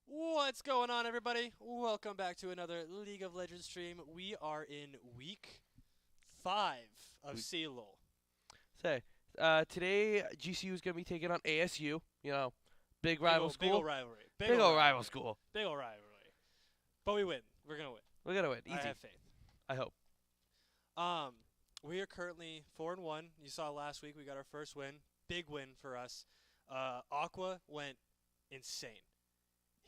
What's going on, everybody? Welcome back to another League of Legends stream. We are in week 5 of CLoL. Say, today GCU is going to be taking on ASU. You know, big Big rival ol' school. rivalry. Big old rival school. Big ol' rivalry. But we win. We're gonna win. We're going to win. I Easy. have faith. I hope. We are currently 4-1. You saw last week we got our first win. Big win for us. Aqua went insane.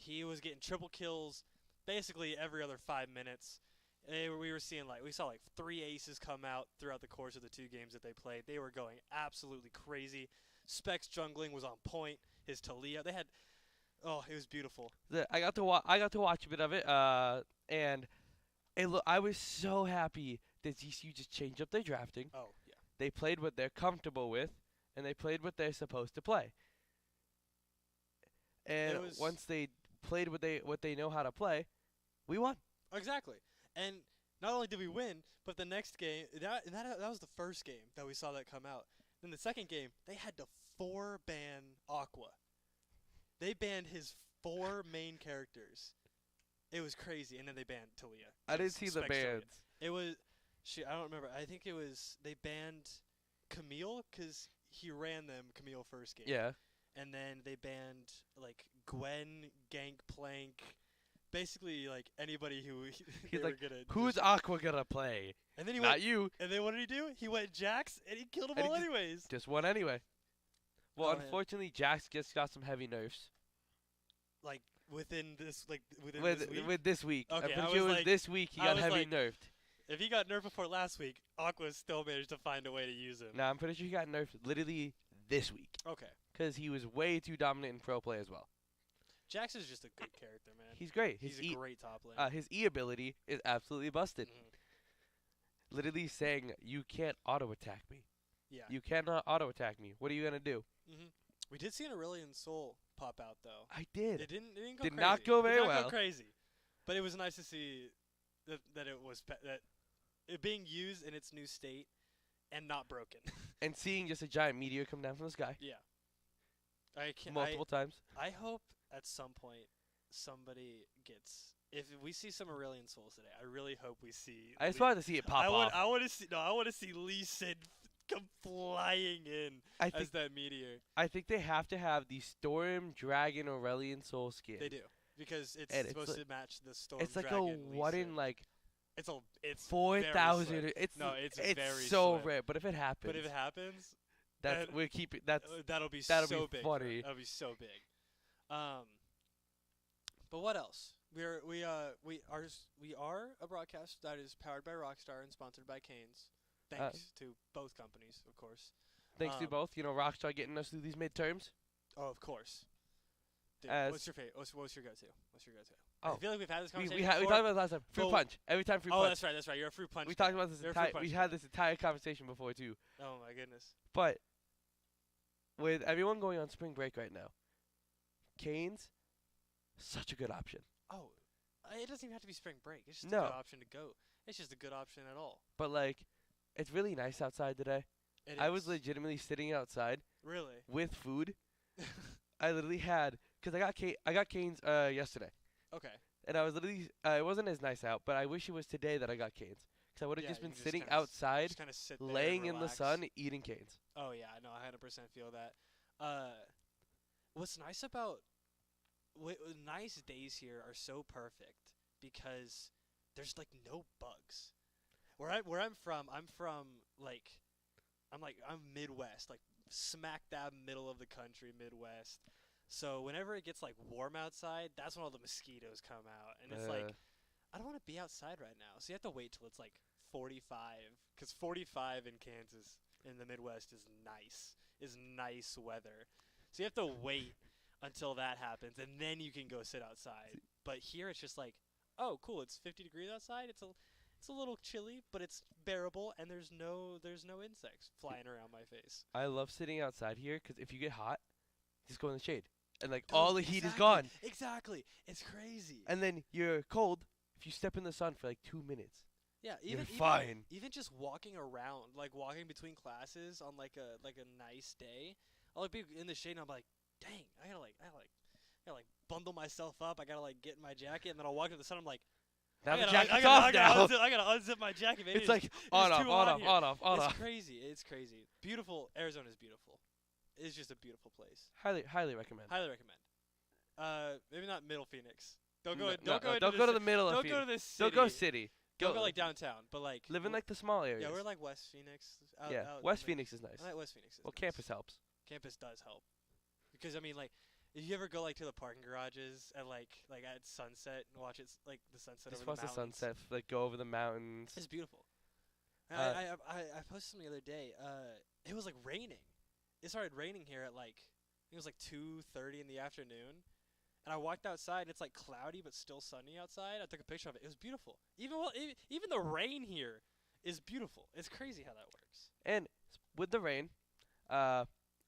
He was getting triple kills basically every other 5 minutes. We saw like 3 aces come out throughout the course of the 2 games that they played. They were going absolutely crazy. Specs jungling was on point. His Talia, it was beautiful. I got to watch a bit of it. And I was so happy that GCU just changed up their drafting. Oh yeah. They played what they're comfortable with, and they played what they're supposed to play. And once they played what they know how to play, we won. Exactly. And not only did we win, but the next game, that was the first game that we saw that come out. Then the second game, they had to 4-ban Aqua. They banned his 4 main characters. It was crazy, and then they banned Talia. I didn't see the bans. It was, I don't remember. I think it was they banned Camille because he ran them Camille first game. Yeah. And then they banned like Gwen, Gangplank, basically like anybody who He's like, who's Aqua gonna play? And then he Not went, you. And then what did he do? He went Jax, and he killed them And all he anyways. Just won anyway. Well, Oh, man. unfortunately, Jax just got some heavy nerfs. Like within this week. With this week. Okay, I'm I pretty was sure it was like- this week he I got was heavy like- nerfed. If he got nerfed before last week, Aqua still managed to find a way to use him. Nah, I'm pretty sure he got nerfed literally this week. Okay. Because he was way too dominant in pro play as well. Jax is just a good character, man. He's great. He's a great top laner. His E ability is absolutely busted. Mhm. Literally saying, you can't auto-attack me. Yeah. You cannot auto-attack me. What are you going to do? Mhm. We did see an Aurelion Soul pop out though. I did. It didn't go Did crazy. not go very Did not well. go crazy. But it was nice to see that it was that it being used in its new state and not broken. And seeing just a giant meteor come down from the sky Yeah. I can multiple times. I hope at some point somebody gets. If we see some Aurelion Souls today, I really hope we see. I just Lee- wanted to see it pop off. I want to see. No, I want to see Lee Sin come flying in I as think that meteor. I think they have to have the Storm Dragon Aurelion Soul skin. They do because it's And it's supposed like- to match the Storm. It's like Dragon a Lee one Sin. in like It's 4,000. very slim. It's No, it's it's very so slim. rare. But if it happens, But if it happens, that's then- we're keeping that's that'll be that'll so be big. funny. That'll be so big. But what else? We are a broadcast that is powered by Rockstar and sponsored by Canes. Thanks to both companies, of course. thanks to both. You know, Rockstar getting us through these midterms. Oh, of course. Dude, As- what's your favorite? What's your go-to? What's your go-to? Oh. I feel like we've had this We conversation. we before. talked about it last time. Fruit Well- punch. Every time fruit Oh, punch. that's right. You're a fruit punch. We guy. talked about this You're a fruit entire. punch We guy. had this entire conversation before too. Oh my goodness. But with everyone going on spring break right now, Canes, such a good option. Oh, it doesn't even have to be spring break. It's just No. a good option to go. It's just a good option at all. But like, it's really nice outside today. It I was is. legitimately sitting outside Really? with food. I literally had because I got Canes yesterday, Okay. and I was literally it wasn't as nice out, but I wish it was today that I got Canes because I would have Yeah, just you been can sitting kinda outside, Just kind of sit there laying and in the relax. sun, eating Canes. Oh yeah, no, I 100% feel that. What's nice about nice days here are so perfect because there's like no bugs. Where I'm from I'm Midwest, like smack dab middle of the country, Midwest. So whenever it gets like warm outside, that's when all the mosquitoes come out, and it's like I don't want to be outside right now. So you have to wait till it's like 45, because 45 in Kansas in the Midwest is nice weather. So you have to wait until that happens, and then you can go sit outside. But here it's just like, oh, cool, it's 50 degrees outside. It's a little chilly, but it's bearable, and there's no insects flying around my face. I love sitting outside here because if you get hot, just go in the shade, and like Dude, all the heat is exactly, gone. Exactly. It's crazy. And then you're cold if you step in the sun for like 2 minutes. Yeah, You're fine. Even just walking around, like walking between classes on like a nice day, I'll like be in the shade and I'm like, dang, I gotta bundle myself up. I gotta like get in my jacket, and then I'll walk to the sun. I'm like, Now the I jacket's off now. I gotta unzip my jacket. Maybe It's like it's on too off, hot on off, here. on off, on It's off. crazy. It's crazy. Beautiful. Arizona's beautiful. It's just a beautiful place. Highly recommend. Highly recommend. Maybe not Middle Phoenix. Don't go. No, Don't go. no, into don't go to the middle of Don't Phoenix. go to this city. Don't go city. Don't go like downtown, but like live in like the small areas. yeah, we're like West Phoenix. Yeah, West Phoenix is nice. I like West Phoenix. Is Well, nice. campus helps. Campus does help, because I mean, like, if you ever go like to the parking garages at like at sunset and watch it like the sunset Just over watch the the mountains, sunset, like go over the mountains. it's beautiful. And I posted something the other day. It was like raining. It started raining here at like it was like 2:30 in the afternoon. And I walked outside, and it's like cloudy but still sunny outside. I took a picture of it. It was beautiful. Even the rain here is beautiful. It's crazy how that works. And with the rain,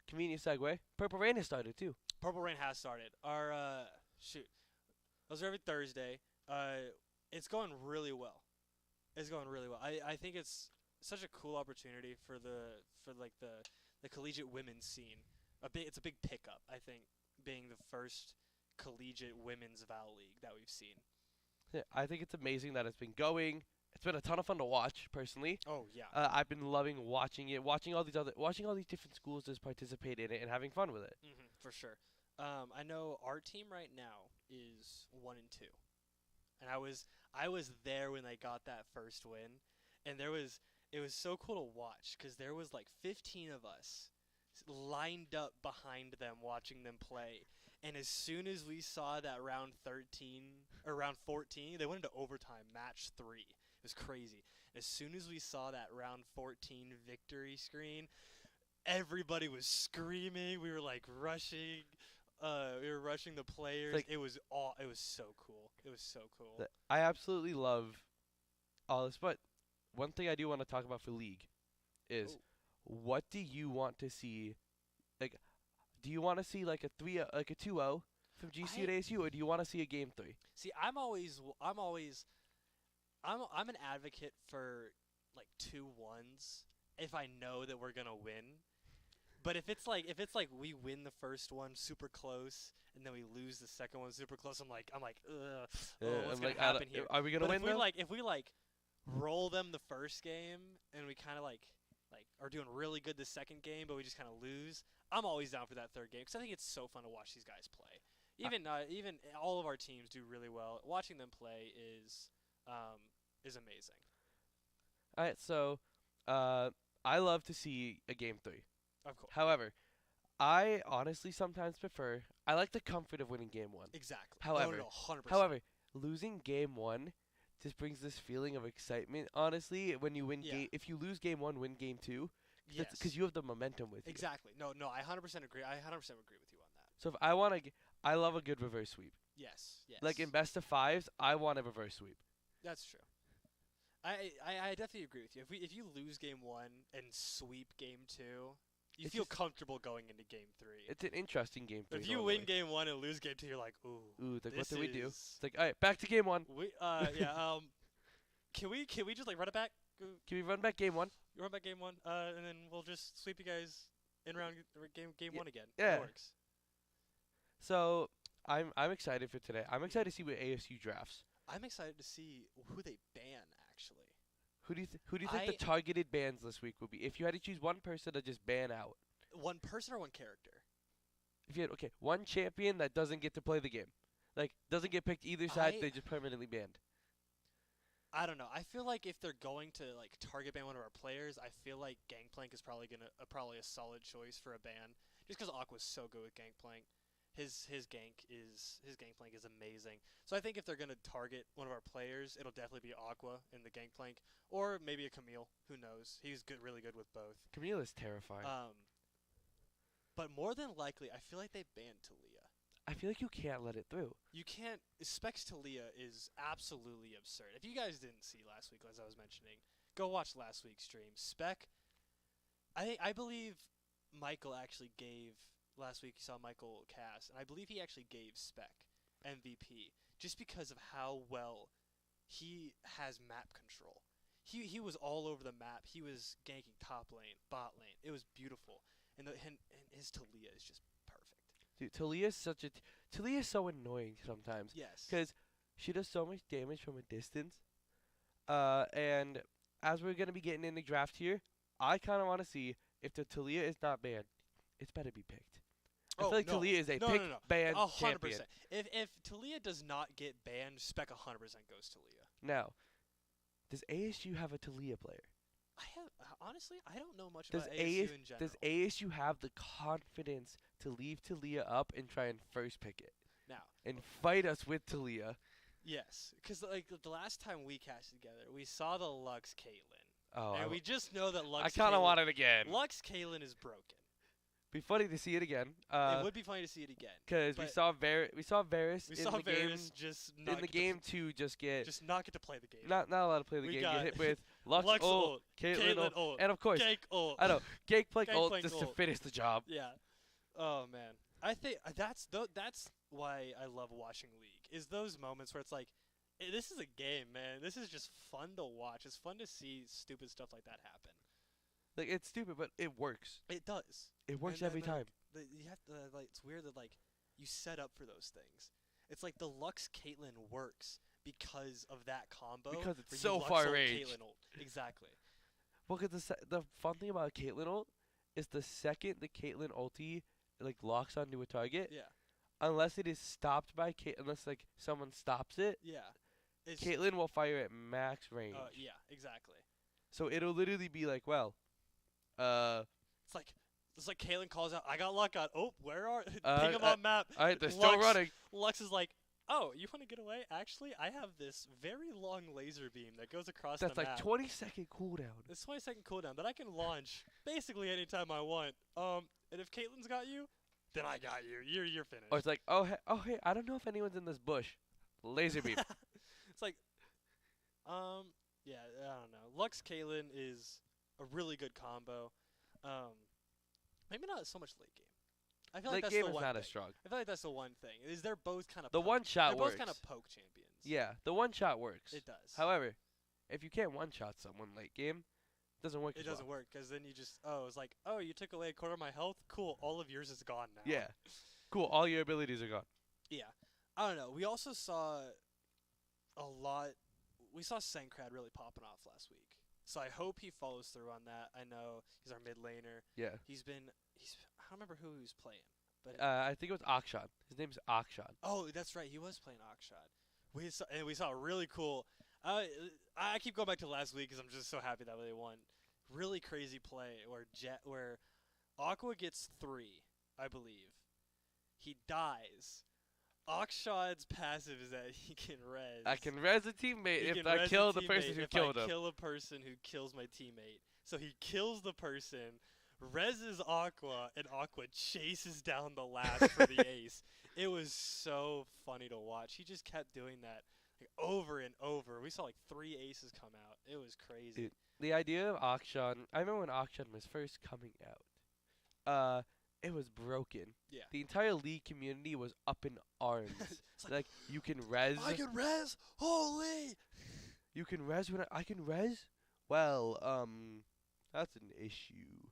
convenient segue. Purple rain has started too. Purple rain has started. Our those are every Thursday. It's going really well. It's going really well. I think it's such a cool opportunity for the collegiate women's scene. It's a big pickup, I think, being the first collegiate women's Val League that we've seen. Yeah, I think it's amazing that it's been going. It's been a ton of fun to watch personally. Oh yeah. I've been loving watching it, watching all these different schools just participate in it and having fun with it. For sure. I know our team right now is 1-2, and I was there when they got that first win, and it was so cool to watch because there was like 15 of us lined up behind them watching them play. And as soon as we saw that round 13 or round 14, they went into overtime, match 3. It was crazy. As soon as we saw that round 14 victory screen, everybody was screaming. We were like rushing. We were rushing the players. Like, it was so cool. It was so cool. I absolutely love all this, but one thing I do want to talk about for League is what do you want to see? Like, do you want to see like a 2-0 from GCU to ASU, or do you want to see a game 3? See, I'm an advocate for like 2-1s if I know that we're gonna win. But if it's like we win the first one super close and then we lose the second one super close, I'm like, ugh, what's gonna happen here? Are we gonna win? If we roll them the first game and we kind of like are doing really good the second game, but we just kind of lose, I'm always down for that third game because I think it's so fun to watch these guys play. Even all of our teams do really well. Watching them play is amazing. All right, so I love to see a game 3. Of course. However, I honestly sometimes prefer. I like the comfort of winning game 1. Exactly. However, no, 100%. However, losing game 1 just brings this feeling of excitement. Honestly, when you win if you lose game 1, win game 2, because you have the momentum with you. Exactly. No, I 100% agree. I 100% agree with you on that. So if I love a good reverse sweep. Yes. Like in best of 5s, I want a reverse sweep. That's true. I definitely agree with you. If you lose game 1 and sweep game 2, you feel comfortable going into game 3. It's an interesting game 3. If you win game 1 and lose game 2, you're like, ooh. Like, what do we do? It's like, all right, back to game 1. Can we just like run it back? Can we run back game 1? You run back game 1, and then we'll just sweep you guys in round game 1 again. Yeah. It works. So I'm excited for today. I'm excited to see what ASU drafts. I'm excited to see who they ban actually. Who do you think the targeted bans this week would be? If you had to choose one person to just ban out. One person or one character? If you had one champion that doesn't get to play the game. Like doesn't get picked either side, they just permanently banned. I don't know. I feel like if they're going to like target ban one of our players, I feel like Gangplank is probably a solid choice for a ban. Just because Aqua's so good with Gangplank. His Gangplank is amazing. So I think if they're gonna target one of our players, it'll definitely be Aqua in the Gangplank, or maybe a Camille. Who knows? He's really good with both. Camille is terrifying. But more than likely, I feel like they banned Talia. I feel like you can't let it through. You can't. Specs Talia is absolutely absurd. If you guys didn't see last week, as I was mentioning, go watch last week's stream. Spec. I believe Michael actually gave. Last week you saw Michael Cass, and I believe he actually gave Spec MVP just because of how well he has map control. He was all over the map. He was ganking top lane, bot lane. It was beautiful, and his Talia is just perfect. Dude, Talia is so annoying sometimes. Yes. Because she does so much damage from a distance. And as we're gonna be getting in the draft here, I kind of want to see if the Talia is not banned, it's better be picked. I feel like Talia is a banned 100%. champion. If Talia does not get banned, Spec 100% goes Talia. Now, does ASU have a Talia player? Honestly, I don't know much about ASU in general. Does ASU have the confidence to leave Talia up and try and first pick it? Now. And fight us with Talia? Yes, because like the last time we casted together, we saw the Lux Caitlyn. Oh, and we just know that Lux. I kind of want it again. Lux Caitlyn is broken. Be funny to see it again. It would be funny to see it again. Because we saw Varus in the game. Just not in the game to just not get to play the game. Not allowed to play the game. Get hit with Lux ult, Caitlyn ult, and of course Gank ult. I know Gangplank ult just to finish the job. Yeah. Oh man, I think that's why I love watching League. Is those moments where it's like, this is a game, man. This is just fun to watch. It's fun to see stupid stuff like that happen. Like, it's stupid, but it works. It does. It works And every time. You have to it's weird that like you set up for those things. It's like the Lux Caitlyn works because of that combo. Because it's where so you Lux far ult range. Caitlyn ult. Exactly. Well, because the fun thing about Caitlyn ult is the second the Caitlyn ulti like locks onto a target, Yeah. unless it is stopped by unless like someone stops it, Yeah. It's Caitlyn will fire at max range. yeah. Exactly. So it'll literally be like, well, It's like Caitlyn calls out, "I got luck on." Oh, where are? Uh, Ping 'em on map. all right, they're still Lux- running. Lux is like, "Oh, you want to get away? Actually, I have this very long laser beam that goes across That's the like map. 20-second cooldown. It's 20-second cooldown that I can launch basically anytime I want. And if Caitlyn's got you, then I got you. You're finished. Or it's like, oh hey, I don't know if anyone's in this bush. Laser beam. It's like, yeah, I don't know. Lux Caitlyn is a really good combo. Maybe not so much late game. I feel like Late that's game the is one not thing. as strong. I feel like that's the one thing. Is they're both kind of The one shot They're works. both kind of poke champions. Yeah, the one shot works. It does. However, if you can't one shot someone late game, it doesn't work. It as well. doesn't work because then you just it's like, oh, you took away a quarter of my health. Cool, all of yours is gone now. Yeah. Cool. All your abilities are gone. Yeah. I don't know. We also saw a lot. We saw Senkrad really popping off last week. So I hope he follows through on that. I know he's our mid laner. Yeah. He's I don't remember who he was playing, but I think it was Akshan. His name's Akshan. oh, that's right. He was playing Akshad. We saw a really cool. I keep going back to last week because I'm just so happy that they won. Really crazy play where Aqua gets 3, I believe. He dies. Akshad's passive is that he can res. I can res a teammate He if can I res kill a the person teammate who if killed I him. kill a person who kills my teammate. So he kills the person, reses Aqua, and Aqua chases down the last for the ace. It was so funny to watch. He just kept doing that like, over and over. We saw like 3 aces come out. It was crazy. Dude, the idea of Akshan, I remember when Akshan was first coming out. It was broken. Yeah. The entire league community was up in arms. It's like, Like, you can res. I can res. Holy. You can res when I can res? Well, that's an issue.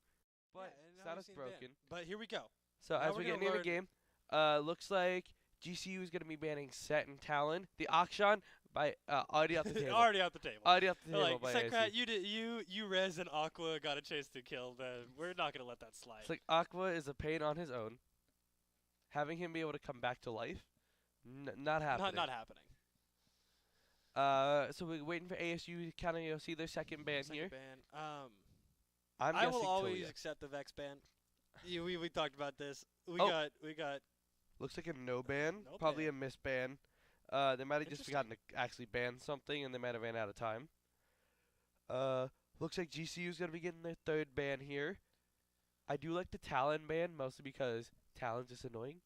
But Yeah, status broken. But here we go. So Now as we're we get gonna into the game, looks like GCU is going to be banning Set and Talon. The Akshan by already off the table. Already out the table. Already off the They're table like, by Sekrat, ASU. you res and Aqua got a chance to kill. Then we're not gonna let that slide. It's like Aqua is a pain on his own. Having him be able to come back to life, not happening. Not happening. So we're waiting for ASU to kind of see their second ban Second here. ban. I'm I guessing will always Toya. accept the Vex ban. We talked about this. We Oh. got. Looks like a no ban, No probably ban. a miss ban. They might have just forgotten to actually ban something, and they might have ran out of time. Looks like GCU is gonna be getting their 3rd ban here. I do like the Talon ban mostly because Talon's just annoying.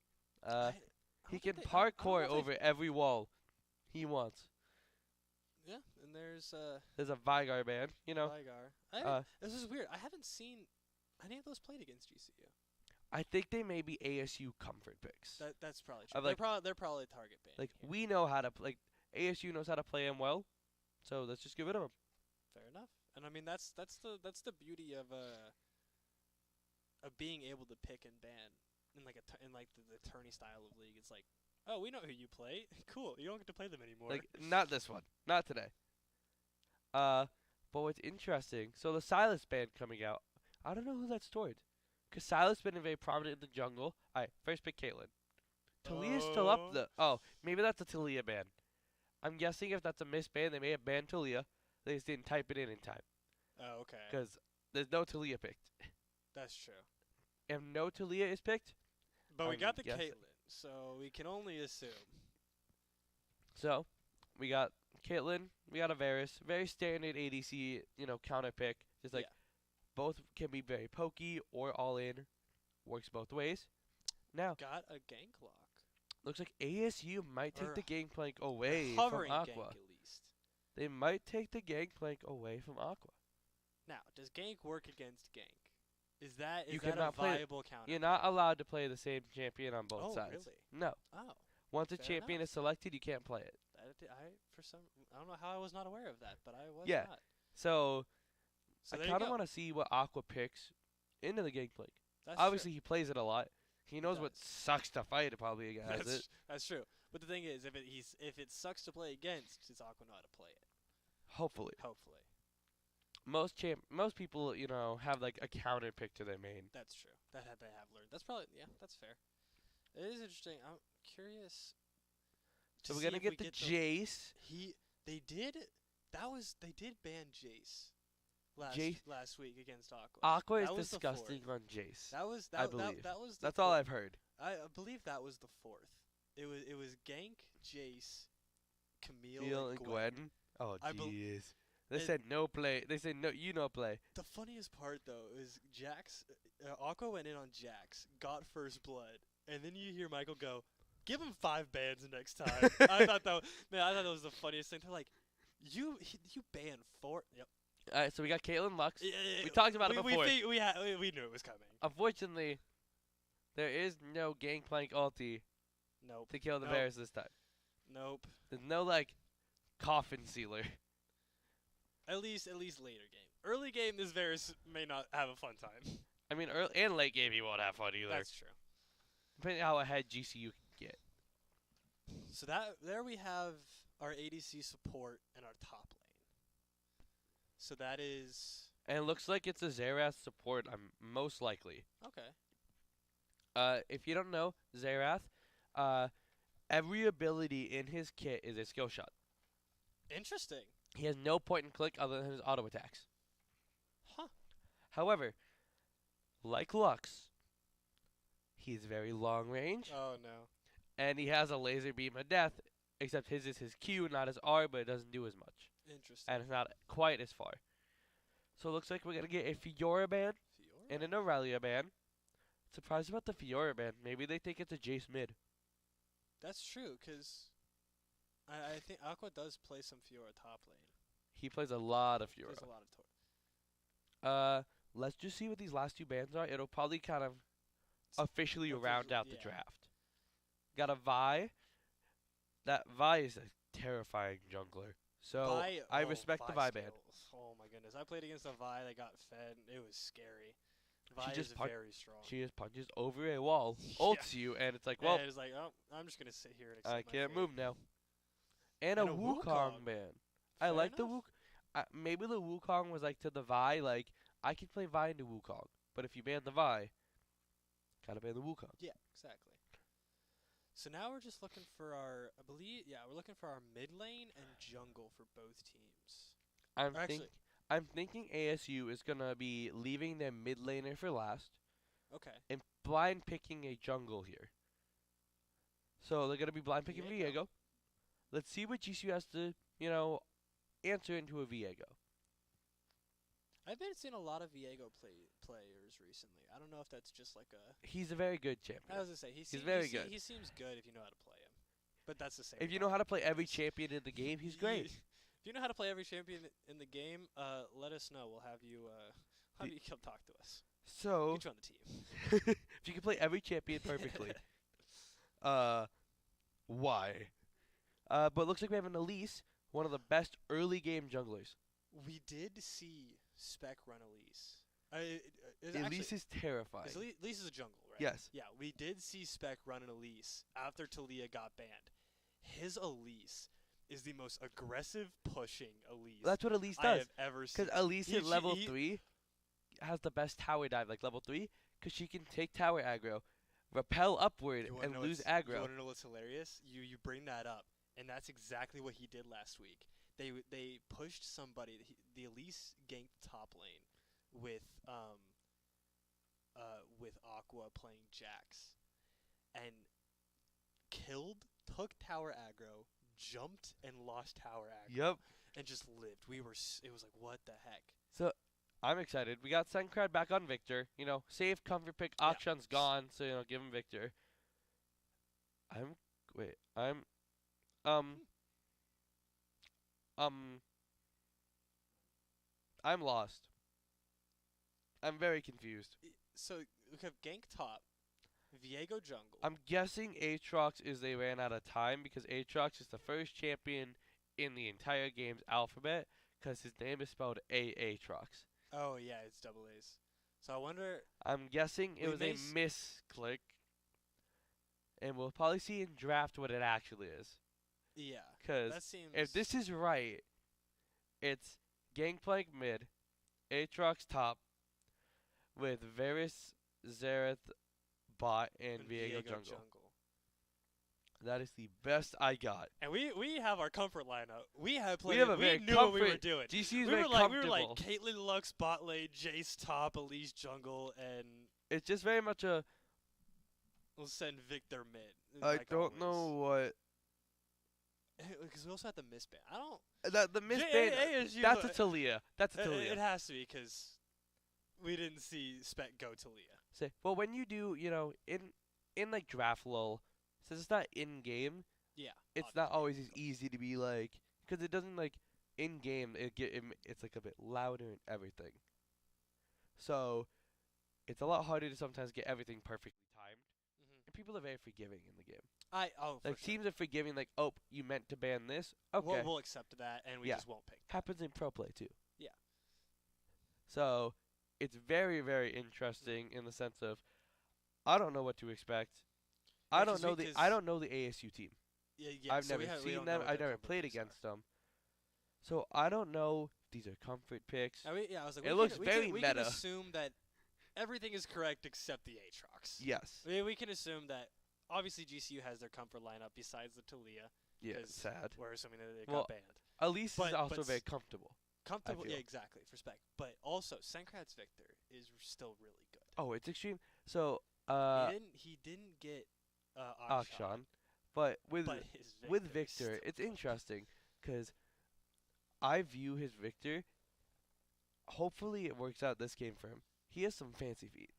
He can parkour over every wall he wants. Yeah, and there's There's a Vigar ban, you know. Vigar. This is weird. I haven't seen any of those played against GCU. I think they may be ASU comfort picks. That's probably true. Of, like- they're probably target ban. Like we know how to like ASU knows how to play him well, so let's just give it to him. Fair enough. And I mean that's the beauty of being able to pick and ban in like the tourney style of league. It's like, oh, we know who you play. Cool. You don't get to play them anymore. Like not this one, not today. But what's interesting, so the Silas ban coming out, I don't know who that's towards, cause Silas been very prominent in the jungle. Alright, first pick Caitlyn. Talia's still up the. Oh, maybe that's a Talia ban. I'm guessing if that's a miss ban, they may have banned Talia. They just didn't type it in time, Oh, okay. cause there's no Talia picked. That's true. If no Talia is picked, But we I'm got the guessing. Caitlyn, so we can only assume. so we got Caitlyn, we got a Varus, very standard ADC, counter pick. Just like both can be very pokey or all in, works both ways. Now Got a gank lock. looks like ASU might take Or the gangplank away from Hovering gank Aqua. at least. They might take the gangplank away from Aqua. Now, does gank work against gank? Is that You a cannot play it. viable counter? You're not allowed to play the same champion on both Oh, sides. really? No. Oh, Once a Fair champion enough. is selected, you can't play it. I don't know how I was not aware of that, but I was Yeah. not. So So I there you kind of go. want to see what Aqua picks into the Gangplank. That's Obviously, true. he plays it a lot. He knows what does. sucks to fight. Probably has it. That's true. But the thing is, if it sucks to play against, it's Aqua know how to play it. Hopefully, Hopefully, most people have like a counter pick to their main. that's true. They have learned. That's probably that's fair. It is interesting. I'm curious. So To we're see gonna if get we the get Jace. they did they did ban Jace Jace. last week against Aqua. Aqua is That was the disgusting fourth. on Jace. That was I believe. that was the That's all fourth. I've heard. I believe that was the fourth. It was Gank, Jace, Camille, Phil and and Gwen. Gwen. Oh I bel- jeez. They it- said no play. They said no. You no play. The funniest part though is Jax. Aqua went in on Jax, got first blood, and then you hear Michael go, "Give him 5 bans next time." I thought that was the funniest thing. They're like, you ban 4. Yep. All right. So we got Caitlyn Lux. Yeah, We talked about it before. We knew it was coming. Unfortunately, there is no Gangplank ulti Nope. to kill the Nope. bears this time. Nope. There's no like coffin sealer. At least later game. Early game, this Varus may not have a fun time. I mean, early and late game you won't have fun either. That's true. Depending on how ahead GCU can get. So there we have our ADC support and our top lane. So that is And it looks like it's a Xerath support. I'm most likely. okay. If you don't know, Xerath, every ability in his kit is a skill shot. Interesting. He has no point and click other than his auto attacks. Huh. However, like Lux, he's very long range, Oh no. and he has a laser beam of death, except his is his Q, not his R, but it doesn't do as much. Interesting. And it's not quite as far. So it looks like we're going to get a Fiora ban and an Aurelia ban. Surprised about the Fiora ban. Maybe they think it's a Jace mid. That's true, because I think Aqua does play some Fiora top lane. He plays a lot of Fiora. There's a lot of Let's just see what these last 2 bans are. It'll probably kind of officially round out the draft. Got a Vi. That Vi is a terrifying jungler. So I respect the Vi ban. Oh my goodness. I played against a Vi that got fed. It was scary. She Vi just is very strong. She just punches over a wall, Yeah. ults you, and it's like, well, and it's like, oh, I'm just going to sit here and accept I my can't fate. move now. And a Wukong ban. I Fair like the enough. maybe the Wukong was like to the Vi, like, I can play Vi into Wukong. But if you ban the Vi, gotta ban the Wukong. Yeah, exactly. So now we're just looking for we're looking for our mid lane and jungle for both teams. I'm thinking ASU is gonna be leaving their mid laner for last Okay. and blind picking a jungle here. So they're gonna be blind picking Viego. Let's see what GCU has to, answer into a Viego. I've been seeing a lot of Viego players recently. I don't know if that's just like a. He's a very good champion. I was gonna say he's very good. He seems good if you know how to play him, but that's the same. If you know how to play every champion in the game, he's great. If you know how to play every champion in the game, let us know. We'll have you come talk to us. So Get you on the team. if you can play every champion perfectly, why? But it looks like we have an Elise, one of the best early game junglers. We did see Spec run Elise. Elise is terrifying. Elise is a jungle, right? Yes. Yeah, we did see Spec run an Elise after Talia got banned. His Elise is the most aggressive pushing Elise That's what Elise I does. have ever seen. Because Elise at level 3 has the best tower dive, like level 3, because she can take tower aggro, rappel upward, and lose aggro. You want to know what's hilarious? You bring that up, and that's exactly what he did last week. They pushed somebody. The Elise ganked top lane with Aqua playing Jax, and took tower aggro, jumped and lost tower aggro. Yep. And just lived. It was like, what the heck? So I'm excited. We got Suncrad back on Victor. Save comfort pick. Akshan's gone, so give him Victor. I'm lost. I'm very confused. So we have gank top. Viego jungle. I'm guessing Aatrox is they ran out of time because Aatrox is the first champion in the entire game's alphabet because his name is spelled Aatrox. Oh yeah, it's double A's. So I wonder. I'm guessing it We was may a misclick, and we'll probably see in draft what it actually is. Yeah. Because That seems. if this is right, it's Gangplank mid, Aatrox top, with Varus, Xerath, bot, and Viego jungle. That is the best I got. And we have our comfort lineup. We have played. We have a very knew what we were doing. GCU's we very were like comfortable. Caitlyn Lux bot lane, Jace top, Elise jungle, and It's just very much a. we'll send Victor mid. I like don't know what. Because we also have the misband. I don't. The misband. ASU, That's a Talia. That's a It Talia. has to be because we didn't see Spec go to Leah. Say, well, when you do, in like draft LOL, since it's not in game, Yeah. it's not always as easy to be like, because it doesn't like in game it's like a bit louder and everything. So it's a lot harder to sometimes get everything perfectly timed, and people are very forgiving in the game. For Teams are forgiving, like, oh, you meant to ban this, okay, We'll accept that, and we Yeah. just won't pick. happens in pro play too. Yeah. So it's very, very interesting in the sense of I don't know what to expect. Yeah, I don't 'cause know we- the 'cause- I don't know the ASU team. Yeah. I've so never we seen don't know them. what I've their never played comfort picks are. against them. So I don't know if these are comfort picks. I was like, It looks very we meta. can assume that everything is correct except the Aatrox. Yes. We can assume that obviously GCU has their comfort lineup besides the Talia. Yeah. 'cause It's sad. We're assuming that it Well, got banned. Elise but- is also but very comfortable. Comfortable, yeah, feel. exactly, for Spec. But also, Sankrat's Victor is still really good. Oh, it's extreme. So He didn't get Akshan, but with his with Victor is Victor, still it's good. interesting because I view his Victor. Hopefully, it works out this game for him. He has some fancy feet.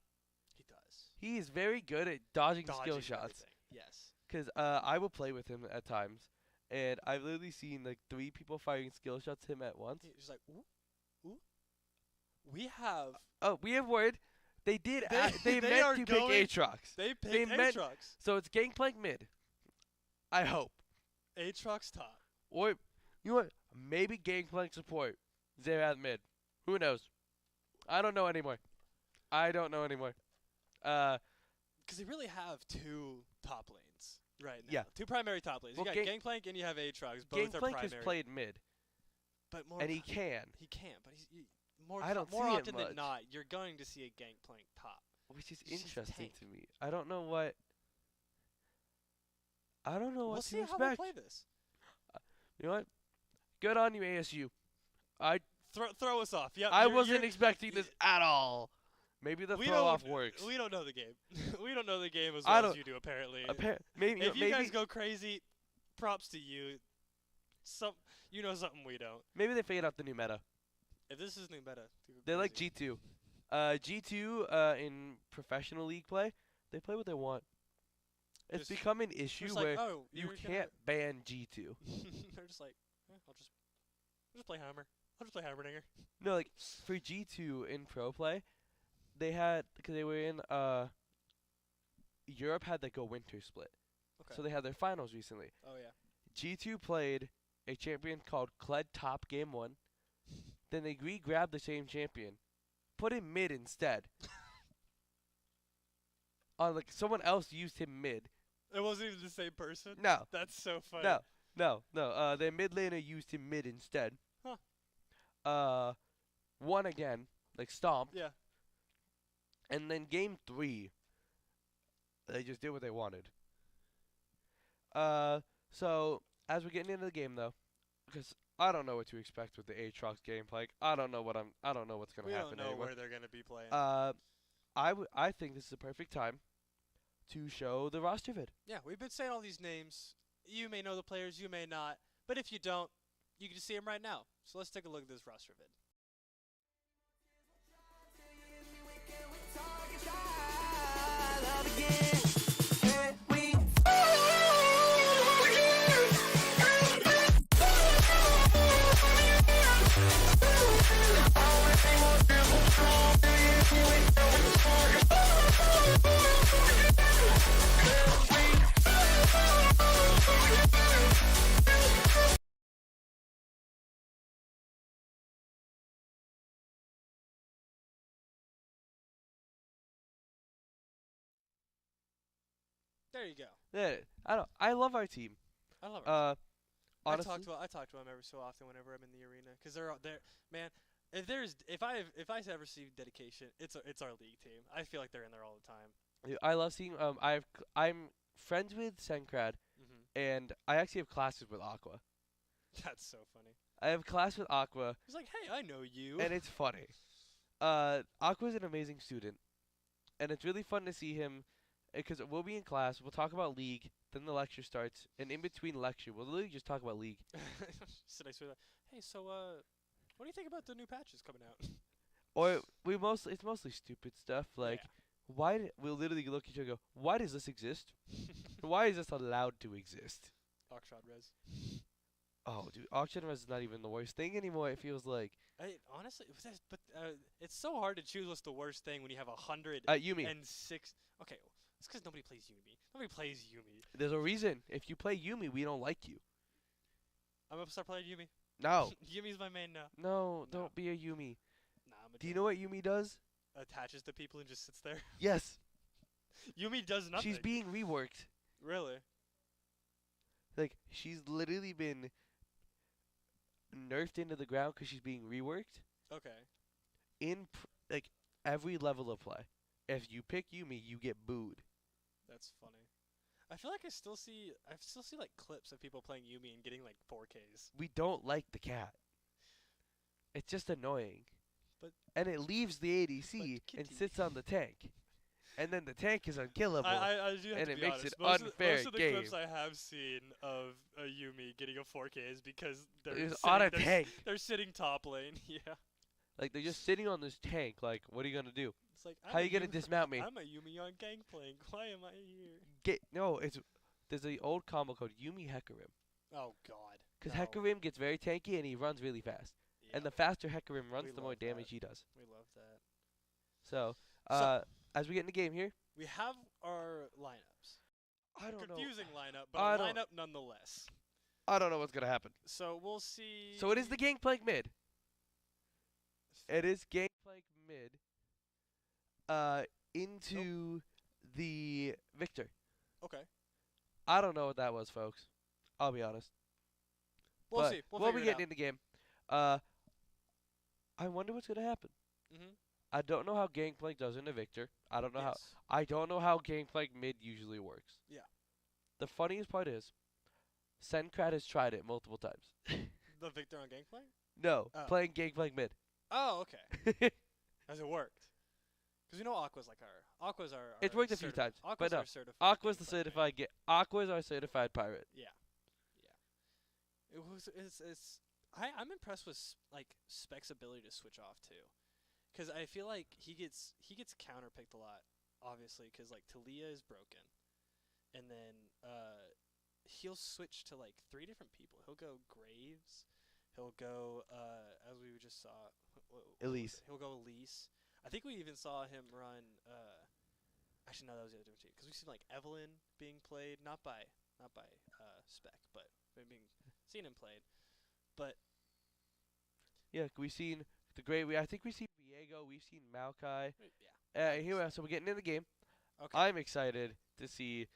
He does. He is very good at dodging skill Dodging shots. everything. Yes. Because I will play with him at times, and I've literally seen like 3 people firing skill shots him at once. He's like, ooh, ooh. We have. Oh, we have word. They did. They they meant are to going- pick Aatrox. They picked meant- Aatrox. So it's Gangplank mid. I hope. Aatrox top. Or you know what? Maybe Gangplank support. Xerath mid. Who knows? I don't know anymore. Because they really have 2 top lanes right now. Yeah. 2 primary top lanes. Well, you got Gangplank and you have Aatrox. Both are Gangplank primary. has played mid, but more and he can, He can, but more I don't more see it often much. than not, you're going to see a Gangplank top. which is He's just interesting tank. to me. I don't know what. I don't know what We'll to see how they expect. play this. You know what? Good on you, ASU. Throw us off. Yep. I you're- wasn't you're- expecting this at all. Maybe the we throw don't- off works. We don't know the game. We don't know the game as I well as don't- you do, apparently. Maybe If you maybe guys go crazy, props to you. You know something we don't. maybe they figured out the new meta. If this is new meta, They like G2. G2 in professional league play, they play what they want. It's Just- become an issue Just where like, oh, you you're can't ban G2. They're just like, I'll just play Hammer. I'll just play Hammerdinger. No, like for G2 in pro play, they had because they were in Europe had like a winter split, Okay. so they had their finals recently. Oh yeah. G2 played a champion called Kled Top Game 1. Then they re-grabbed the same champion, put him mid instead. Like someone else used him mid. It wasn't even the same person. No, That's so funny. no. Their mid laner used him mid instead. Huh. Won again, like stomped. Yeah. And then game 3, they just did what they wanted. So as we're getting into the game though, because I don't know what to expect with the Aatrox gameplay. I don't know what's gonna We happen. don't know anymore. where they're gonna be playing. I think this is a perfect time to show the roster vid. Yeah, we've been saying all these names. You may know the players, you may not. But if you don't, you can see them right now. So let's take a look at this roster vid. There you go. Yeah, I don't. I love our team. I love our Honestly, I talk to them every so often whenever I'm in the arena, because they're man. If I ever see dedication, it's our league team. I feel like they're in there all the time. yeah, I love seeing. I'm friends with Sencrad, and I actually have classes with Aqua. That's so funny. I have class with Aqua, He's like, hey, I know you. and it's funny. Aqua's an amazing student, and it's really fun to see him, because we'll be in class. We'll talk about league. Then the lecture starts, and in between lecture, we'll literally just talk about league. So nice with that. Hey, so what do you think about the new patches coming out? Or it's mostly stupid stuff like, we'll literally look at each other and go, why does this exist? Why is this allowed to exist? Oxshot Res. Oh, dude, auction res is not even the worst thing anymore. It feels like Honestly, it's so hard to choose what's the worst thing when you have Yumi. 106. Okay, it's because nobody plays Yumi. Nobody plays Yumi. There's a reason. If you play Yumi, we don't like you. I'm gonna start playing Yumi. No. Yumi's my main now. No, don't be a Yumi. Nah, Do you know what Yumi does? Attaches to people and just sits there. Yes. Yumi does nothing. She's being reworked. Really? Like, she's literally been nerfed into the ground because she's being reworked. Okay. Like, every level of play. If you pick Yumi, you get booed. That's funny. I feel like I still see like clips of people playing Yumi and getting like 4Ks. We don't like the cat. It's just annoying. And it leaves the ADC and sits on the tank. And then the tank is unkillable. I do have and to it be makes honest. it unfair most of the game. clips I have seen of a Yumi getting a 4K is because It's on a tank. They're sitting top lane. Yeah. Like, they're just sitting on this tank. Like, what are you gonna do? It's like, how are you gonna dismount me? I'm a Yumi on Gangplank. Why am I here? There's the old combo called Yumi Hecarim. Oh God. Because Hecarim gets very tanky and he runs really fast. Yeah. And the faster Hecarim runs, the more damage he does. We love that. So, as we get in the game here, we have our lineups. I don't know. Confusing lineup, but a lineup nonetheless. I don't know what's gonna happen. So we'll see. So it is the Gangplank mid. It is Gangplank mid. Into the Victor. Okay. I don't know what that was, folks. I'll be honest. We'll see. We'll be getting in the game. I wonder what's gonna happen. I don't know how Gangplank does in a Victor. I don't know how Gangplank mid usually works. Yeah. The funniest part is, Sencrad has tried it multiple times. The Victor on Gangplank? No, playing Gangplank mid. Oh, okay. Has it worked? Because we know Aqua's our. It's worked a few times, Aqua's but no. our certified. Aqua's the certified. Aqua's our certified pirate. Yeah. I'm impressed with Spec's ability to switch off too, because I feel like he gets counterpicked a lot, obviously, because like Talia is broken, and then he'll switch to like 3 different people. He'll go Graves, he'll go as we just saw, Elise. He'll go Elise. I think we even saw him run. Actually, no, that was the other two, because we've seen like Evelyn being played, not by Spec, but being seen him played. But yeah, we've seen the great. I think we've seen Viego. We've seen Maokai. Yeah. Here we are. So we're getting in the game. Okay. I'm excited to see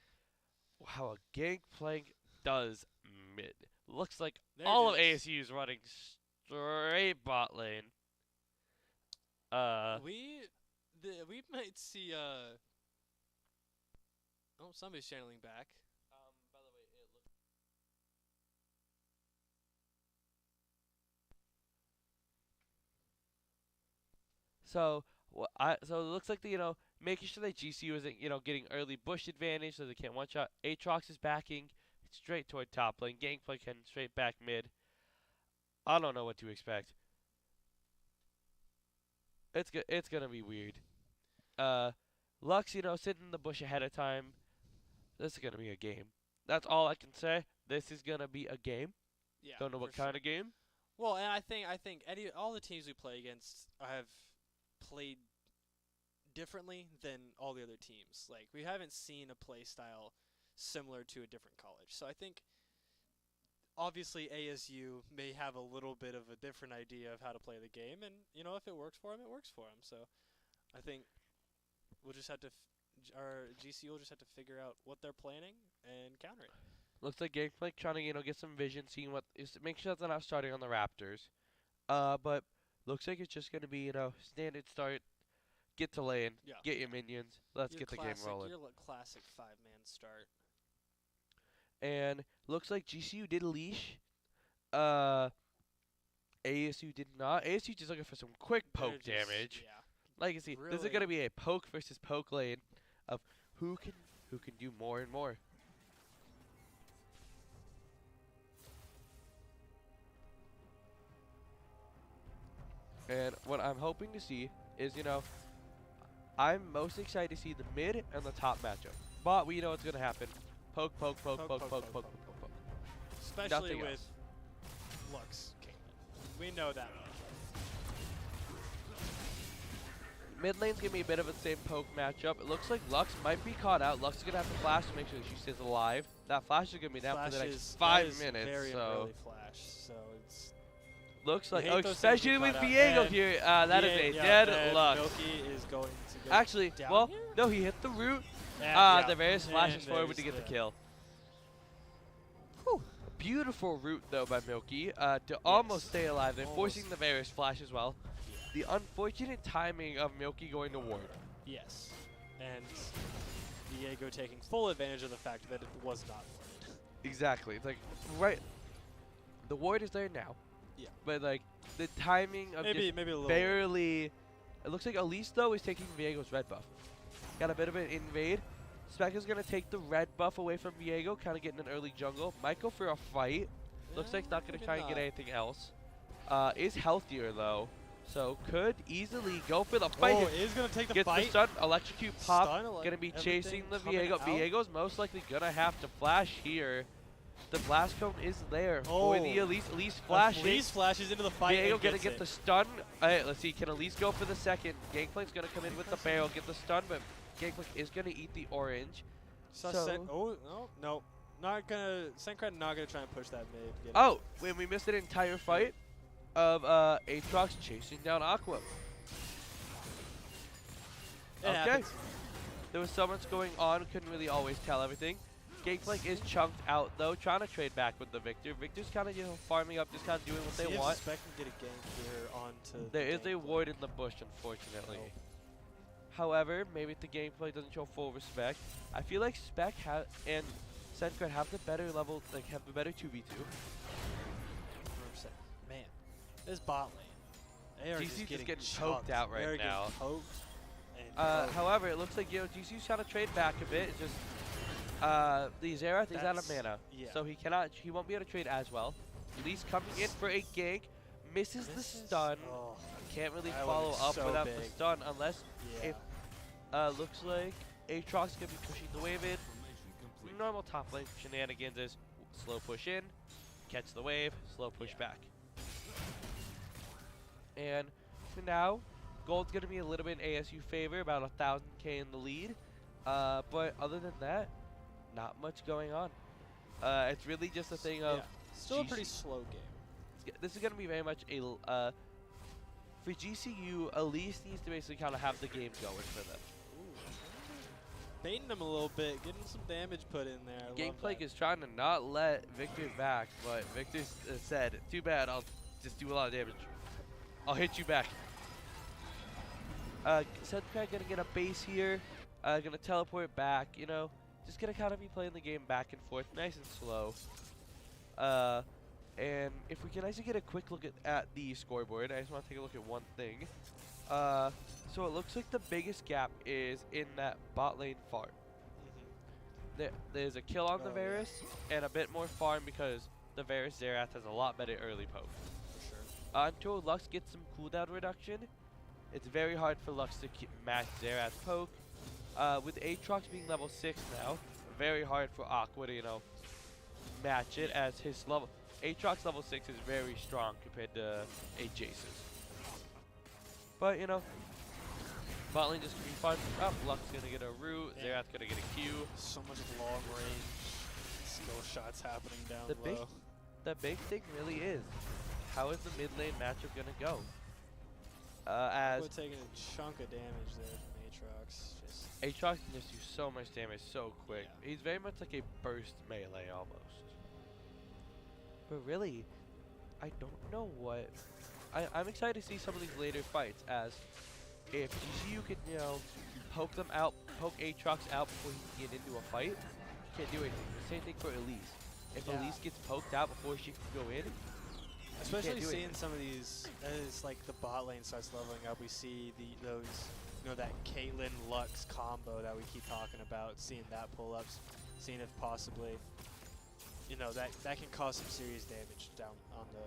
how a Gangplank does mid. Looks like all of ASU is running straight bot lane. We might see oh, somebody's channeling back. By the way, it looks. So it looks like making sure that GCU isn't getting early bush advantage so they can't one shot. Aatrox is backing straight toward top lane. Gangplank heading straight back mid. I don't know what to expect. It's gonna be weird. Lux, sitting in the bush ahead of time. This is gonna be a game. That's all I can say. This is gonna be a game. Yeah. Don't know what kind of game. Well, and I think all the teams we play against have played differently than all the other teams. Like, we haven't seen a play style similar to a different college. So I think obviously ASU may have a little bit of a different idea of how to play the game, and if it works for them, it works for them. So I think we'll just have to GCU will just have to figure out what they're planning and counter it. Looks like Gangplank trying to get some vision, seeing what is make sure that they're not starting on the Raptors. But looks like it's just gonna be standard start, get to lane, Yeah. get your minions, let's get the game rolling. Your classic 5-man start. And looks like GCU did leash. ASU did not. ASU just looking for some quick poke damage. Yeah. Like you see, this is gonna be a poke versus poke lane of who can do more and more. And what I'm hoping to see is, I'm most excited to see the mid and the top matchup. But we know what's gonna happen. Poke, poke, poke, poke, poke, poke, poke, poke. Especially with Lux Caitlyn. We know that much. Mid lane's gonna be a bit of a same poke matchup. It looks like Lux might be caught out. Lux is gonna have to flash to make sure she stays alive. That flash is gonna be down for the next 5 minutes. Very so early flash, so it's looks like, especially with Viego here, that is a dead Lux. Milky is going to go Actually, down well, here? no, he hit the root. The Varus flashes forward to get the kill. Whew. Beautiful root though by Milky to almost stay alive there, forcing the Varus flash as well. The unfortunate timing of Milky going to ward. Yes, and Viego taking full advantage of the fact that it was not warded. Exactly. It's like, right, the ward is there now. Yeah. But like, the timing of maybe just a little barely, it looks like Elise though is taking Viego's red buff. Got a bit of an invade. Spec is going to take the red buff away from Viego, kind of getting an early jungle. Might go for a fight. Looks like not going to try and get anything else. Is healthier though. So could easily go for the fight. Oh, is going to take the Gets fight. Gets the stun, electrocute pop. Going to be chasing the Viego. Viego's most likely going to have to flash here. The blast cone is there for the Elise. Elise flashes. Elise flashes into the fight. Viego going to get the stun. Let's see, can Elise go for the second? Gangplank's going to come in with the barrel, get the stun, but Gangplank is going to eat the orange. No. Not going to, Senkrat not going to try and push that mid. When we missed an entire fight of Aatrox chasing down Aqua. Okay. There was so much going on, couldn't really always tell everything. Gangplank is chunked out though, trying to trade back with the Victor. Victor's kind of farming up, just kind of doing what they want. Spec can get a gank here onto there is a ward in the bush, unfortunately. Oh. However, maybe if the gameplay doesn't show full respect, I feel like Spec and Senkrat have the better level, have the better 2v2. 100%. Man, this bot lane. They are GC's just getting poked out right now. However, it looks like GCU's trying to trade back a bit. It's just the Xerath is out of mana, so he won't be able to trade as well. Elise coming in for a gank, misses the stun. Can't really follow up without the stun unless it looks like Aatrox is going to be pushing the wave in. Normal top lane shenanigans is slow push in, catch the wave, slow push back. And for now, gold's going to be a little bit in ASU favor, about 1,000k in the lead. But other than that, not much going on. It's really just a thing of still a pretty slow game. This is going to be very much a for GCU, Elise needs to basically kind of have the game going for them. Baiting them a little bit, getting some damage put in there. Gangplank is trying to not let Victor back, but Victor said, too bad, I'll just do a lot of damage. I'll hit you back. Senkrat gonna get a base here, gonna teleport back, just gonna kind of be playing the game back and forth, nice and slow. And if we can actually get a quick look at the scoreboard, I just want to take a look at one thing. So it looks like the biggest gap is in that bot lane farm. There's a kill on the Varus and a bit more farm because the Varus Xerath has a lot better early poke. For sure. Until Lux gets some cooldown reduction, it's very hard for Lux to match Xerath's poke. With Aatrox being level 6 now, very hard for Aqua to, match it as his level. Aatrox level 6 is very strong compared to a Jace's. But, bot lane just gonna be fun. Lux gonna get a root, Xerath gonna get a Q. So much long range skill shots happening down low. The big thing really is, how is the mid lane matchup gonna go? We're taking a chunk of damage there from Aatrox. Just Aatrox can just do so much damage so quick. Yeah. He's very much like a burst melee almost. But really, I don't know what. I'm excited to see some of these later fights, as if GCU can, poke them out, poke Aatrox out before he can get into a fight, he can't do anything. The same thing for Elise. If Yeah. Elise gets poked out before she can go in, especially do seeing anything. some of these as like the bot lane starts leveling up, we see those that Caitlyn Lux combo that we keep talking about, seeing that pull ups, seeing if possibly that can cause some serious damage down on the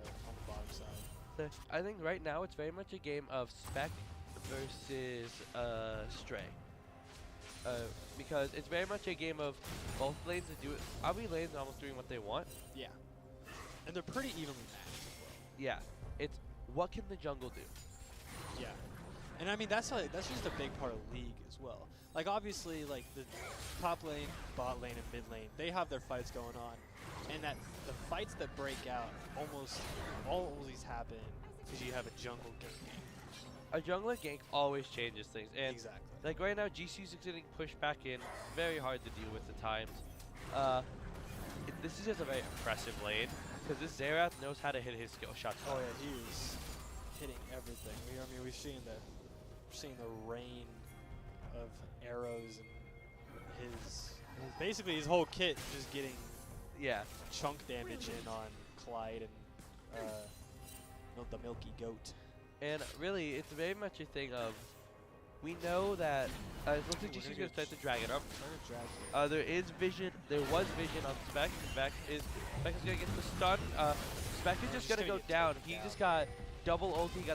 bottom side. I think right now it's very much a game of Spec versus Stray. Because it's very much a game of both lanes that do it. Every lane's almost doing what they want. Yeah, and they're pretty evenly matched as well. Yeah, it's what can the jungle do? Yeah, and I mean that's just a big part of League as well. Like obviously, like the top lane, bot lane, and mid lane, they have their fights going on, and that the fights that break out almost always happen because you have a jungle gank. A jungler gank always changes things, and Exactly. like right now, GCU's getting pushed back in. Very hard to deal with at times. This is just a very impressive lane because this Xerath knows how to hit his skill shots. Oh yeah, he is hitting everything. I mean, we've seen the rain of arrows and basically his whole kit just getting chunk damage in on Clyde and the Milky Goat. And really, it's very much a thing of, we know that it looks like GCU's gonna start to drag it up. There was vision on Spec. Spec is gonna get the stun. Spec is just gonna go down. He just got double ulti.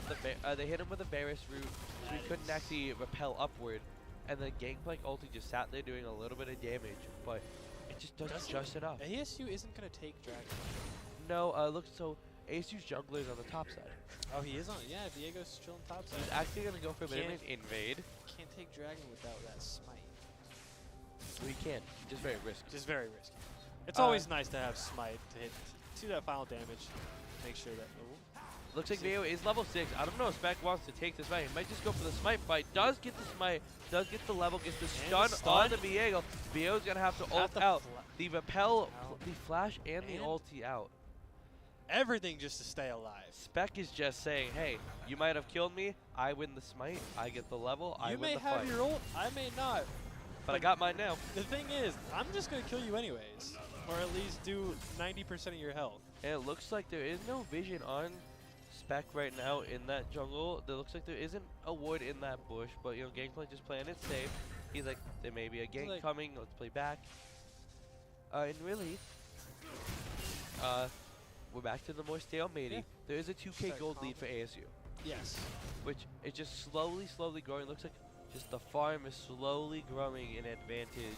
They hit him with a Varus root, so he couldn't actually repel upward. And the Gangplank ulti just sat there doing a little bit of damage, but it just doesn't just enough. ASU isn't gonna take Dragon. No, look, so ASU's jungler is on the top side. Oh, he is on. Yeah, Diego's still on top side. He's actually gonna go for a bit of an invade. Can't take Dragon without that smite. We can. Just very risky. Just very risky. It's always nice to have smite to hit to that final damage. Make sure that. Ooh. Looks like Veo is level 6. I don't know if Spec wants to take this fight. He might just go for the smite fight. Does get the smite. Does get the level. Gets the stun on the Viego. Vieo's gonna have to ult out. The repel, the flash, and the ulti out. Everything just to stay alive. Spec is just saying, hey, you might have killed me. I win the smite. I get the level. I win the fight. You may have your ult. I may not. But I got mine now. The thing is, I'm just going to kill you anyways. Or at least do 90% of your health. And it looks like there is no vision on Spec right now in that jungle. It looks like there isn't a ward in that bush. But, Gangplank just playing it safe. He's like, there may be a gank coming. Let's play back. And really, we're back to the more stalemating. Yeah. There is a 2k gold lead for ASU. Yes. Which is just slowly growing. Looks like just the farm is slowly growing in advantage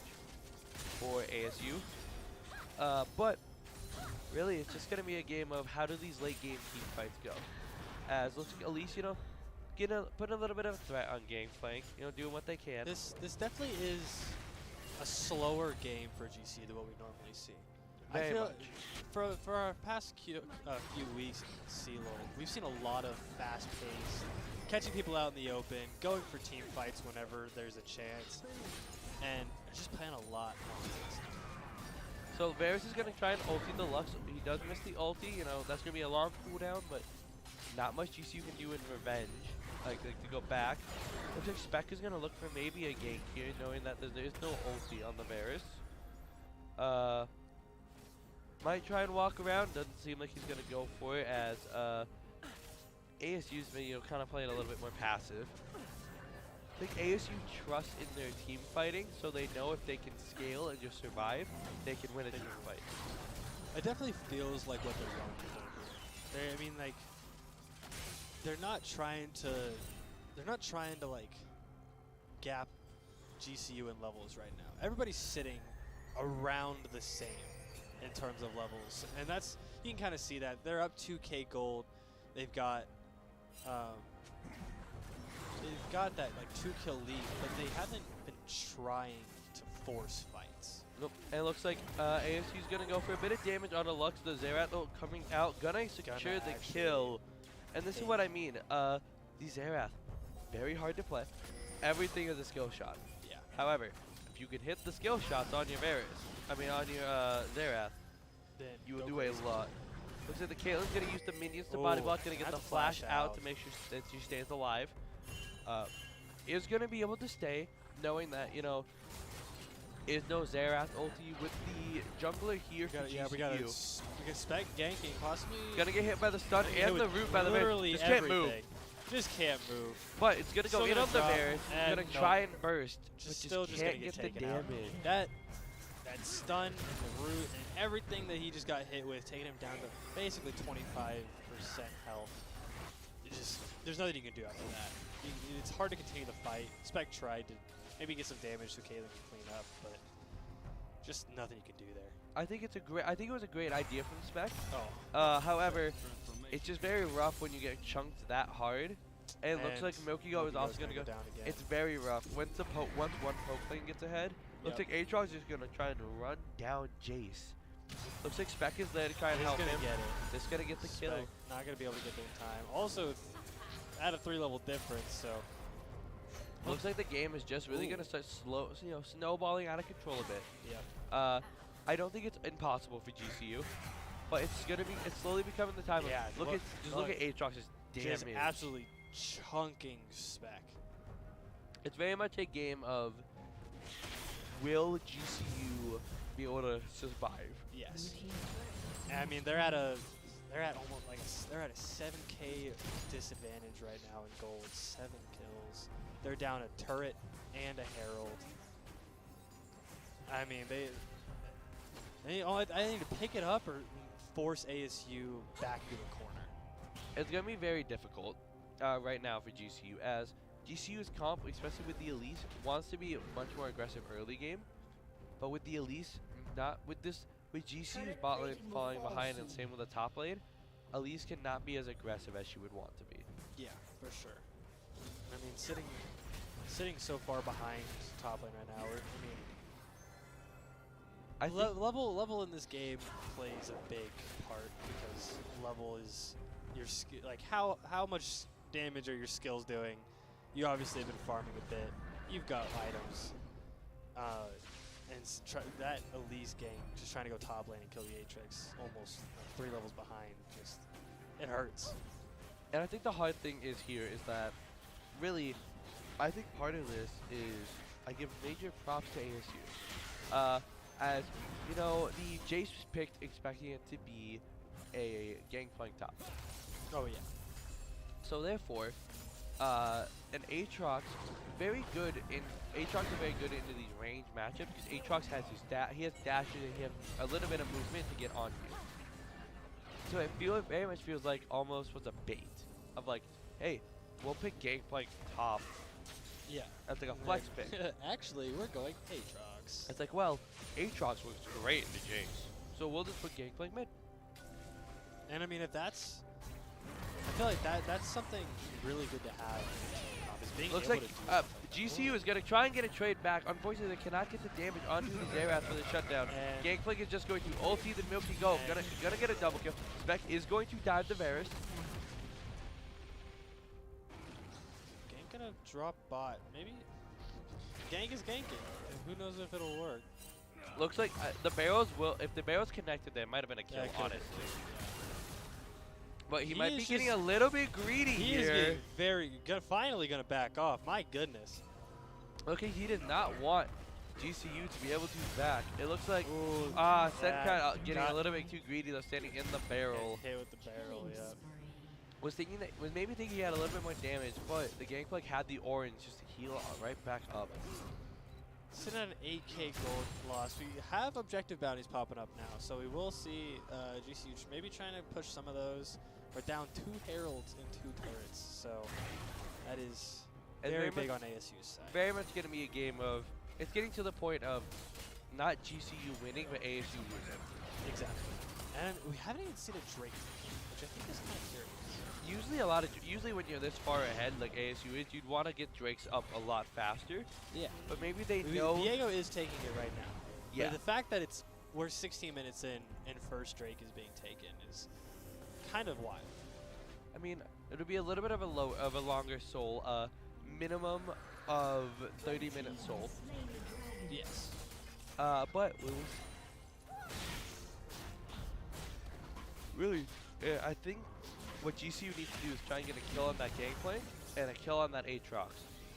for ASU. But really, it's just going to be a game of how do these late game team fights go. As looks like Elise, put a little bit of a threat on Gangplank, doing what they can. This definitely is a slower game for GC than what we normally see. Very I feel much. For our past few weeks in CLoL, we've seen a lot of fast pace, catching people out in the open, going for team fights whenever there's a chance, and just playing a lot more fast. So Varus is going to try and ulti the Lux. He does miss the ulti, that's going to be a long cooldown, but not much GCU can do in revenge, like to go back. Looks like Spec is going to look for maybe a gank here, knowing that there is no ulti on the Varus. Might try and walk around. Doesn't seem like he's going to go for it, as ASU's been, kind of playing a little bit more passive. I think ASU trusts in their team fighting, so they know if they can scale and just survive, they can win a team fight. It definitely feels like what they're going for. They're not trying to like gap GCU in levels right now. Everybody's sitting around the same in terms of levels, and you can kind of see that they're up 2k gold. They've got that like 2-kill lead, but they haven't been trying to force fights. Nope. And it looks like ASU's gonna go for a bit of damage on the Lux. The Xerath coming out, gonna secure the kill. And this is what I mean. The Xerath, very hard to play. everything is a skill shot. Yeah. However, if you can hit the skill shots on your on your Xerath, Then you will go do crazy. a lot. Looks like the Caitlyn's gonna use the minions to body block, gonna get that's the a flash flash out out. to make sure that she stays alive. Is gonna be able to stay, knowing that is no Xerath ulti with the jungler here for GCU. We got spec ganking, possibly. Gonna get hit by the stun Hit and with the root by the literally Varus. Just can't move. everything. Just can't move. But it's gonna go Still in gonna on the drop, Varus. and Gonna no. try and burst. Just but still just just can't gonna get get the taken out. damage. That stun and the root and everything that he just got hit with, taking him down to basically 25% health. There's nothing you can do after that. It's hard to continue the fight. Spec tried to maybe get some damage so Caitlyn can clean up, but just nothing you can do there. I think it was a great idea from Spec. Oh. However, it's just very rough when you get chunked that hard. And it looks like Milky-Go is also gonna go down again. It's very rough. Once one poke lane gets ahead, looks like Aatrox is just gonna try to run down Jace. Looks like Spec is there to try and help him. Get it. Just gonna get the Spec kill. not gonna be able to get there in time. Also, at a 3-level difference, so Looks like the game is just really gonna start snowballing out of control a bit. yeah. I don't think it's impossible for GCU, but it's slowly becoming the time. Yeah, Look at Aatrox's Just damage. absolutely chunking Spec. It's very much a game of will GCU be able to survive? Yes. I mean, they're at a 7K disadvantage right now in gold. 7 kills. They're down a turret and a herald. I mean, I need to pick it up or force ASU back into the corner. It's gonna be very difficult right now for GCU, as GCU's comp, especially with the Elise, wants to be much more aggressive early game, but with the Elise, with GCU's bot lane falling behind and same with the top lane, Elise cannot be as aggressive as she would want to be. Yeah, for sure. I mean, sitting so far behind top lane right now, level in this game plays a big part, because level is your skill. Like how much damage are your skills doing? You obviously have been farming a bit. You've got items, that Elise gang just trying to go top lane and kill the Aatrox, almost 3 levels behind. Just it hurts. And I think the hard thing is that really, I think part of this is I give major props to ASU. As you know, the Jace was picked expecting it to be a Gangplank top. Oh yeah. So therefore, an Aatrox very good into these range matchups, because Aatrox has he has dashes and he has a little bit of movement to get on you. So it very much feels like almost was a bait of like, hey, we'll pick Gangplank top. Yeah. That's like a flex pick. Actually, we're going Aatrox. It's like, well, Aatrox works great in the Jace, so we'll just put Gangplank mid. And I mean, I feel like that's something really good to have. Is being Looks able like to do GCU is gonna try and get a trade back. Unfortunately, they cannot get the damage onto the Xerath for the shutdown. And Gangplank is just going to ulti the Milky-Go. Gonna get a double kill. Spec is going to dive the Varus. Gang gonna drop bot. Maybe Gang is ganking. Who knows if it'll work? Looks like the barrels will. If the barrels connected, there might have been a kill, honestly. But he might be getting a little bit greedy here. here. He is finally gonna back off. My goodness. Okay, he did not want GCU to be able to back. It looks like Senkai getting a little bit too greedy though, standing in the barrel. Hit with the barrel, yeah. Was maybe thinking he had a little bit more damage, but the Gangplank had the orange just to heal right back up. Sitting at an 8K gold loss. We have objective bounties popping up now, so we will see GCU maybe trying to push some of those. We're down 2 heralds and 2 turrets, so that is very big on ASU's side. Very much going to be a game of, it's getting to the point of not GCU winning, but ASU losing. Exactly. And we haven't even seen a Drake, which I think is kind of curious. Usually when you're this far ahead, like ASU is, you'd want to get Drakes up a lot faster. Yeah. But maybe they know. Diego is taking it right now. Yeah. But the fact that we're 16 minutes in and first Drake is being taken is kind of wild. I mean, it'll be a little bit of a longer soul. Minimum of 30 minutes sold. Yes. But it was really, I think what GCU needs to do is try and get a kill on that Gangplank and a kill on that Aatrox.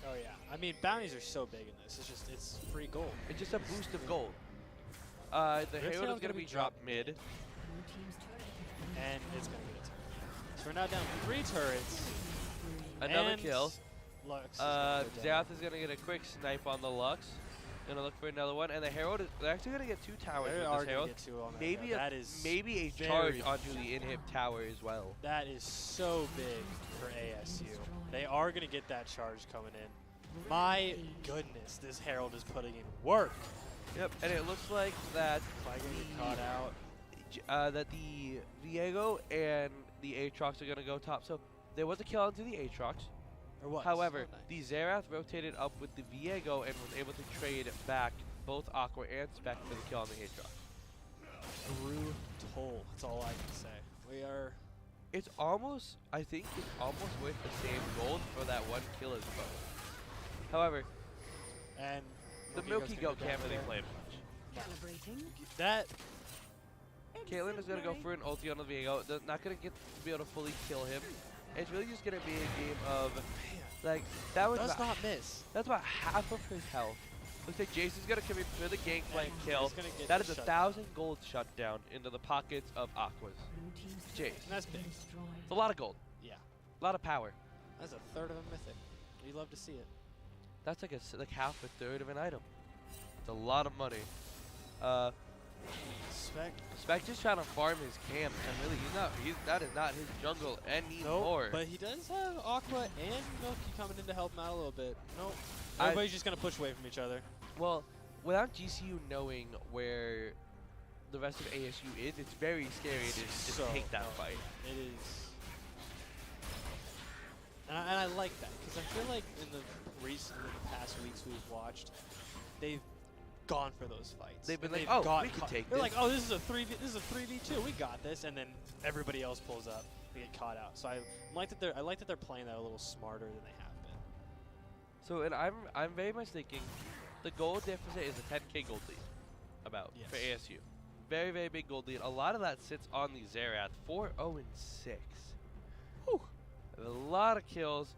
Oh yeah. I mean, bounties are so big in this. It's free gold. It's just a boost of gold. The Herald's Herald is going to be dropped mid. And it's going to get a turret. So we're now down 3 turrets. Another and kill. Lux is gonna go down. Xerath is going to get a quick snipe on the Lux. Going to look for another one. And the Herald, they're actually going to get 2 towers They with are this gonna Herald. get 2 on that. Maybe Herald. maybe a very charge big. onto the inhib tower as well. That is so big for ASU. They are going to get that charge coming in. My goodness, this Herald is putting in work. Yep, and it looks like that Probably going to get caught out. that the Viego and the Aatrox are going to go top. So there was a kill onto the Aatrox. Or what? However, Oh, nice. the Xerath rotated up with the Viego and was able to trade back both Aqua and Spec for the kill on the Aatrox. Brutal. That's all I can say. We are. It's almost, I think it's almost worth the same gold for that one kill as well. However, And the Milky Goat can't really play much. That. Caitlyn is going to go for an ulti on the Viego. They're not going to be able to fully kill him. It's really just going to be a game of, like, that was Does about, not miss. that's about half of his health. Looks like Jason's going to come in for the Gangplank And kill. he's gonna get That is shut 1,000 gold shut down into the pockets of Aquas. Jace. And that's big. It's a lot of gold. Yeah. A lot of power. That's a third of a mythic. We love to see it. That's like like half a third of an item. It's a lot of money. Spec. Spec just trying to farm his camp, and really that is not his jungle anymore. Nope, but he does have Aqua and Milky coming in to help him out a little bit. Nope. Everybody's just going to push away from each other. Well, without GCU knowing where the rest of ASU is, it's very scary to just take that fight. It is. And I like that, because I feel like in the past weeks we've watched, they've gone for those fights. They've been And like, oh, we can take They're this. like, oh, this is a 3v2, we got this, and then everybody else pulls up, they get caught out. So I like that they're playing that a little smarter than they have been. So, and I'm very much thinking the gold deficit is a 10k gold lead, for ASU. Very, very big gold lead. A lot of that sits on the Xerath. 4-0-6. Whew. A lot of kills,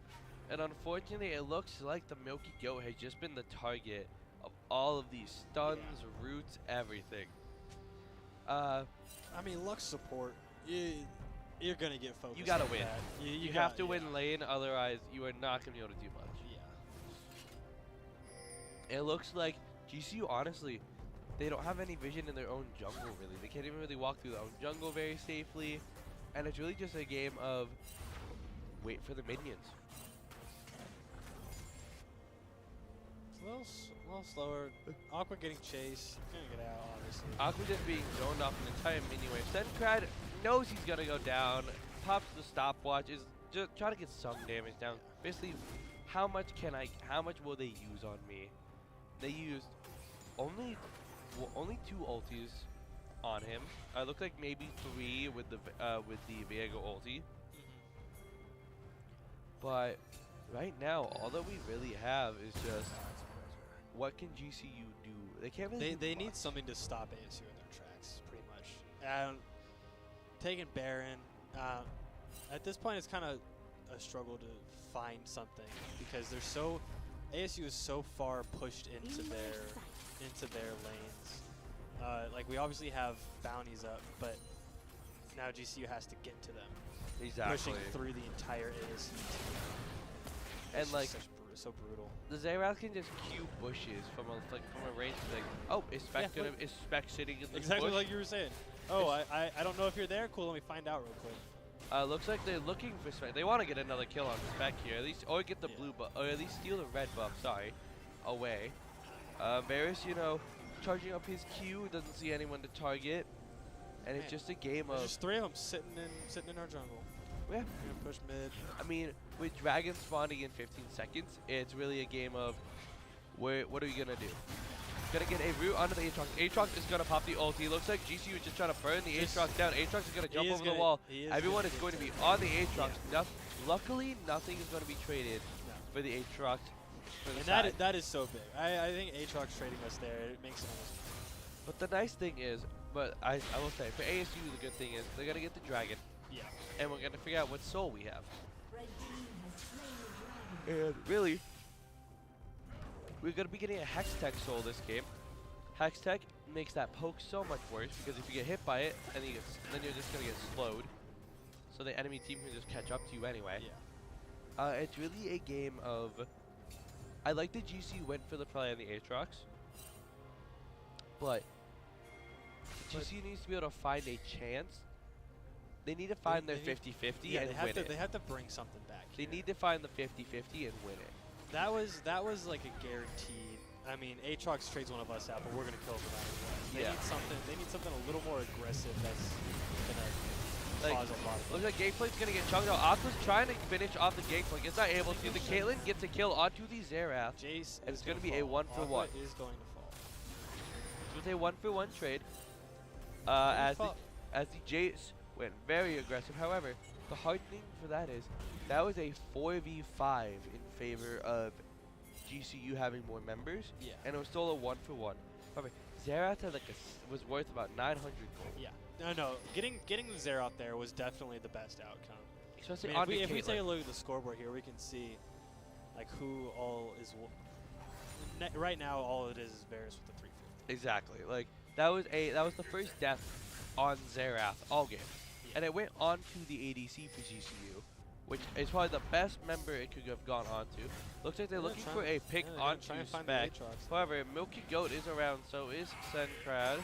and unfortunately, it looks like the Milky Goat has just been the target of all of these stuns, roots, everything. I mean, Lux support, you're gonna get focused. You gotta like win. that. You have to win lane, otherwise you are not gonna be able to do much. Yeah. It looks like GCU, honestly, they don't have any vision in their own jungle, really. They can't even really walk through their own jungle very safely. And it's really just a game of wait for the minions. It's a little slower. Aqua getting chased. Gonna get out, obviously. Aqua just being zoned off an entire mini wave. Sencrad knows he's gonna go down. Pops the stopwatch, is just trying to get some damage down. Basically, how much will they use on me? They used only 2 ultis on him. I look like maybe 3 with the Viego ulti. But right now, all that we really have is just what can GCU do? They can't really. They need something to stop ASU in their tracks, pretty much. Taking Baron. At this point, it's kind of a struggle to find something because ASU is so far pushed into their lanes. Like we obviously have bounties up, but now GCU has to get to them. Exactly. Pushing through the entire ASU team. And like so brutal. The Xerath can just cue bushes from a range. Like, oh, is Spec sitting in the exactly bush? like you were saying. Oh, I don't know if you're there. Cool, let me find out real quick. Looks like they're looking for Spec. They want to get another kill on Spec here, at least, or get the blue buff, or at least steal the red buff. Sorry, away. Varus, charging up his Q, doesn't see anyone to target, and it's just a game of. There's just 3 of them sitting in our jungle. Yeah. We're gonna push mid. I mean, with Dragon spawning in 15 seconds, it's really a game of what are you gonna do? Gonna get a root onto the Aatrox. Aatrox is gonna pop the ulti. Looks like GCU is just trying to burn the Aatrox down. Aatrox is gonna jump over the wall. Everyone is going to be on the Aatrox. Luckily, nothing is going to be traded for the Aatrox. for the And side. that is so big. I think Aatrox trading us there, it makes it almost. But the nice thing is, I will say, for ASU, the good thing is they're going to get the dragon, Yeah. and we're going to figure out what soul we have. And really, we're going to be getting a Hextech soul this game. Hextech makes that poke so much worse, because if you get hit by it, and then you're just going to get slowed. So the enemy team can just catch up to you anyway. Yeah. It's really a game of... I like that GCU went for the play on the Aatrox, but GCU needs to be able to find a chance. They need to find their 50-50 Yeah, and win it. they have to bring something back. They here. need to find the 50-50 and win it. That was like a guaranteed. I mean, Aatrox trades one of us out, but we're gonna kill him no matter what. They need something. They need something a little more aggressive. That's gonna cause a lot of. Looks like Gangplank's gonna get chunked out. Aqua's trying to finish off the Gangplank. It's not able to. The Caitlyn gets a kill onto the Xerath. Jace And it's gonna be a 1-for-1. Aqua is going to fall. With a 1-for-1 trade. As the Jace went very aggressive. However, the hard thing for that is that was a 4v5 in favor of GCU having more members. Yeah. And it was still a 1-for-1. However, Xerath had was worth about 900 gold. Yeah. No. Getting the Xerath there was definitely the best outcome. Especially I mean, on if we take a look at the scoreboard here, we can see like who all is. Right now, all it is Varus with the 350. Exactly. Like that was the first death on Xerath all game, and it went on to the ADC for GCU, which is probably the best member it could have gone on to. Looks like they're looking for a pick onto Spec. However, Milky Goat is around, so is Sencrad.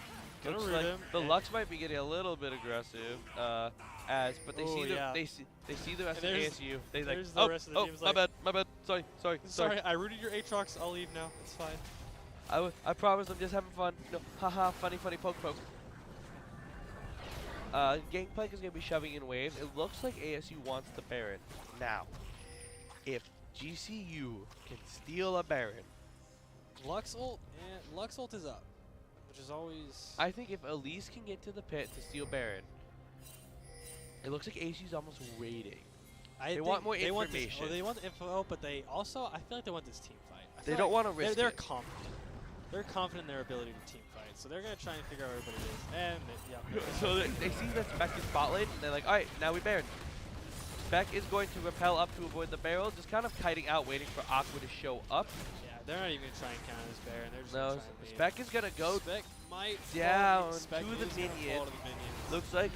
Looks like the Lux might be getting a little bit aggressive, but they see the rest of ASU. They like, my bad, sorry. I rooted your Aatrox. I'll leave now. It's fine. I promise I'm just having fun. No, haha, funny, poke. Gangplank is going to be shoving in waves. It looks like ASU wants the Baron. Now, if GCU can steal a Baron, Lux ult is up, which is always. I think if Elise can get to the pit to steal Baron, it looks like ASU's almost waiting. They want more information. They want the info, but they also, I feel like they want this team fight. They don't want to risk it. They're confident. They're confident in their ability to team fight, so they're going to try and figure out where everybody is. And, So they see that Spec is bot lane, and they're like, alright, now we Baron. Spec is going to repel up to avoid the barrel, just kind of kiting out, waiting for Aqua to show up. Yeah, they're not even going to try and counter this Baron. They're just No, trying to Spec is going to go Spec might down Spec to the minion. minions. Looks like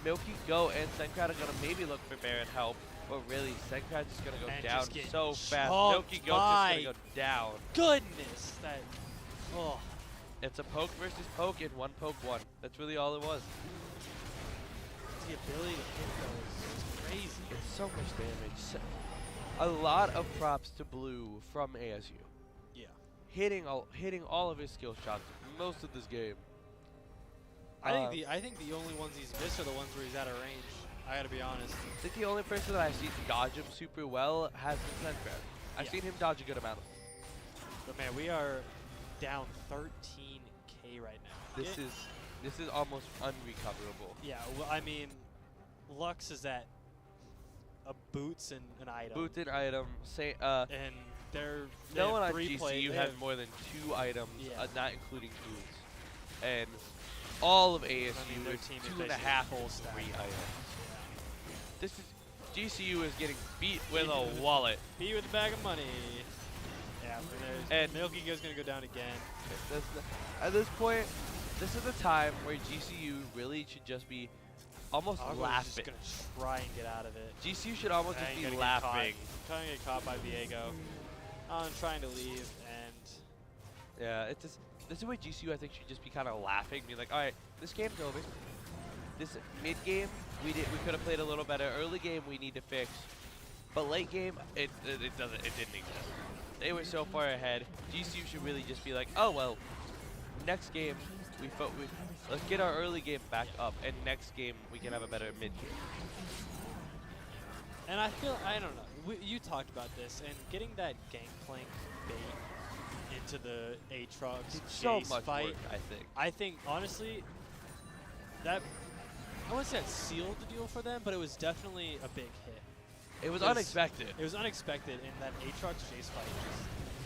Milky Goat and Sencrad are going to maybe look for Baron help, but really, Sencrad's just going to go down so fast. Milky Goat's just going to go down. Goodness! Oh. It's a poke versus poke in 1-poke-1. That's really all it was. The ability to hit those is crazy. It's so much damage. A lot of props to Blue from ASU. Yeah. Hitting all of his skill shots most of this game. I think the only ones he's missed are the ones where he's out of range. I gotta be honest. I think the only person that I've seen dodge him super well has been Sencrad. I've seen him dodge a good amount. But man, we are down 13k right now. This is almost unrecoverable. Yeah, well, I mean, Lux is at a boots and an item. Boots and item. And no one on GCU has more than 2 items, not including boots. And all of ASU their is team 2.5 full stack. 3 items. This is GCU is getting beat with a wallet. Beat with a bag of money. Yeah, and Milky Go's gonna go down again. At this point, this is the time where GCU really should just be almost laughing. Just gonna try and get out of it. GCU should almost just be laughing. Trying to get caught by Viego. I'm trying to leave, and yeah, it's just this is where GCU I think should just be kind of laughing, be like, all right, this game's over. This mid game we could have played a little better. Early game we need to fix, but late game it didn't exist. They were so far ahead. GCU should really just be like, oh well, next game let's get our early game back up, and next game we can have a better mid game. And I don't know. You talked about this, and getting that Gangplank bait into the Aatrox so Jace much fight, work, I think honestly, that I wouldn't say it sealed the deal for them, but it was definitely a big hit. It was 'Cause unexpected. It was unexpected, and that Aatrox Jace fight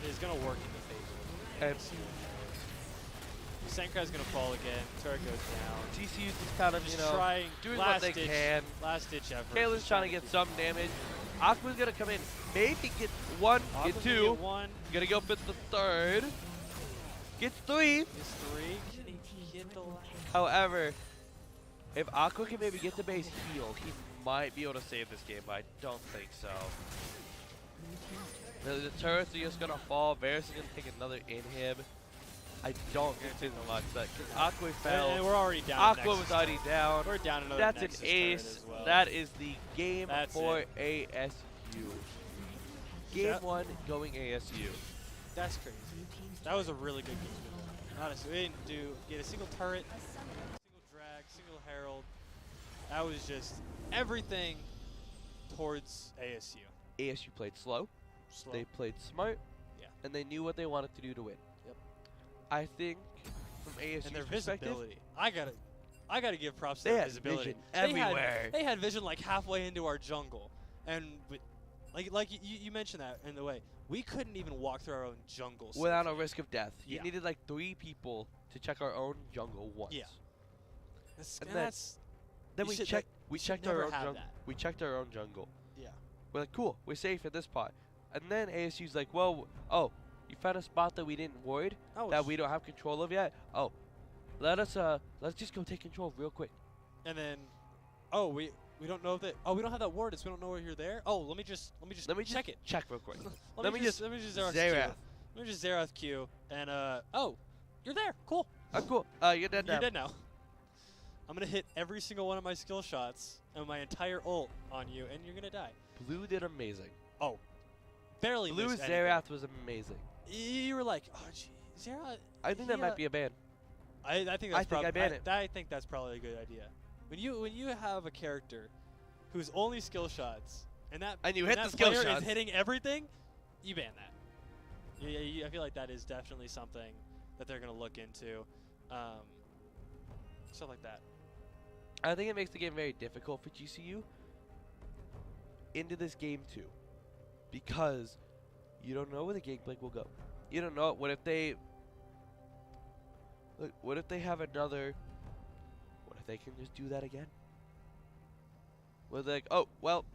just is going to work in the favor of ASU. Sankrad's going to fall again. Turret goes down. GCU's just kind of, Just you know, trying doing what they can. Last ditch effort. Kayla's Just trying to get keep some going. damage. Aqua's going to come in. Maybe get one, Aqua's get gonna two. get one. Gonna go for the third. Gets three. Gets three. Can he get the last? However, if Aqua can maybe get the base heal, he might be able to save this game, but I don't think so. The turrets are just gonna fall. Varus is gonna take another inhib. I don't think too much, but Aqua fell. And we're already down. Aqua was already down. We're down another. That's an Nexus turret ace. as well. That is the game That's for it. ASU. Game Yep. 1 going ASU. That's crazy. That was a really good game. Honestly, we didn't get a single turret, single drag, single herald. That was just everything towards ASU. ASU played slow. Slow. They played smart. Yeah. And they knew what they wanted to do to win. Yep. I think from ASU's And their perspective, visibility. I gotta give props to they their had visibility. vision everywhere. They had vision like halfway into our jungle, and like you mentioned that in the way we couldn't even walk through our own jungle without a safely. risk of death. You Yeah. needed like 3 people to check our own jungle once. Yeah. And then you we should- checked. We should checked our never own have jungle. that. We checked our own jungle. Yeah. We're like, cool. We're safe at this spot. And then ASU's like, well, oh, you found a spot that we didn't void, Oh, that we don't have control of yet. Oh, let's just go take control real quick. And then, oh, we don't know that. Oh, we don't have that ward. So we don't know where you're there. Oh, let me just check it. Check real quick. Let me just Xerath Q. Xerath. Let me just Xerath Q. And oh, you're there. Cool. Oh, cool. You're dead now. You're dead now. I'm gonna hit every single one of my skill shots and my entire ult on you, and you're gonna die. Blue did amazing. Oh, barely. Blue missed anything. Xerath was amazing. You were like, oh, gee, Xerath. I think that might be a ban. I think I that's think I ban it. I think that's probably a good idea. When you have a character whose only skill shots and you and hit the that skill player shots. is hitting everything, you ban that. Yeah, I feel like that is definitely something that they're gonna look into. Stuff like that. I think it makes the game very difficult for GCU into this game too, because you don't know where the Gangplank will go. You don't know what if they have another. What if they can just do that again? Where they're like, oh well,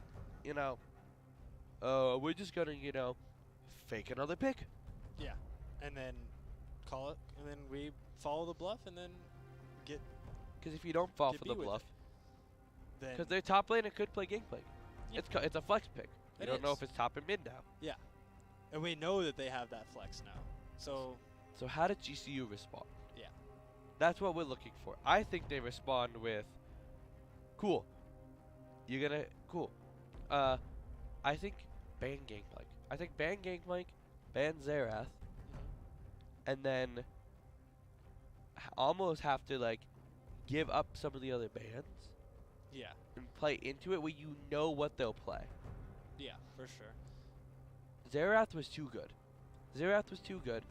we're just gonna fake another pick. Yeah, and then call it, and then we follow the bluff, and then get. Because if you don't fall Get for B the with bluff, Then because their top laner could play Gangplank. Yeah. It's a flex pick. You It don't know is. if it's top and mid now. and we know that they have that flex now. So So how did GCU respond? Yeah. That's what we're looking for. I think they respond with, cool. You're gonna, cool. I think ban Gangplank. I think ban Gangplank, ban Xerath, and then almost have to like give up some of the other bans yeah, and play into it where you know what they'll play. yeah, for sure. Xerath was too good. Xerath was too good.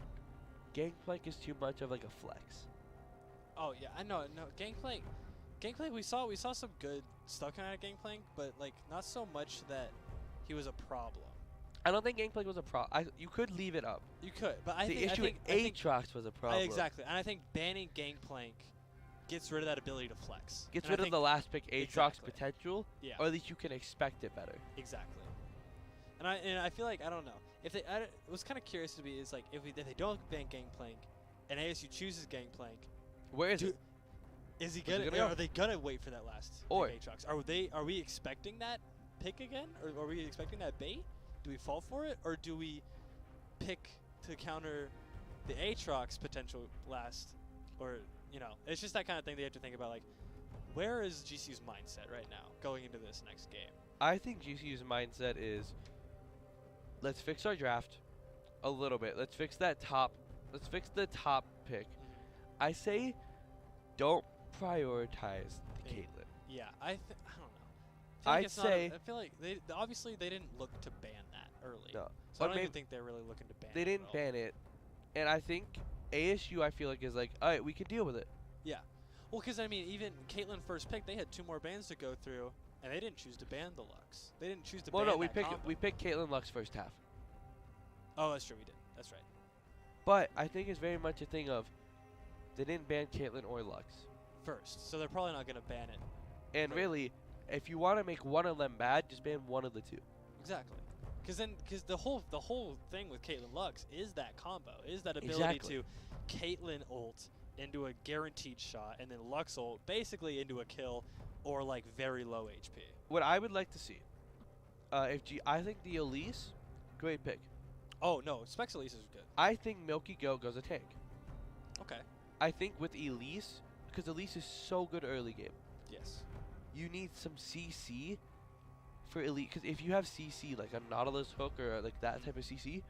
Gangplank is too much of like a flex. Oh yeah, I know. No, Gangplank, we saw some good stuff coming out of Gangplank, but like not so much that he was a problem. I don't think Gangplank was a problem. You could leave it up. You could, but I The think issue I think, with Aatrox was a problem. exactly, and I think banning Gangplank gets rid of that ability to flex. Gets And rid I of the last pick Aatrox Exactly. potential, Yeah, or at least you can expect it better. exactly. And I feel like I don't know if they. I was kind of curious to be is like if they don't ban Gangplank, and ASU chooses Gangplank, Where is Do- it? is he Where's gonna? it gonna go? Are they gonna wait for that last Or- pick Aatrox? Are we expecting that pick again, or are we expecting that bait? Do we fall for it, or do we pick to counter the Aatrox potential last? Or it's just that kind of thing they have to think about. Like, where is GCU's mindset right now going into this next game? I think GCU's mindset is, let's fix our draft a little bit. Let's fix that top. Let's fix the top pick. I say, don't prioritize the Hey, Caitlyn. Yeah, I don't know. I'd say- I feel like they obviously they didn't look to ban that early. No, So I but don't maybe even think they're really looking to ban. they it didn't at all. ban it, and I think ASU I feel like is like, all right, we can deal with it. Yeah. Well, because I mean, even Caitlyn first pick, they had 2 more bans to go through, And they didn't choose to ban the Lux. They didn't choose to Well, ban no, we that picked combo. we picked Caitlyn Lux first half. Oh, that's true. We did. That's right. But I think it's very much a thing of they didn't ban Caitlyn or Lux. First, so they're probably not gonna ban it. And Right. really, if you want to make one of them bad, just ban one of the two. Exactly. Because the whole thing with Caitlyn Lux is that combo, is that ability Exactly. to Caitlyn ult into a guaranteed shot, and then Lux ult basically into a kill or like very low HP. What I would like to see, I think the Elise, great pick. Oh no, Specs Elise is good. I think Milky Goat goes a tank. Okay. I think with Elise, because Elise is so good early game, Yes. you need some CC for Elite. Because if you have CC, like a Nautilus hook or like that type of CC,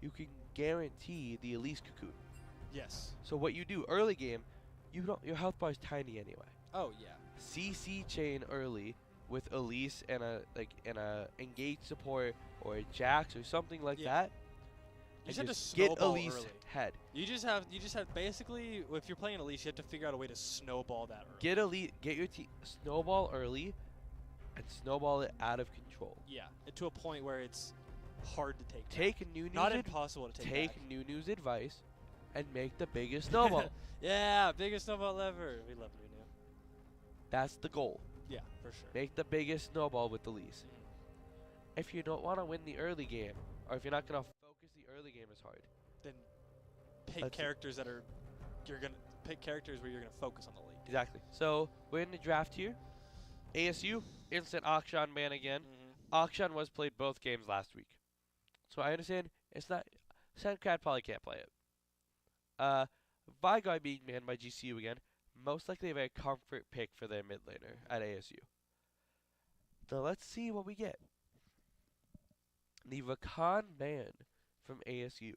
you can guarantee the Elise cocoon. Yes. So what you do early game, your health bar is tiny anyway. Oh yeah. CC chain early with Elise and a engage support or a Jax or something like Yeah. that. You And just have to just get snowball Elise early. head. You just have basically, if you're playing Elise, you have to figure out a way to snowball that early. Get Elite, get your snowball early, and snowball it out of control. Yeah, to a point where it's hard to take. Take new Not news. impossible to take. Take new news advice, and make the biggest snowball. Yeah, biggest snowball ever. We love New. That's the goal. Yeah, for sure. Make the biggest snowball with Elise. If you don't want to win the early game, or if you're not gonna focus the early game as hard, Then pick That's it. characters that are pick characters where you're gonna focus on the league. exactly. So we're in the draft here. ASU instant Akshan ban again. Mm-hmm. Akshan was played both games last week, so I understand it's not. Sandcrad probably can't play it. Vigar being banned by GCU again. Most likely a very comfort pick for their mid laner at ASU. So let's see what we get. The Rakan ban from ASU,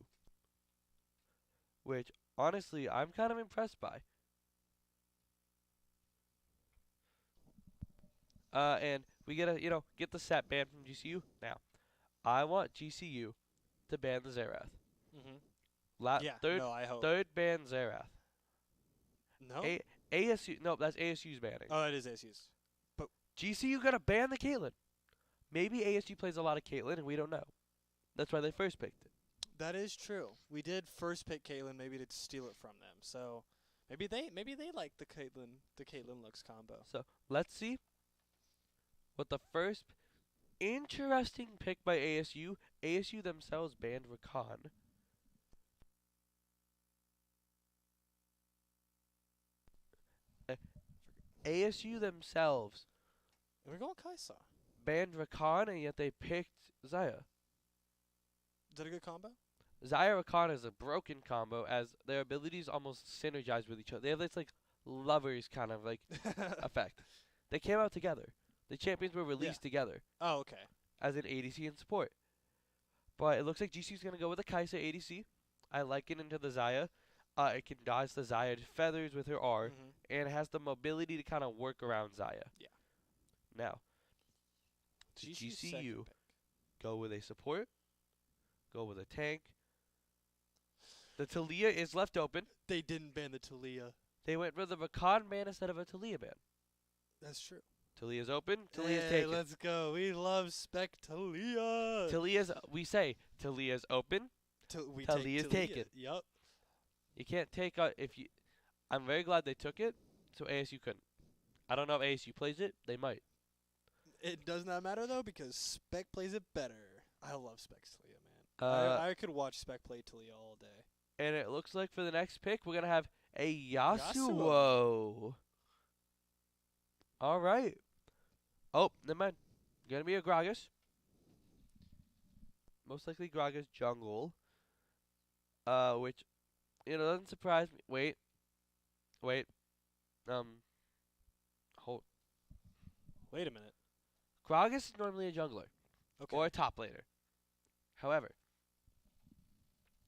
which honestly I'm kind of impressed by. And we get the set ban from GCU. Now, I want GCU to ban the Xerath. Mm-hmm. Yeah. No, I hope. Third ban Xerath. No. ASU, no, that's ASU's banning. Oh, it is ASU's. GCU gotta ban the Caitlyn. Maybe ASU plays a lot of Caitlyn and we don't know. That's why they first picked it. That is true. We did first pick Caitlyn, maybe to steal it from them. So maybe they like the Caitlyn Lux combo. So let's see what the first interesting pick by ASU. ASU themselves banned Rakan. ASU themselves And we're going Kaisa. banned Rakan, and yet they picked Xayah. Is that a good combo? Xayah Rakan is a broken combo, as their abilities almost synergize with each other. They have this like lovers kind of like effect. They came out together. The champions were released together Oh, okay. as an ADC and support. But it looks like GC's gonna go with a Kaisa ADC. I like it into the Xayah. It can dodge the Xayah feathers with her R, Mm-hmm. and it has the mobility to kind of work around Xayah. Yeah. Now, GCU's GCU second pick. go with a support, go with a tank. The Talia is left open. They didn't ban the Talia. They went with a Rakan ban instead of a Talia ban. That's true. Talia's open. Talia's Hey, taken. let's go. We love Spec Talia. Talia's. We say Talia's open. Talia's taken. Yup. You can't take if you. I'm very glad they took it, so ASU couldn't. I don't know if ASU plays it. They might. It does not matter though because Spec plays it better. I love Spec Talia, man. I could watch Spec play Talia all day. And it looks like for the next pick, we're gonna have a Yasuo. Yasuo. All right. Oh, never mind. Gonna be a Gragas. Most likely Gragas jungle. Which, doesn't surprise me. Wait. Hold. Wait a minute. Gragas is normally a jungler Okay. or a top laner. However,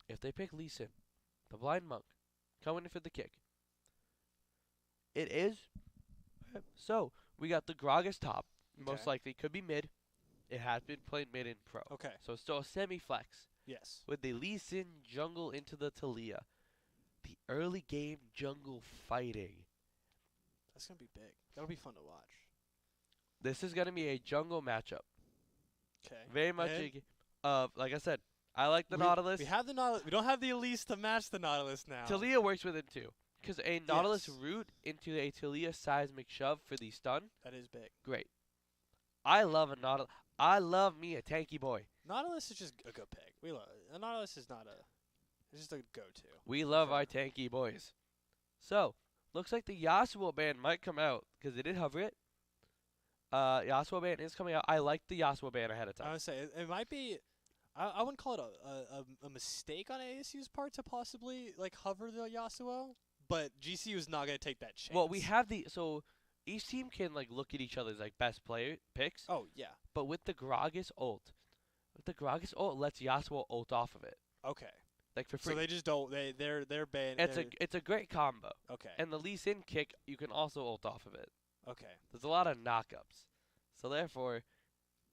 if they pick Lee Sin, the blind monk, coming in for the kick, it is. So we got the Gragas top. Most Okay. likely could be mid. It has been played mid in pro. Okay. So it's still a semi-flex. Yes. With the Lee Sin jungle into the Talia. The early game jungle fighting. That's gonna be big. That'll be fun to watch. This is gonna be a jungle matchup. Okay. Very much And like I said, I like the Nautilus. We have the Nautilus. We don't have the Elise to match the Nautilus now. Talia works with it too. Because a Nautilus Yes. root into a Talia seismic shove for the stun, That is big. great. I love a Nautilus. I love me a tanky boy. Nautilus is just a good pick. We love it. A Nautilus is not a. It's just a go-to. We love For- our tanky boys. So, looks like the Yasuo ban might come out because they did hover it. Yasuo ban is coming out. I like the Yasuo ban ahead of I time. would say it might be. I wouldn't call it a mistake on ASU's part to possibly like hover the Yasuo, but GCU is not gonna take that chance. Well, we have so each team can like look at each other's like best player picks. Oh yeah. But with the Gragas ult, lets Yasuo ult off of it, Okay. like for free. So they just don't. They're banned. It's a great combo. Okay. And the Lee Sin kick, you can also ult off of it. Okay. There's a lot of knockups, so therefore,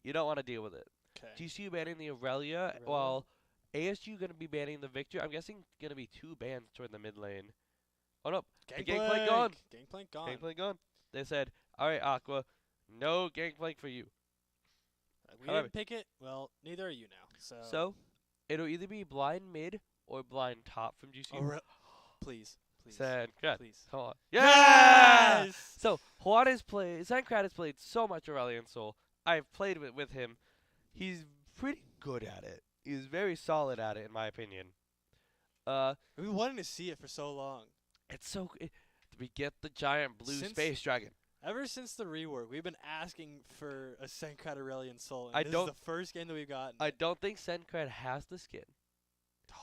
you don't want to deal with it. Okay. GCU banning the Aurelia, while ASU gonna be banning the Victor. I'm guessing gonna be 2 bans toward the mid lane. Oh no, the Gangplank gone. Gangplank gone. Gangplank gone. They said, all right, Aqua, no Gangplank for you. We didn't pick it. Well, neither are you now. So, it'll either be blind mid or blind top from GCU. Please. Sancrad. Please. Come on. Yes! So, Sancrad has played so much Aurelion Sol. I've played with him. He's pretty good at it. He's very solid at it, in my opinion. We wanted to see it for so long. It's so... we get the giant blue space dragon. Ever since the rework, we've been asking for a Sancrad Aurelion Sol. I this don't- is the first game that we've gotten. I don't think Sancrad has the skin. Oh,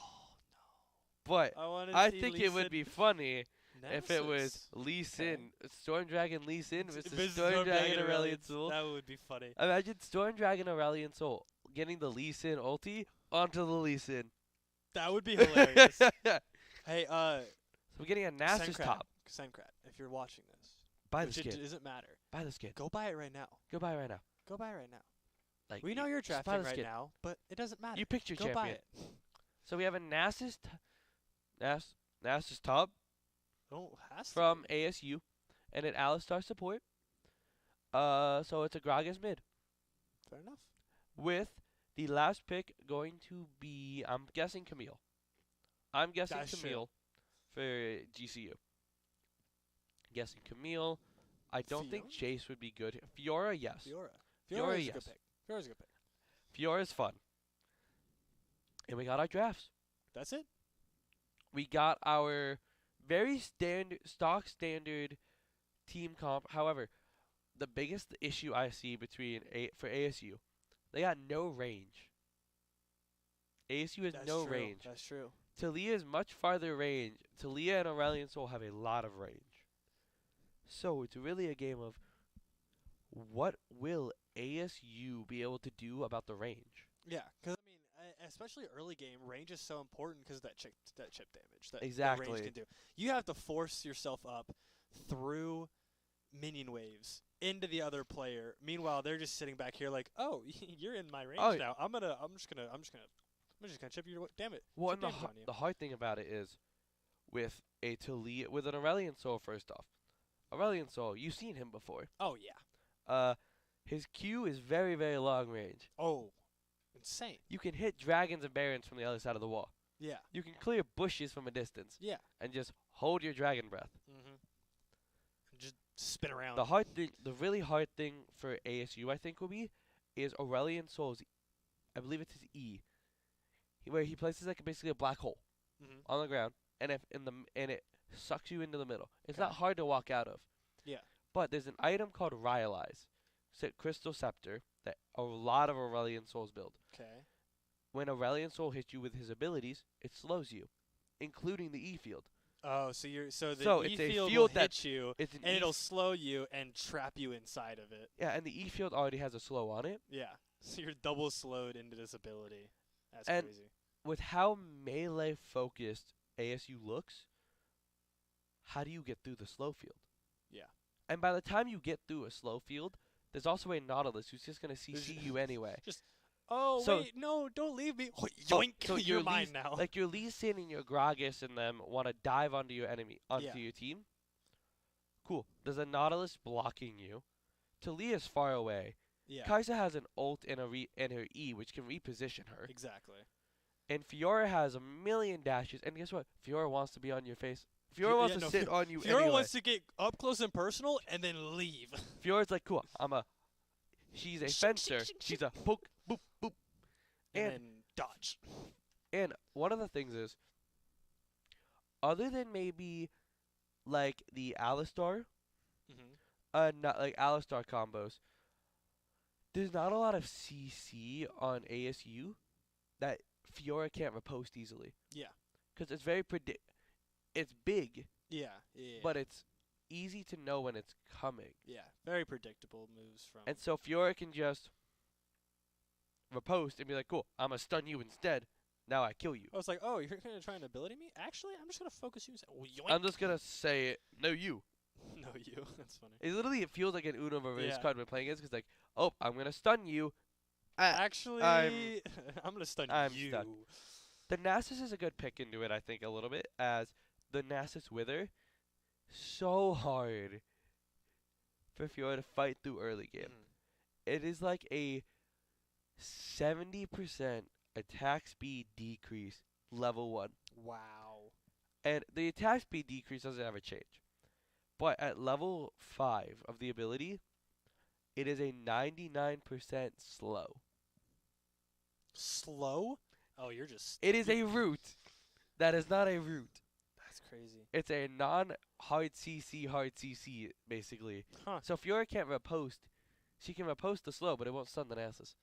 But no. I think it would be funny if it was Nemesis. Lee Sin, Storm Dragon Lee Sin versus Versus Storm Dragon Aurelion Sol. That would be funny. Imagine Storm Dragon Aurelion Sol getting the Lee Sin ulti onto the Lee Sin. That would be hilarious. So Hey, we're getting a Nasus top. Sancrad, if you're watching this, Buy the which skin. it doesn't matter. Buy the skin. Go buy it right now. Go buy it right now. Go buy it right now. Like We know you're just buy drafting the right skin. now, but it doesn't matter. You picked your Go champion. buy it. So we have a Nasus top Oh, has to from be. ASU and an Alistar support. So it's a Gragas mid Fair enough. with the last pick going to be, I'm guessing, Camille. I'm guessing That's true. Camille for GCU. Guessing Camille. I don't think Fiora? Chase would be good. Fiora, yes. Fiora. Fiora, is a yes. good pick. Fiora's a good pick. Fiora's fun. And we got our drafts. That's it. We got our very stock standard team comp. However, the biggest issue I see for ASU, they got no range. ASU has That's no true. range. That's true. Talia is much farther range. Talia and Aurelion Sol have a lot of range. So it's really a game of what will ASU be able to do about the range? Yeah, because I mean, especially early game, range is so important because that chip damage that Exactly. range can do. You have to force yourself up through minion waves into the other player. Meanwhile, they're just sitting back here like, "Oh, you're in my range Oh, now. I'm just gonna chip you. Damn it." Well, chip and damage on you. the hard thing about it is with a Talia, with an Aurelion Sol, first off. Aurelion Sol, you've seen him before. Oh yeah. His Q is very, very long range. Oh, insane. You can hit dragons and barons from the other side of the wall. Yeah. You can clear bushes from a distance Yeah. and just hold your dragon breath. Mhm. Just spin around. The really hard thing for ASU, I think, will be is Aurelion Sol's, I believe it's his E, where he places like basically a black hole Mhm. on the ground, and it sucks you into the middle. It's Okay. not hard to walk out of. Yeah. But there's an item called Ryalize, Crystal Scepter, that a lot of Aurelion Souls build. Okay. When Aurelion Soul hits you with his abilities, it slows you, including the E field. Oh, so the So E it's a field will field that- hit you, It's an and E it'll slow you and trap you inside of it. yeah, and the E field already has a slow on it. Yeah. So you're double slowed into this ability. That's And- crazy. With how melee focused ASU looks, how do you get through the slow field? Yeah. And by the time you get through a slow field, there's also a Nautilus who's just gonna CC you anyway. Oh, So- wait, no, don't leave me. Oh, Oh, yoink, so you're your mine Lee- now. Like your Lee Sin and your Gragas and them want to dive onto your enemy, onto Yeah. your team. Cool. There's a Nautilus blocking you. Talia's far away. Yeah. Kai'Sa has an ult and her E, which can reposition her. Exactly. And Fiora has a million dashes. And guess what? Fiora wants to be on your face. Fiora wants to sit on you Fiora anyway. wants to get up close and personal and then leave. Fiora's like, cool. She's a fencer. She's a poke, boop, boop, and then dodge. And one of the things is, other than maybe like the Alistar, not like Alistar combos, there's not a lot of CC on ASU that Fiora can't riposte easily. Yeah. Because it's very it's big, Yeah. but it's easy to know when it's coming. Yeah. Very predictable moves from. And so Fiora can just riposte and be like, cool, I'm going to stun you instead. Now I kill you. I was like, oh, you're going to try and ability me? Actually, I'm just going to focus you. I'm just going to say it. No, you. No, you. That's funny. It feels like an Uno reverse card when playing it. Because like, oh, I'm going to stun you. Actually, I'm going to stun you. Stunned. The Nasus is a good pick into it, I think, a little bit. As the Nasus Wither, so hard for Fiora to fight through early game. It is like a 70% attack speed decrease level 1. Wow. And the attack speed decrease doesn't ever change. But at level 5 of the ability, it is a 99% slow. Slow? Oh, you're just... It is a root. That is not a root. That's crazy. It's a non-hard CC, basically. Huh. So Fiora can't riposte. She can riposte the slow, but it won't stun the Nasus.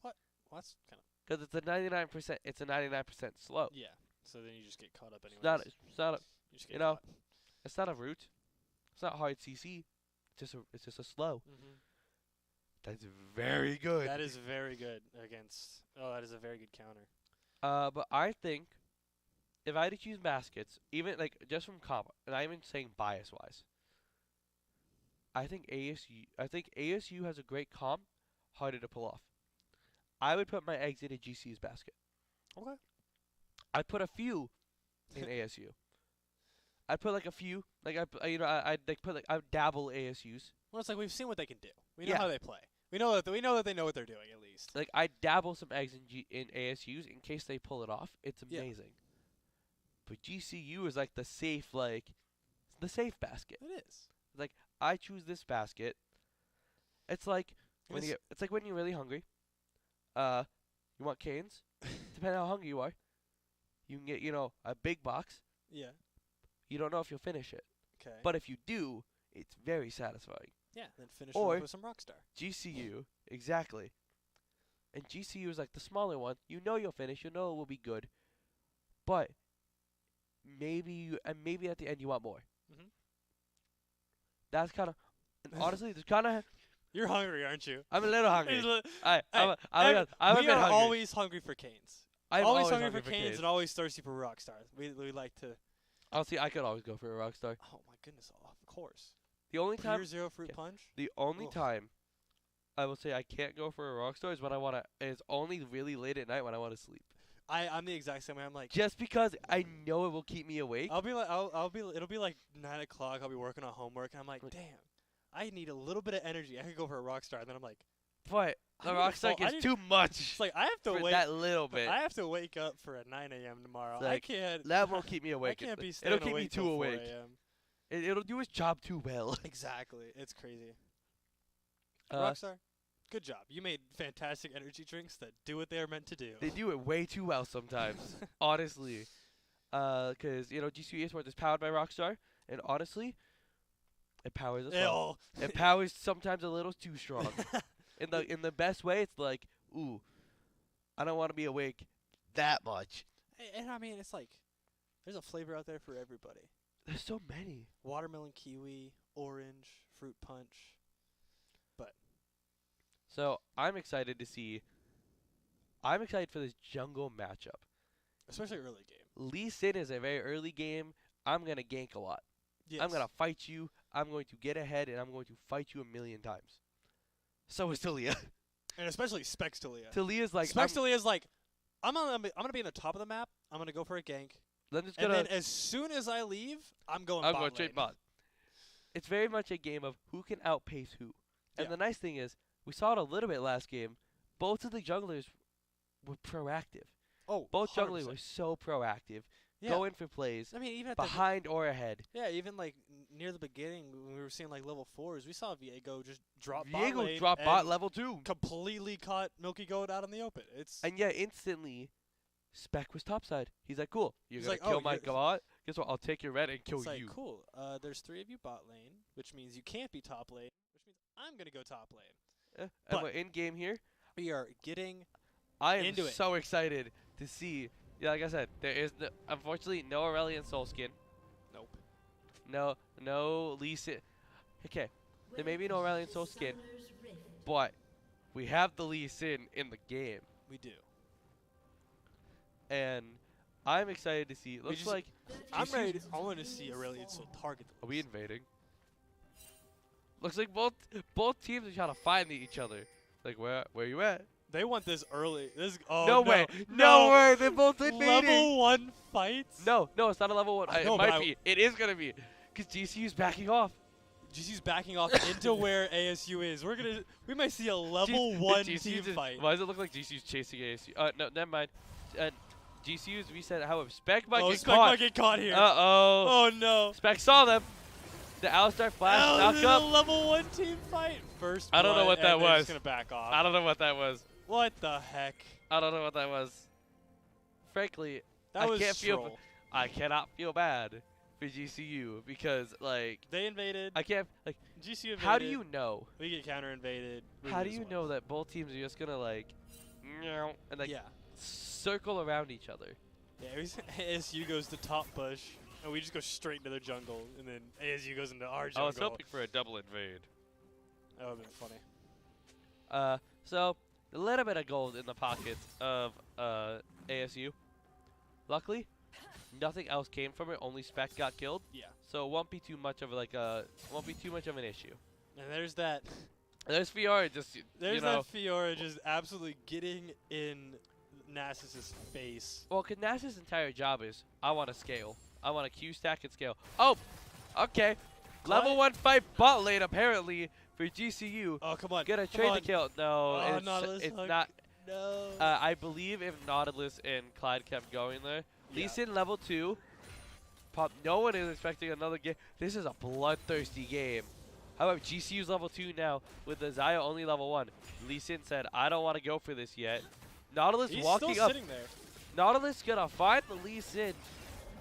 What? Well, that's kind of... Because it's a 99%. It's a 99% slow. Yeah. So then you just get caught up anyway. It's not a. You know, it's not a root. It's not hard CC. It's just a slow. That's very good. That is very good against. Oh, that is a very good counter. But I think if I had to choose baskets, even like just from comp, and I'm even saying bias wise, I think ASU has a great comp, harder to pull off. I would put my eggs in a GCU's basket. Okay. I'd put a few in ASU. I'd put like a few, like I'd like dabble ASUs. Well, it's like we've seen what they can do. We know how they play. We know that they know what they're doing at least. Like I'd dabble some eggs in ASUs in case they pull it off. It's amazing. But GCU is like the safe basket. It is. Like I choose this basket. It's like when you're really hungry. You want canes? Depending on how hungry you are. You can get, a big box. Yeah. You don't know if you'll finish it. Okay. But if you do, it's very satisfying. Yeah, then finish it with some Rockstar. GCU, exactly. And GCU is like the smaller one. You know you'll finish. You know it will be good. But maybe at the end you want more. That's kind of, honestly, there's kind of. You're hungry, aren't you? I'm a little hungry. We are always hungry for canes. I'm always hungry for canes and always thirsty for Rockstars. We like to. Honestly, I could always go for a Rockstar. Oh my goodness! Of course. The only time. Pure Zero Fruit Punch. The only time I will say I can't go for a Rockstar is when I wanna. Is only really late at night when I want to sleep. I'm the exact same way. I'm like. Just because I know it will keep me awake. It'll be like 9 o'clock. I'll be working on homework and I'm like, damn, I need a little bit of energy. I could go for a Rockstar. And then I'm like. But the Rockstar gets too much. It's like I have to wait that little bit. I have to wake up for a 9 a.m. tomorrow. Like, I can't. That won't keep me awake. I can't be staying It'll keep me too awake. It'll do its job too well. Exactly. It's crazy. Rockstar, good job. You made fantastic energy drinks that do what they are meant to do. They do it way too well sometimes. Honestly. Because, GCU Esports is powered by Rockstar. And honestly, it powers us well. It powers sometimes a little too strong. In the best way, it's like, ooh, I don't want to be awake that much. And I mean, it's like, there's a flavor out there for everybody. There's so many. Watermelon, kiwi, orange, fruit punch. But. So, I'm excited for this jungle matchup. Especially early game. Lee Sin is a very early game. I'm going to gank a lot. Yes. I'm going to fight you. I'm going to get ahead, and I'm going to fight you a million times. So is Talia. And especially Specs Talia. Talia's like... Specs Talia's like, I'm gonna be in the top of the map. I'm going to go for a gank. Then as soon as I leave, I'm going straight bot. It's very much a game of who can outpace who. And Yeah. the nice thing is, we saw it a little bit last game. Both of the junglers were proactive. Oh, Both junglers 100%. were so proactive, Yeah. going for plays, I mean, even at behind or ahead. yeah, even like near the beginning when we were seeing like level 4s, we saw Viego just drop bot Viego lane dropped bot and level 2. completely caught Milky Goat out in the open. It's And yeah, instantly, Spec was topside. He's like, cool, you're He's going like, to kill "Oh, my you're-" bot? Guess what? I'll take your red and kill it's like you. cool. There's 3 of you bot lane, which means you can't be top lane, which means I'm gonna go top lane. And But- we're in game here. We are getting I am into it. so excited to see. Yeah, like I said, there is unfortunately no Aurelion Soul Skin. nope. No Lee Sin. Okay, there may be no Aurelion Soul Skin, but we have the Lee Sin in the game. We do. And I'm excited to see. Looks just- like. I'm GCU's ready. I want to see Aurelion Soul target. Are we invading? Looks like both teams are trying to find each other. Like where you at? They want this early. This no way! No way! They're both invading. Level 1 fights. No, it's not a level 1. I It know, but might be. It is gonna be, cause GCU's backing off. GCU's backing off into where ASU is. We might see a level 1 team fight. Why does it look like GCU's chasing ASU? No, never mind. GCU's reset. However, Spec might Oh, get Spec caught. might get caught here. Oh Oh no. Spec saw them. The Alistar flash Oh, knock this is a up. level 1 team fight. First I don't know blood, what that and they're was. just gonna back off. I don't know what that was. What the heck? I don't know what that was. Frankly, That I was can't feel. troll. I cannot feel bad for GCU because like They invaded. I can't like. GCU invaded. How do you know? We get counter invaded. How do you know that both teams are just gonna like, meow, and like Yeah. circle around each other? Yeah. ASU goes to top bush, and we just go straight into their jungle, and then ASU goes into our jungle. I was hoping for a double invade. That would have been funny. So a little bit of gold in the pockets of ASU. Luckily, nothing else came from it. Only Spec got killed. Yeah. So it won't be too much of like won't be too much of an issue. And there's that. There's Fiora just There's you know. that Fiora just absolutely getting in Nasus's face. Well, Knas's entire job is I want to scale. I want to Q stack and scale. Oh, okay. Level 1 fight bot lane apparently for GCU. Oh, come on. Get a come trade on. to kill. No, Oh, Nautilus it's hook. not. No. I believe if Nautilus and Clyde kept going there, Yeah. Lee Sin level 2. Pop. No one is expecting another game. This is a bloodthirsty game. However, GCU's level 2 now with the Xayah only level 1. Lee Sin said, I don't want to go for this yet. Nautilus He's walking still up. sitting there. Nautilus gonna find the Lee Sin.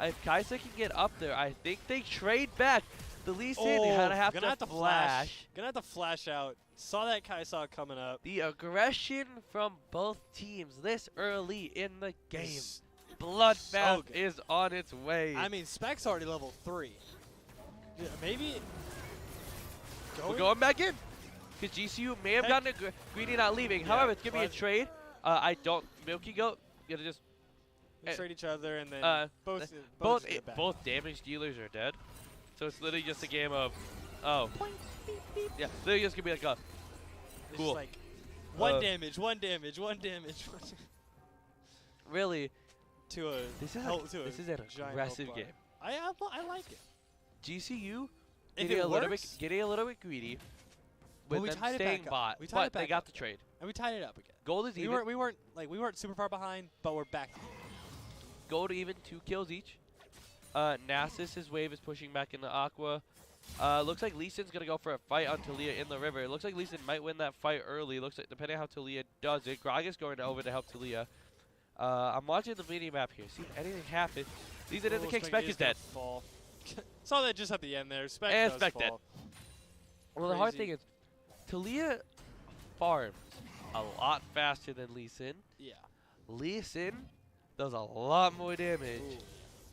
If Kaisa can get up there, I think they trade back. The Lee Sin gonna have to flash. Gonna have to flash out. Saw that Kaisa coming up. The aggression from both teams this early in the game. Is Bloodbath good. is on its way. I mean, Spec's already level 3. Yeah, maybe. We're going back in. Because GCU may have Heck. gotten a greedy not leaving. Yeah, However, it's going to be a but- trade. I don't. Milky Goat, gonna just. We trade each other, and then both both get back. both damage dealers are dead. So it's literally just a game of. Oh. Yeah, literally just going to be like a. It's cool. just like one damage, one damage, one damage. Really, to a this is, health, to this a is an giant aggressive health bar. game. I like it. GCU If getting it a little works, bit greedy. Well, With we them tied it staying back up. bot, We tied it but they back got up the again. trade. and we tied it up again. Gold is We even. weren't super far behind, but we're back. Gold even, 2 kills each. Nasus, his wave is pushing back into Aqua. Looks like Lee Sin's gonna go for a fight on Talia in the river. It looks like Lee Sin might win that fight early. Looks like depending on how Talia does it. Grog is going over to help Talia. I'm watching the mini map here. See if anything happens. Lee Sin doesn't kick. Spec is dead. Fall. Saw that just at the end there. Spec And does Spec fall. dead. Well, the hard Crazy. thing is, Talia farms a lot faster than Lee Sin. Yeah. Lee Sin does a lot more damage Ooh.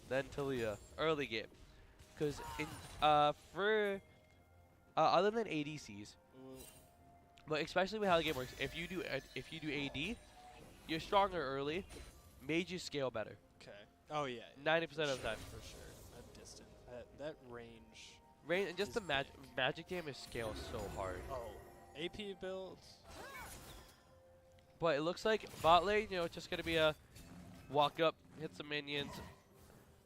than Talia early game. Because in for other than ADCs, Ooh. but especially with how the game works, if you do AD, you're stronger early. Mages scale better. Okay. Oh yeah. 90% of the time. For sure. That distance. That range. Rain and just is the big. magic damage scales so hard. Oh. AP builds. But it looks like bot lane, it's just gonna be a walk up, hit some minions.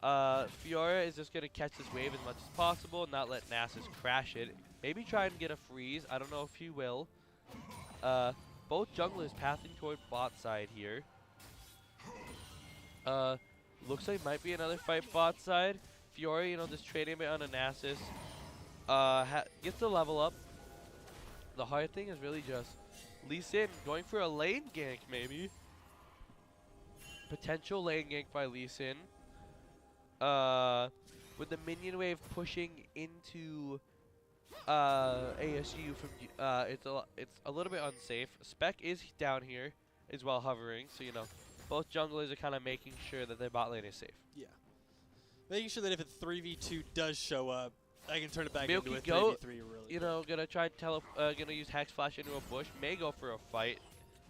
Fiora is just gonna catch this wave as much as possible, not let Nasus crash it. Maybe try and get a freeze. I don't know if he will. Both junglers pathing toward bot side here. Looks like might be another fight bot side. Fiore, you know, just trading a bit on Anasis. Gets the level up. The hard thing is really just Lee Sin going for a lane gank, maybe. Potential lane gank by Lee Sin. With the minion wave pushing into ASU from it's a little bit unsafe. Spec is down here as well hovering, so you know both junglers are kind of making sure that their bot lane is safe. Yeah. Making sure that if a 3v2 does show up, I can turn it back Milky into a Goat, 3v3 really you know, gonna try and gonna use Hex Flash into a bush. May go for a fight.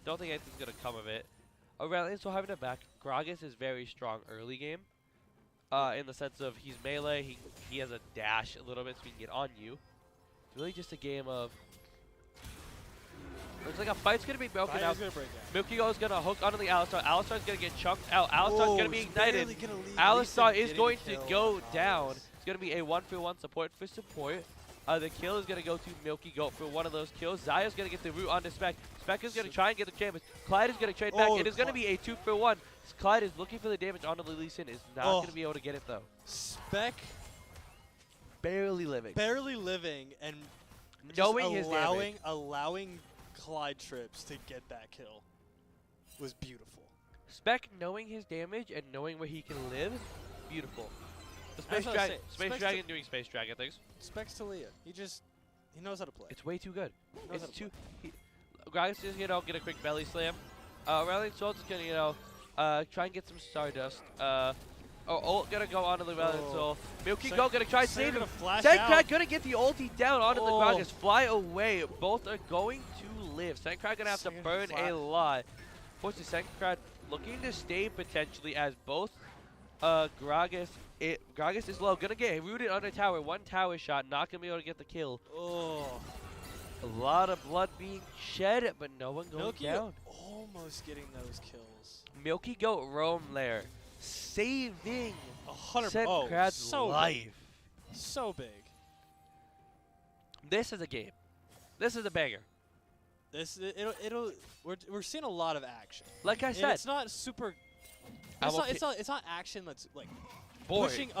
Don't think anything's gonna come of it. Aurelion still having it back. Gragas is very strong early game. In the sense of he's melee, he has a dash a little bit so he can get on you. It's really just a game of. Looks like a fight's gonna be broken out. Milky Go's gonna hook onto the Alistar. Alistar's gonna get chunked out. Alistar's gonna be ignited. Alistar is going to go down. It's gonna be a 1-for-1 support for support. The kill is gonna go to Milky Goat for one of those kills. Zaya's gonna get the root onto Spec. Spec is gonna try and get the canvas. Clyde is gonna trade back. It is gonna be a 2-for-1. Clyde is looking for the damage onto the Lee Sin. Is not gonna be able to get it though. Spec barely living. Barely living and knowing his damage. Allowing Clyde trips to get that kill was beautiful. Spec knowing his damage and knowing where he can live, beautiful. The Space Dragon doing Space Dragon things. Spec's Talia. He knows how to play. It's way too good. It's too. Gragas is, you know, get a quick belly slam. Aurelion Sol's gonna, you know, try and get some Stardust. Ult gonna go onto the Aurelion Sol. Milky Go gonna try and save him. Sencrad gonna get the ulti down onto the Gragas. Fly away. Both are going to live. Sencrad gonna have to burn a lot. Fortunately, Sencrad looking to stay potentially as both Gragas is low. Gonna get rooted under tower. One tower shot. Not gonna be able to get the kill. A lot of blood being shed, but no one going down. Almost getting those kills. Milky Goat roam there, saving 100. Sencrad's life. So big. This is a game. This is a banger. We're seeing a lot of action. Like I said, and it's not super. It's not action that's like boring. Pushing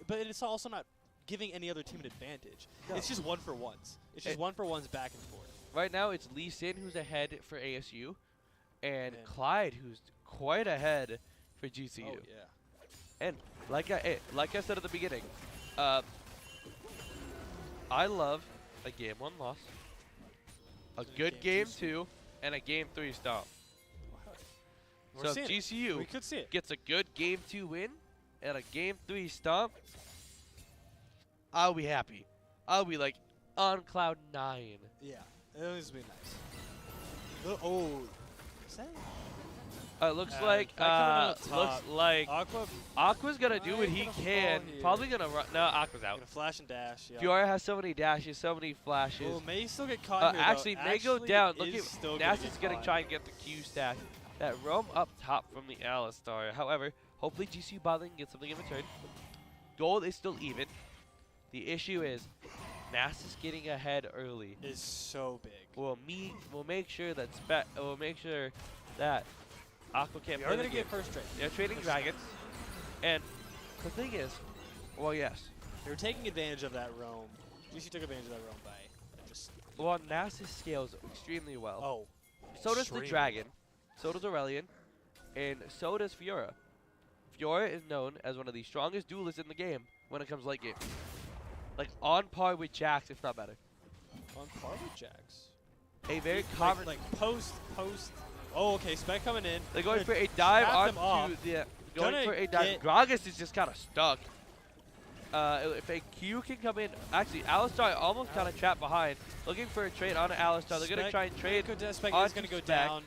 but it's also not giving any other team an advantage. No. It's just 1-for-1s. It's just 1-for-1s back and forth. Right now, it's Lee Sin who's ahead for ASU, and Clyde who's quite ahead for GCU. Oh yeah. And like I said at the beginning, I love a game 1 loss, a good game 2, and a game 3 stomp. So if GCU gets a good game 2 win and a game 3 stomp, I'll be happy. I'll be like on cloud 9. Yeah, it would be nice. Is that? Looks like Aqua's gonna do what he can. Probably gonna run. No, Aqua's out. Gonna flash and dash. Yeah. Fiora has so many dashes, so many flashes. Oh, may still get caught here, actually, may go down. Look at Nasty's gonna try and get the Q stack. That roam up top from the Alistar. However, hopefully GCU bot lane can get something in return. Gold is still even. The issue is Nasty's getting ahead early. Is so big. We'll make sure that Aqua can't play. They're gonna get first trade. They're trading dragons, and the thing is, well, yes, they're taking advantage of that roam. GC took advantage of that roam by just. Well, Nasty scales extremely well. Oh. So does the dragon. So does Aurelion, and so does Fiora. Fiora is known as one of the strongest duelists in the game when it comes late game. Like on par with Jax, if not better. On par with Jax. A very common like post. Oh, okay. Spec coming in. They're going for a dive onto the. Going for a dive. Gragas is just kind of stuck. If a Q can come in, actually, Alistar almost kind of trapped behind. Looking for a trade on Alistar. They're gonna try and trade. Spec is gonna go down.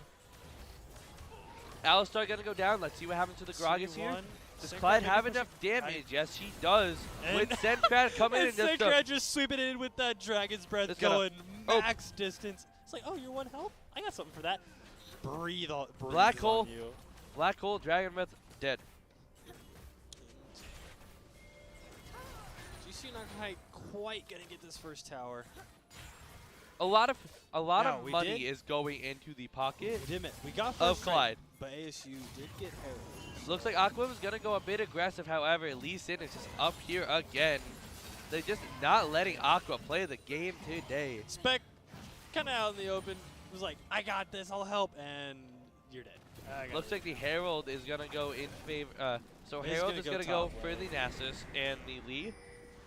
Alistar gonna go down. Let's see what happens to the Gragas here. Does Clyde have enough damage? Yes, he does. With Sencrad coming in and Sencrad just sweeping it in with that Dragon's Breath going max distance. It's like, oh, you're 1 health? I got something for that. Breathe Black hole. On you. Black hole, Dragon Breath, dead. GC ASU not quite gonna get this first tower. A lot of No, we money did. is going into the pocket We got of first Clyde. strike, but ASU did get heralded. Looks like Aqua was gonna go a bit aggressive. However, Lee Sin is just up here again. They're just not letting Aqua play the game today. Spec, kind of out in the open, was like, I got this, I'll help, and you're dead. Looks like the Herald is gonna go in favor. So He's Herald gonna is go gonna go top for lane. the Nasus and the Lee.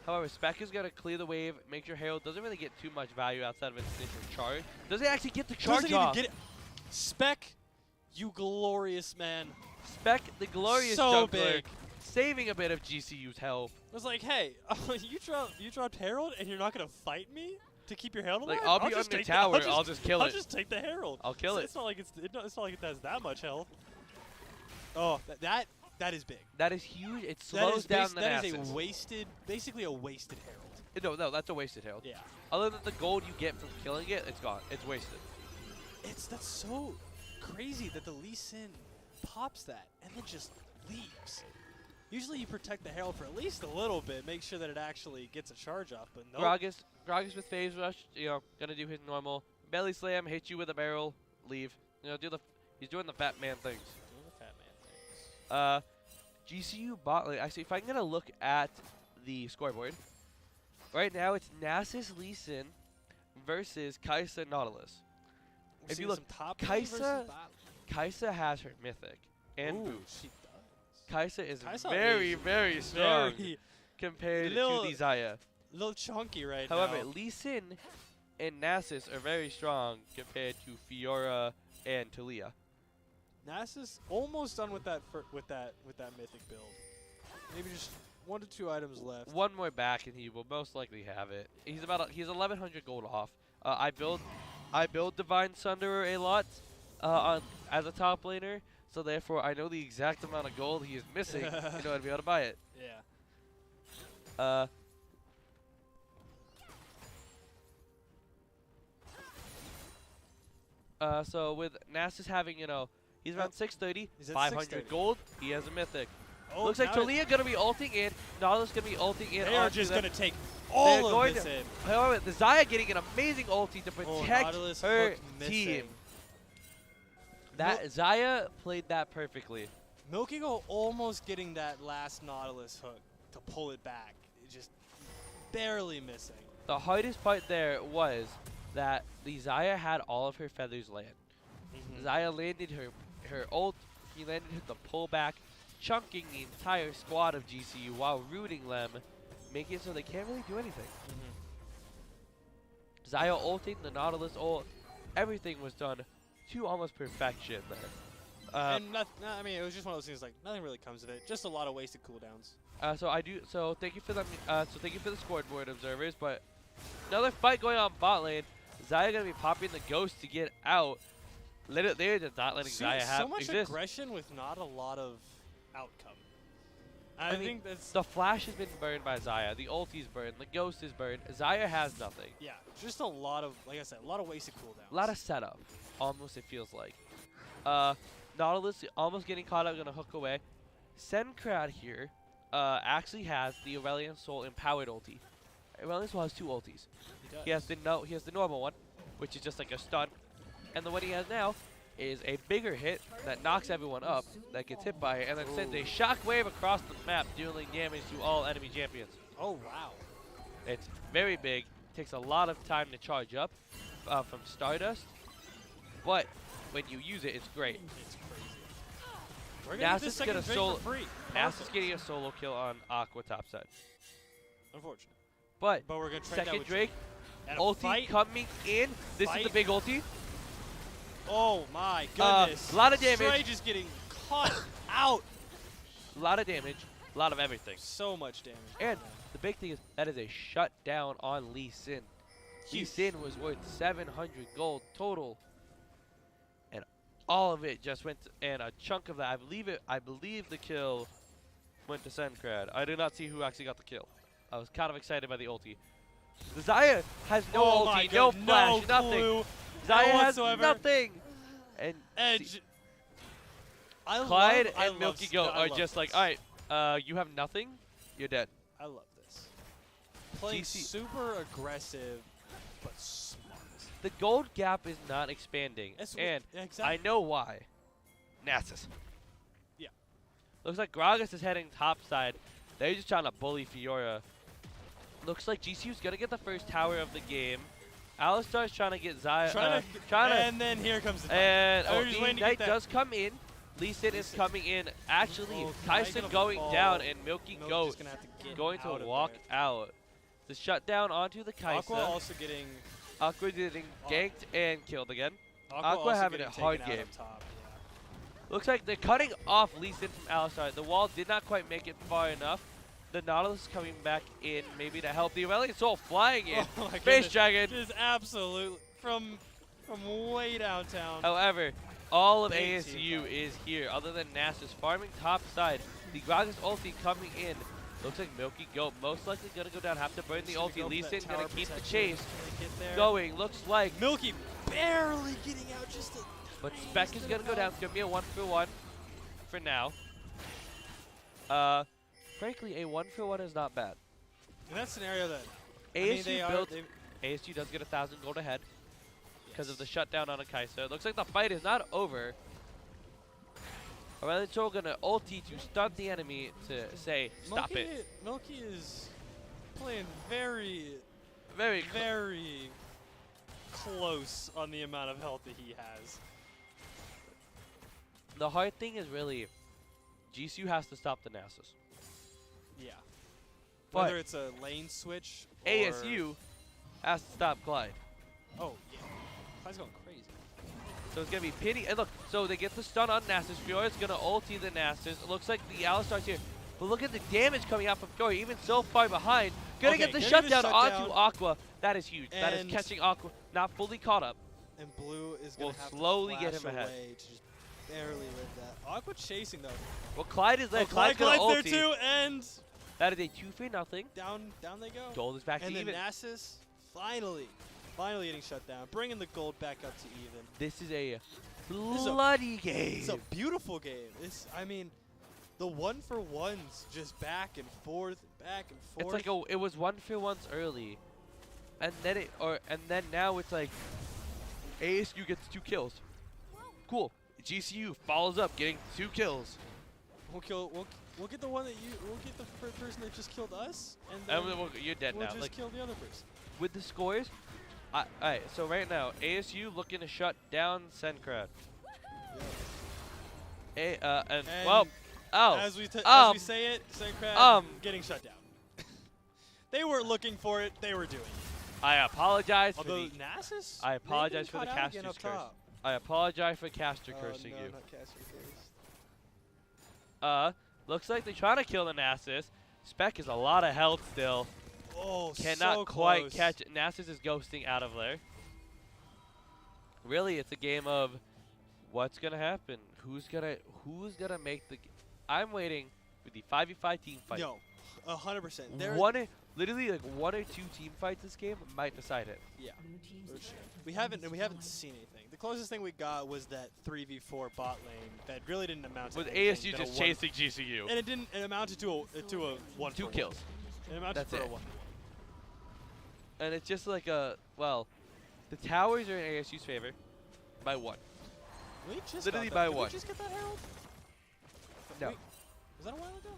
However, Spec is gonna clear the wave, make sure Herald doesn't really get too much value outside of its initial charge. Doesn't actually get the charge Doesn't off. even get it. Spec, you glorious man. Spec, the glorious So jungler, big. saving a bit of GCU's health. It was like, hey, you dropped Herald and you're not gonna fight me to keep your Herald alive? Like, I'll be just on the take tower, the, I'll just kill I'll it. just take the Herald. I'll kill it. It's not like it's not like it has that much health. Oh, that is big. That is huge. It That slows is down the that is Nasus. basically a wasted Herald. No, that's a wasted Herald. Yeah. Other than the gold you get from killing it, it's gone. It's wasted. That's so crazy that the Lee Sin pops that and then just leaves. Usually you protect the Herald for at least a little bit, make sure that it actually gets a charge off, but no. Gragas with phase rush, gonna do his normal belly slam, hit you with a barrel, leave. He's doing the fat man things. Doing the fat man things. GCU bot lane. Actually, if I'm gonna look at the scoreboard, right now it's Nasus Lee Sin versus Kaisa Nautilus. We're If you seeing look, some top lane versus Kaisa- bot Kaisa has her mythic and lane. Ooh, boost. she does. Kaisa is Kaisa very, is very strong Very compared little- to the Zaya. little chunky right However, now. Lee Sin and Nasus are very strong compared to Fiora and Talia. Nasus almost done with that with that mythic build. Maybe just 1 to 2 items left. One more back and he will most likely have it. He's 1100 gold off. I build Divine Sunderer a lot as a top laner, so therefore I know the exact amount of gold he is missing in order to be able to buy it. Yeah. So with Nasus having, he's around 630, He's at 500 630. gold, he has a mythic. Oh, Looks like now Talia gonna be ulting in, Nautilus gonna be ulting in. they are onto just them. gonna take They're all of going this to- in. However, the Zaya getting an amazing ulti to Oh, protect Nautilus her hook team. missing. That Zaya played that perfectly. Milkigo almost getting that last Nautilus hook to pull it back. It just barely missing. The hardest part there was that the Zaya had all of her feathers land. Zaya landed her ult, he landed the pullback, chunking the entire squad of GCU while rooting them, making it so they can't really do anything. Zaya ulting, the Nautilus ult, everything was done to almost perfection there. And I mean, it was just one of those things like nothing really comes of it. Just a lot of wasted cooldowns. So thank you for the thank you for the scoreboard observers. But another fight going on bot lane. Zaya gonna be popping the ghost to get out. They're just not letting Zaya have so much exist. aggression with not a lot of outcome. I mean, think that's The flash has been burned by Zaya. The ulti's burned. The ghost is burned. Zaya has nothing. yeah, just a lot of, like I said, a lot of wasted cooldowns. A lot of setup, almost it feels like. Nautilus almost getting caught up, gonna hook away. Sencrad here actually has the Aurelion Soul empowered ulti. Aurelion Soul has 2 ultis. He does. He has the normal one, which is just like a stun, and the one he has now is a bigger hit that knocks everyone up, that gets hit by it, and then sends a shockwave across the map, dealing damage to all enemy champions. Oh wow. It's very big. Takes a lot of time to charge up from Stardust, but when you use it, it's great. It's crazy. We're gonna get this Nasus get second a Drake solo. for free. Nasus Perfect. getting a solo kill on Aqua top side, Unfortunate. but But we're gonna trade that second with Drake and a ulti fight. coming in. This is the Fight. big ulti. Oh my goodness. Lot of damage. Stray just getting caught out. A lot of damage, a lot of everything. So much damage. And the big thing is that is a shutdown on Lee Sin. Lee Huge. Sin was worth 700 gold total, and all of it just went. And a chunk of that, I believe the kill went to Sencrad. I do not see who actually got the kill. I was kind of excited by the ulti. The Zaya has no Oh my ulti, no God, flash, no nothing. clue. Zaya None has whatsoever. nothing. And Edge. Clyde I and love Milky s- Goat I are love just like, this. all right, you have nothing, you're dead. I love this. playing GC super aggressive, but smart. The gold gap is not expanding, and exactly. I know why. Nasus. Yeah. Looks like Gragas is heading topside. They're just trying to bully Fiora. Looks like GCU's gonna get the first tower of the game. Alistar's trying to get Zaya. And then here comes the and Knight does come in. Lee Sin is coming in. Actually, Tyson gonna going fall. down, and Milky Goat going to walk out. The shutdown onto the Kaisa. Aqua also getting ganked and killed again. Aqua having a hard game. Looks like they're cutting off Lee Sin from Alistar. The wall did not quite make it far enough. The Nautilus coming back in, maybe to help. The Aurelion Soul flying in. Space Dragon. Just absolute from way downtown. However, all of ASU is here, other than Nasus farming top side. The Gragas ulti coming in. Looks like Milky Goat most likely gonna go down. Have to burn the ulti. Lee Sin gonna keep the chase going. Looks like Milky barely getting out but Spec is gonna go down. It's gonna be a 1-for-1 for now. Frankly, a 1-for-1 is not bad. In that scenario, that ASU does get 1,000 gold ahead because of the shutdown on a Kaisa. It looks like the fight is not over. Aurelion Soul gonna ulti to stun the enemy to say stop it. Milky is playing very close on the amount of health that he has. The hard thing is really GCU has to stop the Nasus. Yeah. But whether it's a lane switch or ASU has to stop Clyde. Oh, yeah. Clyde's going crazy. So it's going to be Pity. And look, so they get the stun on Nasus. Fiora's going to ulti the Nasus. It looks like the Alistar's here. But look at the damage coming out from Fiora, even so far behind. Gonna get the shutdown onto Aqua. That is huge. That is catching Aqua. Not fully caught up. And Blue is going to have slowly to get him ahead. To just barely live that. Aqua chasing, though. Well, Clyde is there. Oh, Clyde's there ulti. Too, and that is a 2-for-0. Down they go. Gold is back to even. even. And then Nasus finally getting shut down, bringing the gold back up to even. This is a bloody game. It's a beautiful game. I mean, the 1-for-1s just back and forth. It's like it was 1-for-1s early, and then now it's like ASU gets 2 kills. Cool. GCU follows up, getting 2 kills. We'll get the one that we'll get the person that just killed us, and then you're dead now. We'll just kill the other person. With the scores, alright. So right now, ASU looking to shut down Sencrad. As we say it, Sencrad getting shut down. They weren't looking for it; they were doing it. I apologize for the Nasus. I apologize for the caster's curse. I apologize for caster cursing you. Not caster curse. Looks like they're trying to kill the Nasus. Spec is a lot of health still. Oh, cannot so quite close. catch it. Nasus is ghosting out of there. Really, it's a game of what's gonna happen. Who's gonna make the? I'm waiting for the 5v5 team fight. No, 100%. Literally like 1 or 2 team fights this game might decide it. Yeah, for sure. We haven't seen anything. The closest thing we got was that 3v4 bot lane that really didn't amount to anything. With ASU just chasing GCU. And it amounted to a 1 2 kills. It amounted to a 1. And it's just like the towers are in ASU's favor by 1. Literally by 1. Did we just get that Herald? No. Was that a while ago?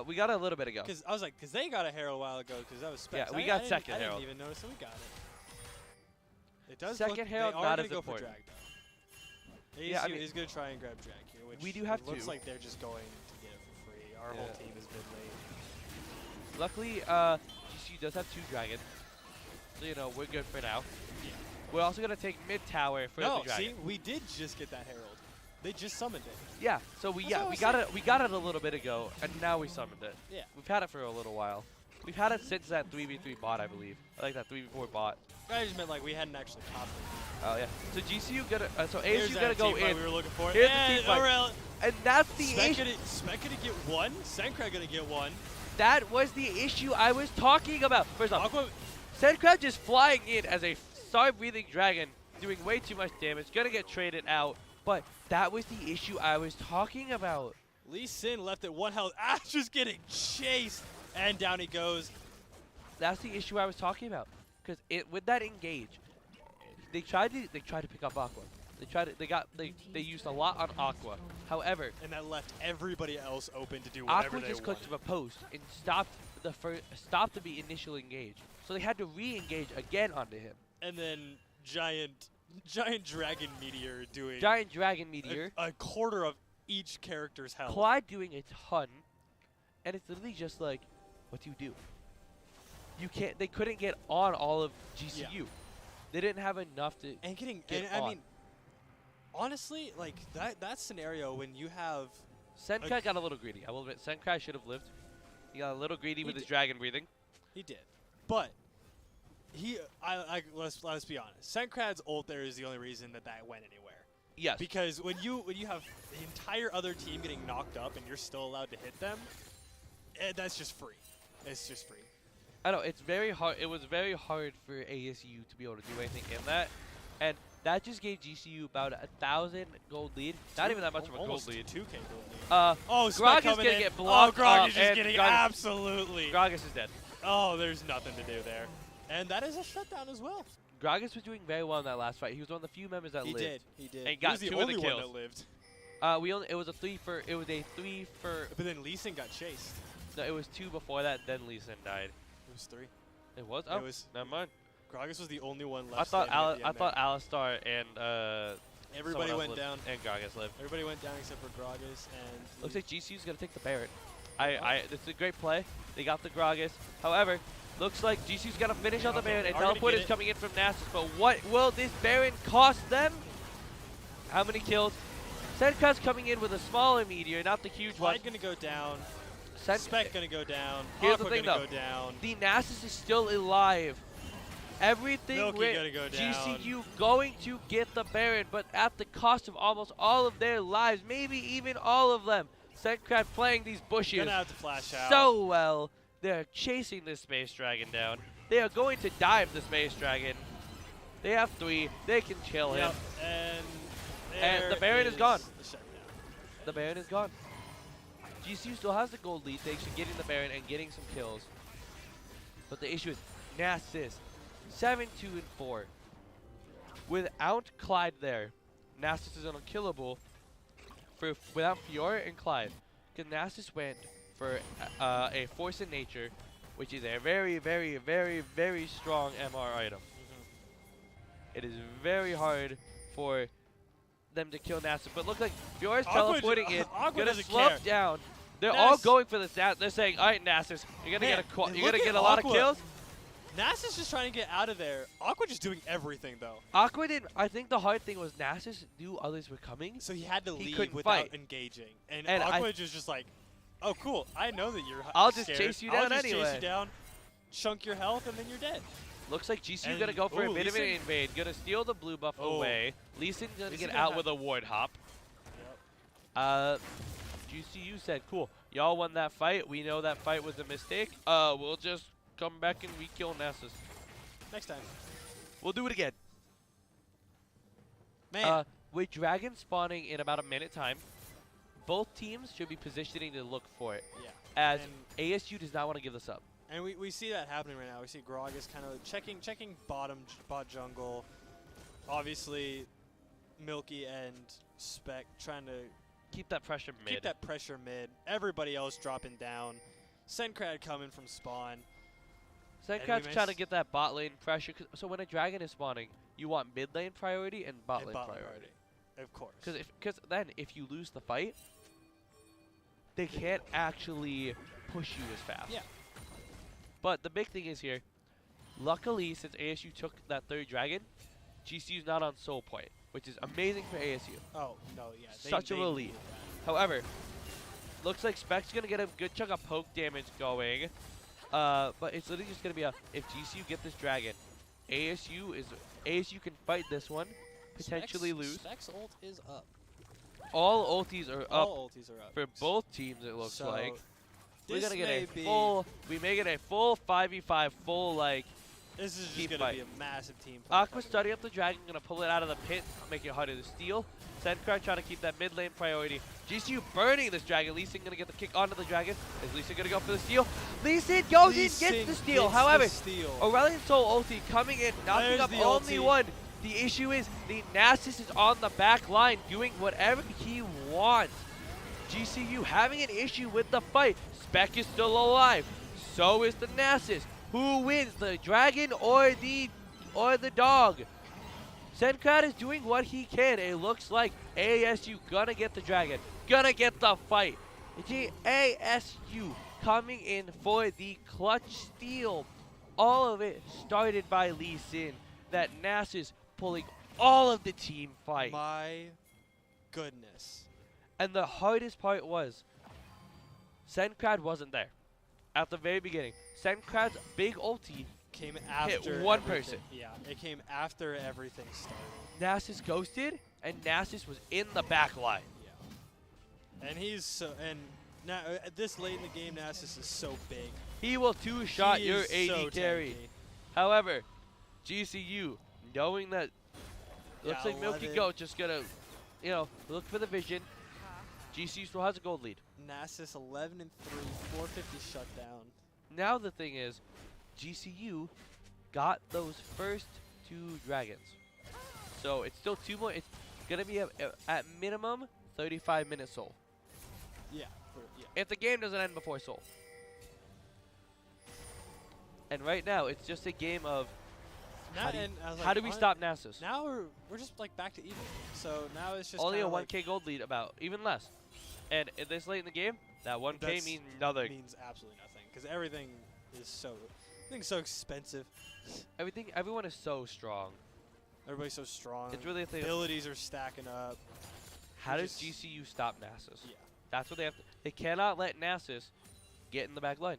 We got it a little bit ago. Because I was like, they got a Herald a while ago because that was Specs. Yeah, we got second Herald. I Herald. didn't even notice that we got it. It does second Herald, not as important. Go for drag, though. ASU is going to try and grab drag here, which we do have looks like they're just going to get it for free. Our whole team has been late. Luckily, GCU does have 2 dragons, so we're good for now. Yeah. We're also going to take mid tower for the dragon. See, we did just get that Herald. They just summoned it. Yeah, so we got it a little bit ago, and now we summoned it. Yeah. We've had it for a little while. We've had it since that 3v3 bot, I believe. I like that 3v4 bot. I just meant like we hadn't actually copied it. Oh yeah. So GCU so ASU gonna go in. We were looking for. Here's the team fight. And that's the issue. Spec gonna get 1. Sencrad gonna get 1. That was the issue I was talking about. First off, Aqua Sencrad just flying in as a star-breathing dragon, doing way too much damage, gonna get traded out. But that was the issue I was talking about. Lee Sin left at 1 health. Just getting chased. And down he goes. that's the issue I was talking about. Because with that engage, they tried to pick up Aqua. They used a lot on Aqua. However, and that left everybody else open to do whatever Aqua they just clicked wanted. to a post and stopped the initial engage. So they had to re-engage again onto him. And then giant dragon meteor doing Giant Dragon Meteor. a quarter of each character's health. Clyde doing a ton, and it's literally just like, what do you do? You can't. They couldn't get on all of GCU. Yeah. They didn't have enough to. And getting get and I on. mean, honestly, like that scenario when you have Senkai got a little greedy. I will admit, Senkai should have lived. He got a little greedy with his dragon breathing. he did, but let's be honest. Senkrad's ult there is the only reason that went anywhere. Yes. Because when you have the entire other team getting knocked up and you're still allowed to hit them, that's just free. It's just free. I know it's very hard. It was very hard for ASU to be able to do anything in that, and that just gave GCU about 1,000 gold lead. Not even that much of a gold lead. 2K gold lead. Oh, Spec Grog is coming gonna in. get blocked. Grog is just and getting Grog absolutely. Gragas is dead. Oh, there's nothing to do there, and that is a shutdown as well. Gragas was doing very well in that last fight. He was one of the few members that He lived. did. And got he was the 2 of the only one kills. that lived. It was a 3 for. But then Lee Sin got chased. No, it was 2 before that. Then Lee Sin died. It was 3. It was. Oh, It was. never mind. Gragas was the only one left. I thought standing at the end Alistar and there. Everybody someone else went lived, down. and Gragas lived. Everybody went down except for Gragas and. Looks like GCU's gonna take the Baron. It's a great play. They got the Gragas. However, looks like GCU's gonna finish on the Baron, and teleport is coming in from Nasus. But what will this Baron cost them? How many kills? Senkai's coming in with a smaller meteor, not the huge one. Clyde gonna go down. Sen- Spec gonna go down. Here's the Aqua thing, gonna though. go down. The Nasus is still alive. Everything Milky with gonna go down. GCU going to get the Baron, but at the cost of almost all of their lives, maybe even all of them. Senkai playing these bushes Gonna have to flash out. so well. They're chasing this Space Dragon down. They are going to dive the Space Dragon. They have 3. They can chill him. And the Baron is gone. the shutdown. The Baron is gone. GCU still has the gold lead thanks to getting the Baron and getting some kills. But the issue is Nasus, 7-2-4. Without Clyde there, Nasus is unkillable without Fiora and Clyde. Because Nasus went for a Force in Nature, which is a very, very, very, very strong MR item. It is very hard for them to kill Nasus. But look like Fiora's teleporting in, gonna slope down. They're all going for this. They're saying, all right, Nasus, you're gonna get a lot of kills. Nasus just trying to get out of there. Aqua just doing everything though. Aqua did. I think the hard thing was Nasus knew others were coming, So he had to He leave couldn't without fight. engaging. And And Aqua was just like, oh cool, I know that you're I'll just scared. chase you I'll down just chase anyway." you down, chunk your health, and then you're dead. Looks like GCU And- gonna go for a ooh, bit of an Lee Sin- invade. Gonna steal the blue buff Oh. away. Lee Sin gonna Lee get Sin out gonna with a ward hop. Yep. GCU said, cool, y'all won that fight. We know that fight was a mistake. We'll just come back and re-kill Nasus. Next time. We'll do it again. Man. With Dragon spawning in about a minute time, both teams should be positioning to look for it. Yeah. As And- ASU does not want to give this up. And we see that happening right now. We see Gragas kind of checking bot jungle. Obviously, Milky and Spec trying to Keep that pressure mid. keep that pressure mid. Everybody else dropping down. Senkrad coming from spawn. Senkai's we trying to miss- get that bot lane pressure. So when a dragon is spawning, you want mid lane priority and bot lane priority. Of course. Because then if you lose the fight, they can't actually push you as fast. Yeah. But the big thing is here, luckily since ASU took that 3rd dragon, GCU's not on soul point, which is amazing for ASU. Oh, no, yeah. Such a relief. needed that. However, looks like Spec's going to get a good chunk of poke damage going. But it's literally just going to be if GCU get this dragon, ASU can fight this one, potentially lose. Spec's ult is up. All ultis are up All ultis are up. for both teams, it looks So, like. We're this gonna get may a be- full. We may get a full 5v5, full like This is just Team going to fight. be a massive team fight. Aqua coming starting up the dragon, gonna pull it out of the pit, make it harder to steal. Sencrad trying to keep that mid lane priority. GCU burning this dragon. Lee Sin gonna get the kick onto the dragon. Is Lee Sin gonna go for the steal? Lee Sin goes in, gets the steal. However, Aurelion Sol ulti coming in, knocking up only one. The issue is the Nasus is on the back line doing whatever he wants. GCU having an issue with the fight. Spec is still alive. So is the Nasus. Who wins, the dragon or the dog? Sencrad is doing what he can. It looks like ASU gonna get the dragon, gonna get the fight. ASU coming in for the clutch steal. All of it started by Lee Sin. That Nasus pulling all of the team fight. My goodness. And the hardest part was Sencrad wasn't there at the very beginning. Sencrad's big ulti came after hit one everything. person. Yeah, it came after everything started. Nasus ghosted, and Nasus was in the back line. Yeah. And he's so, and now at this late in the game, Nasus is so big. He will two-shot He your is AD so carry. tanky. However, GCU, knowing that looks Yeah, like Milky 11. Goat just gonna, look for the vision. GCU still has a gold lead. Nasus 11 and 3, 450 shutdown. Now the thing is, GCU got those first 2 dragons. So it's still 2 more. It's gonna be at minimum 35-minute Soul. Yeah, If the game doesn't end before Soul. And right now, it's just a game of how do we stop Nasus? Now we're just like back to even. So now it's just only a kinda 1K gold lead, about even less. And in this late in the game, that 1K means nothing. Means absolutely nothing because everything's so expensive. Everyone is so strong. Everybody's so strong. It's really a thing. Abilities are stacking up. How does GCU stop Nasus? Yeah. That's what they have to. They cannot let Nasus get in the back line.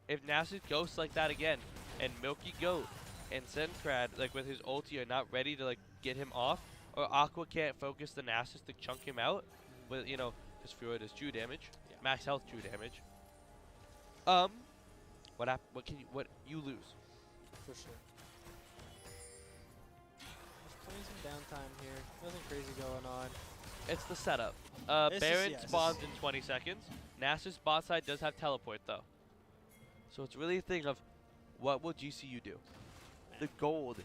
If Nasus ghosts like that again, and Milky Goat and Sencrad, like with his ulti, are not ready to like get him off, or Aqua can't focus the Nasus to chunk him out, with because Fury does true damage, max health true damage. What you lose? For sure. Just playing some downtime here. Nothing crazy going on. It's the setup. It's Baron just- spawns in 20 seconds. Nasus bot side does have teleport though. So it's really a thing of what will GCU do? The gold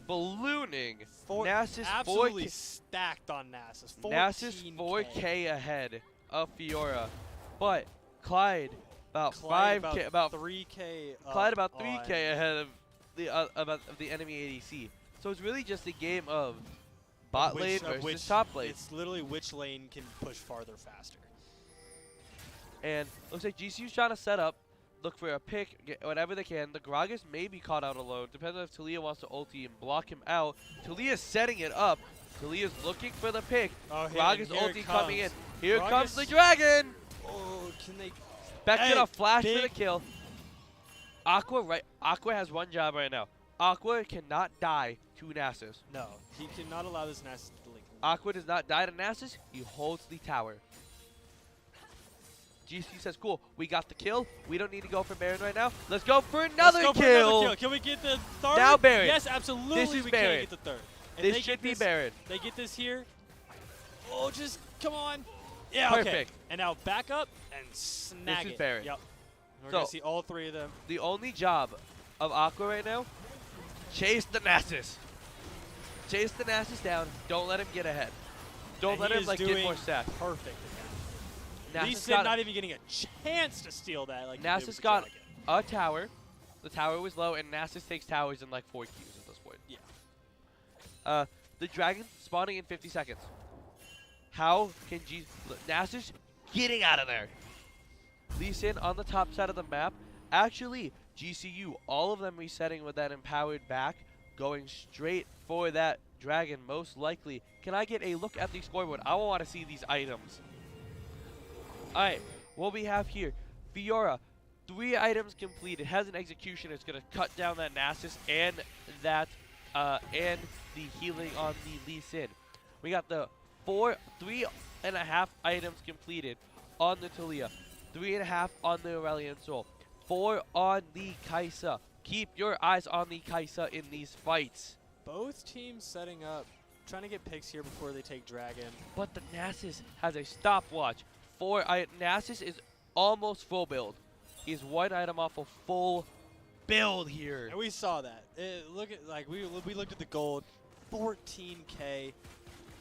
ballooning. Nasus absolutely 4K. stacked on Nasus. Nasus 4K ahead of Fiora, but Clyde about Clyde 5K, about 3K. Clyde about 3K ahead of the enemy ADC. So it's really just a game of bot lane versus top lane. It's literally which lane can push farther faster. And looks like GCU's trying to set up, look for a pick, get whatever they can. The Gragas may be caught out alone, depending on if Talia wants to ulti and block him out. Talia's setting it up. Talia's looking for the pick. Oh, Gragas here ulti coming in. Here Gragas. comes the dragon. Oh, can they? Back Hey, to a flash for big- the kill. Aqua has one job right now. Aqua cannot die to Nasus. No, he cannot allow this Nasus to link. Aqua does not die to Nasus. He holds the tower. GC says, cool, we got the kill. We don't need to go for Baron right now. Let's go for another Let's go kill. For another kill. Can we get the third? Now Baron. Yes, absolutely. This is we Baron. can get the third. If This they should get be this, Baron. They get this here. Oh, just come on. Yeah, Perfect. okay. And now back up and snag This it. is Baron. Yep. We're So- gonna see all 3 of them. The only job of Aqua right now, chase the Nasus. Chase the Nasus down. Don't let him get ahead. Don't And let he him is like get doing more sacks. Perfect. Nasus Lee Sin got not even getting a chance to steal that. Like he did with Nasus the got dragon. a tower. The tower was low, and Nasus takes towers in like 4 Qs at this point. Yeah. The dragon spawning in 50 seconds. How can Nasus getting out of there? Lee Sin on the top side of the map. Actually, GCU, all of them resetting with that empowered back, going straight for that dragon, most likely. Can I get a look at the scoreboard? I want to see these items. Alright, what we have here. Fiora, 3 items completed. Has an execution. It's going to cut down that Nasus and that and the healing on the Lee Sin. We got the 3.5 items completed on the Talia. 3.5 on the Aurelion Sol. 4 on the Kaisa. keep your eyes on the Kaisa in these fights. Both teams setting up, trying to get picks here before they take Dragon. But the Nasus has a stopwatch. Nasus is almost full build. He's one item off a full build here. And we saw that. Look at we looked at the gold, 14K.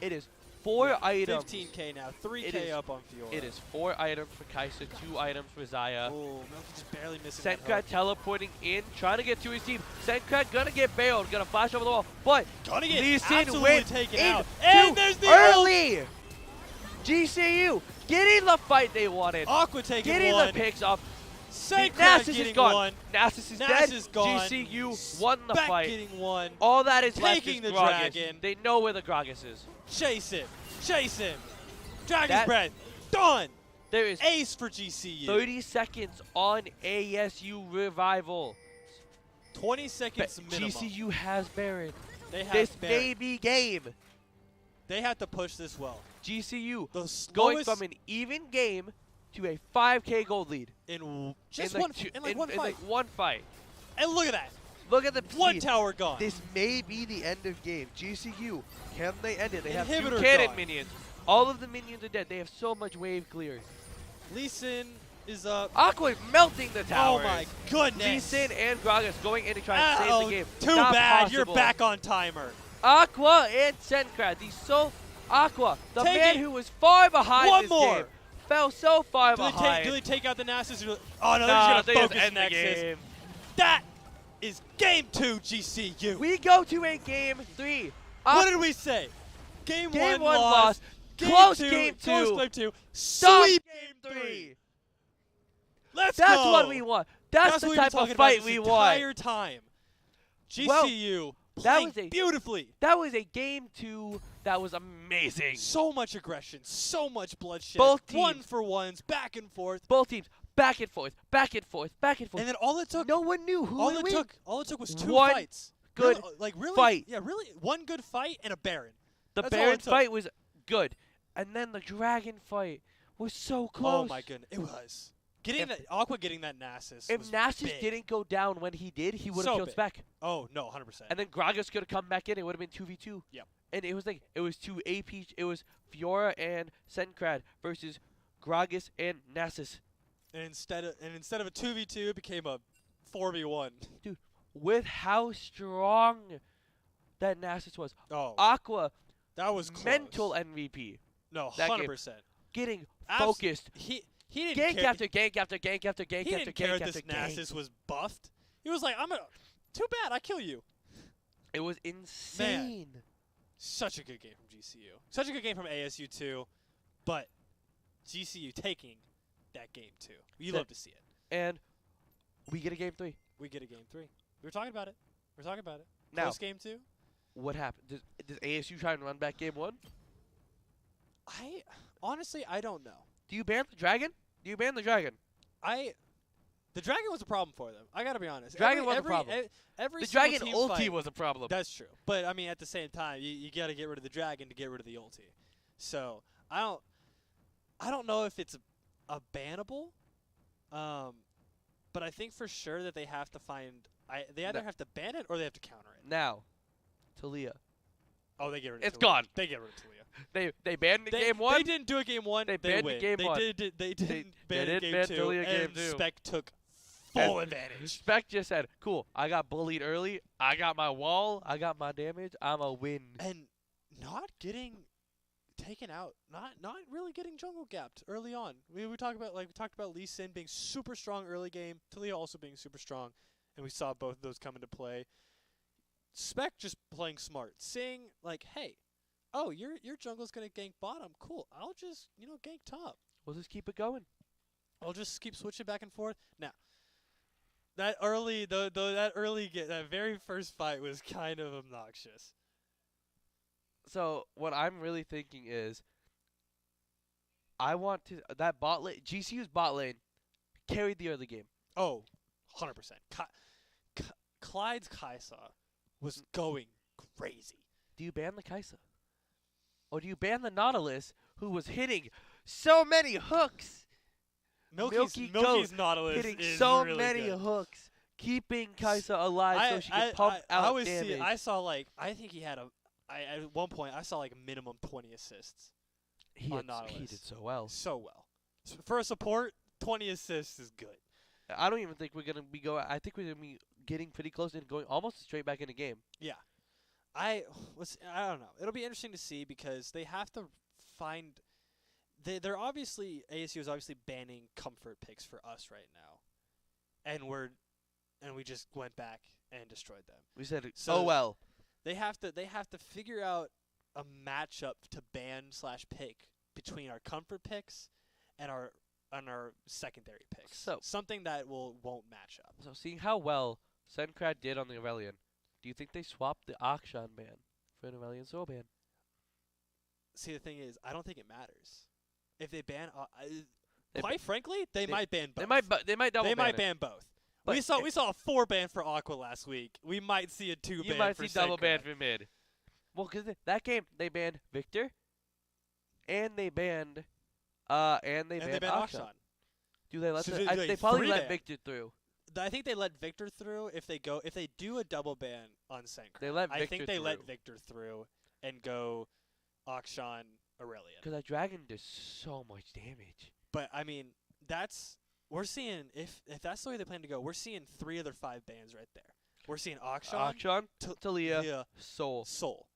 It is 4 items. 15K now, 3K up on Fiora. It is 4 items for Kaisa, 2 items for Zaya. Oh, Milky just barely missing that Senkrat hook. teleporting in, trying to get to his team. Senkrat gonna get bailed, gonna flash over the wall, but Gonna get Lee Sin absolutely went taken in out. And too there's the early. GCU getting the fight they wanted. Aqua taking getting one. the picks off. Senkrat Nasus getting is gone. one. Nasus is Nasus dead. is gone. GCU won the Spec fight. getting one. All that is left is Taking the Gragas. dragon. They know where the Gragas is. Chase him. Chase him. Dragon's That- Breath. Done. There is Ace for GCU. 30 seconds on ASU revival. 20 seconds minimum. GCU has Baron. They have This Baron. may be game. They have to push this well. GCU The going slowest from an even game to a 5K gold lead. in just in one two- in like in- one in fight. like one fight. And look at that. Look at the One speed. tower gone. This may be the end of game. GCU, can they end it? They have Inhibitor Two cannon gone. minions. All of the minions are dead. They have so much wave clears. Lee Sin is up. Aqua melting the tower. Oh my goodness. Lee Sin and Gragas going in to try and save Oh, the game. too Not bad. You're possible. back on timer. Aqua and Senkrat. Aqua, the Take man it. who was far behind One this more. game, fell so far Do they behind. take take out the Nasus? Oh no, Nah, they're they just just gonna end focus the Nexus. game. That is game 2 GCU. We go to a game 3. What did we say? Game Game 1 one loss. loss. Game Close two, game Close 2. game 2. Stop Sweep game game 3. 3. Let's That's go. what we want. That's what the we've been type talking of about fight this we want. entire time. Well, GCU that playing was a- beautifully. That was a game 2 that was amazing. So much aggression, so much bloodshed. Both teams. 1-for-1s, back and forth. Both teams back and forth, back and forth, back and forth. And then all it took, No one knew who would win. all it took was 2 One fights. good really, fight. Yeah, really, one good fight and a Baron. The That's all it Baron took. fight was good. And then the Dragon fight was so close. Oh my goodness, it was. Getting that Aqua getting that Nasus. If was Nasus big. didn't go down when he did, he would have So killed big. Spec. Oh no, 100%. And then Gragas could have come back in. It would have been 2v2. Yep. And it was like it was 2 AP. It was Fiora and Senkrat versus Gragas and Nasus. and instead of a 2v2, it became a 4v1. With how strong that Nasus was, Oh, Aqua that was close. mental MVP, No, that game. 100%. getting Abs- focused. He didn't Gank care. after gank after gank after gank He after didn't care gank if after this gank. Nasus was buffed. He was like, too bad, I kill you. It was insane. Such a good game from GCU. Such a good game from ASU too, but GCU taking that game too. You That- love to see it. And we get a game 3. We get a game 3. We were talking about it. Now, Close game 2. what happened? Does ASU try and run back game 1? Honestly, I don't know. Do you ban the Dragon? The Dragon was a problem for them. I gotta be honest. Dragon was a problem. Every The single Dragon team ulti fight, was a problem. That's true. But I mean, at the same time, you gotta get rid of the Dragon to get rid of the ulti. So I don't know if it's a bannable. But I think for sure that they have to find. They either No. have to ban it or they have to counter it. Now, Talia. Oh, they get rid of It's Talia. gone. They get rid of Talia. They banned the They, game 1. They didn't do it game 1. They They banned win. game they 1. They didn't ban they it did game ban 2. Talia game and 2. Spec took full And advantage. Spec just said, cool, I got bullied early. I got my wall. I got my damage. I'm a win. And not getting taken out, not really getting jungle gapped early on. We talked about Lee Sin being super strong early game, Talia also being super strong, and we saw both of those come into play. Spec just playing smart, seeing like, hey, oh, your jungle's gonna gank bottom, cool. I'll just gank top. We'll just keep it going. I'll just keep switching back and forth. Now, that that very first fight was kind of obnoxious. So what I'm really thinking is, I want to that bot lane. GCU's bot lane carried the early game. Oh, 100%. Clyde's Kaisa was going crazy. Do you ban the Kaisa? Or do you ban the Nautilus, who was hitting so many hooks? Milky's Goat Nautilus hitting is so really many good. hooks. keeping Kaisa alive so she can pump out damage. I saw like I think he had at one point I saw like a minimum 20 assists. He Nautilus. did so well. So well. For a support, 20 assists is good. I don't even think we're gonna be going. I think we're gonna be getting pretty close and going almost straight back in the game. Yeah. I don't know. It'll be interesting to see because they have to find. They're obviously ASU is obviously banning comfort picks for us right now, and we just went back and destroyed them. We said, So oh well. They have to figure out a matchup to ban/pick between our comfort picks and our secondary picks. So something that won't match up. So seeing how well Sencrad did on the Aurelion, do you think they swapped the Akshan ban for an Aurelion Soul ban? See, the thing is, I don't think it matters. If they ban, They quite frankly, they might ban both. They might double They ban might it. ban both. But We saw a 4 ban for Aqua last week. We might see a 2 ban. You might for see double ban Sencrad. for mid. Well, because that game they banned Victor, and they banned Akshan. Akshan. Do they let So the, do I, they they probably 3 let ban? Victor through. I think they let Victor through if they do a double ban on Sencrad. They let I Victor think they let through. Victor through and go Akshan Aurelion. Because that dragon does so much damage. But I mean, we're seeing if that's the way they plan to go, we're seeing 3 of their 5 bans right there. We're seeing Akshan, Akshan, Talia, Leah, Soul. Soul.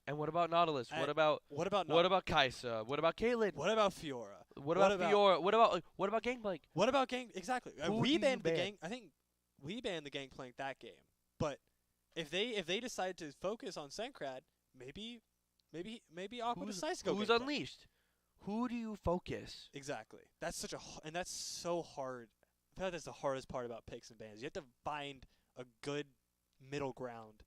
And what about Nautilus? And What about What about Kaisa? What about Caitlyn? What about Fiora? What about Fiora? What about Gangplank? What about Gang? Exactly. Who We do you banned the ban? Gang. I think we banned the Gangplank that game. But if they decide to focus on Sencrad, maybe Aqua decides to go Who's Gangplank. unleashed? Who do you focus? Exactly. That's and that's so hard. I feel like that's the hardest part about picks and bans. You have to find a good middle ground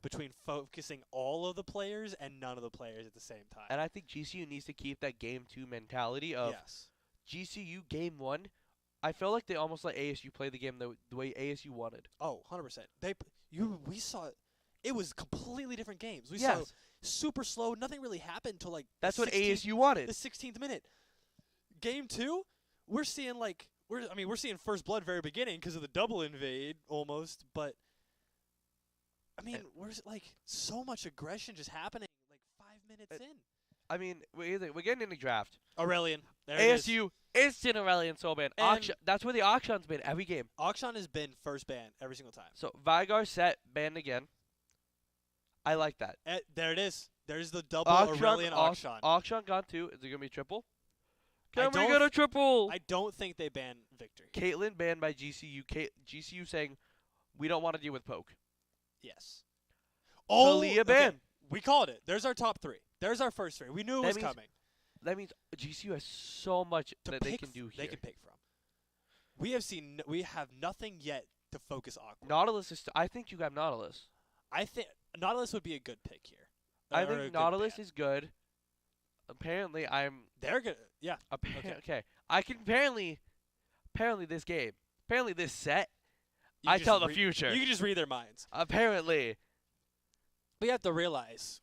between focusing all of the players and none of the players at the same time. And I think GCU needs to keep that game 2 mentality of yes. GCU game 1. I felt like they almost let ASU play the game the way ASU wanted. Oh, 100%. We saw it was completely different games. We Yes. saw super slow. Nothing really happened until like That's the what 16th ASU wanted. The 16th minute. Game 2, we're seeing we're seeing first blood very beginning because of the double invade almost, but I mean, where's like so much aggression just happening like 5 minutes in. I mean, we're getting in the draft. Aurelion. There it is. ASU instant Aurelion Soul ban. And- That's where the Akshan's been every game. Akshan has been first ban every single time. So Vigar set banned again. I like that. There it is. There's the double Akshan, Aurelion Akshan. Akshan gone 2. Is it gonna be triple? I Can we don't get a triple? I don't think they ban Victor. Caitlyn banned by GCU. GCU saying we don't want to deal with poke. Yes. Talia ban. Okay. We called it. There's our top 3. There's our first 3. We knew it That was means coming. That means GCU has so much To that pick they can do here. They can pick from. We have nothing yet to focus Aqua. Nautilus is. I think you have Nautilus. I think Nautilus would be a good pick here. I Or a think good Nautilus ban. is good. Apparently, They're good. Yeah. Okay. I can apparently this game. Apparently this set. You I can tell just the future. You can just read their minds. Apparently. But you have to realize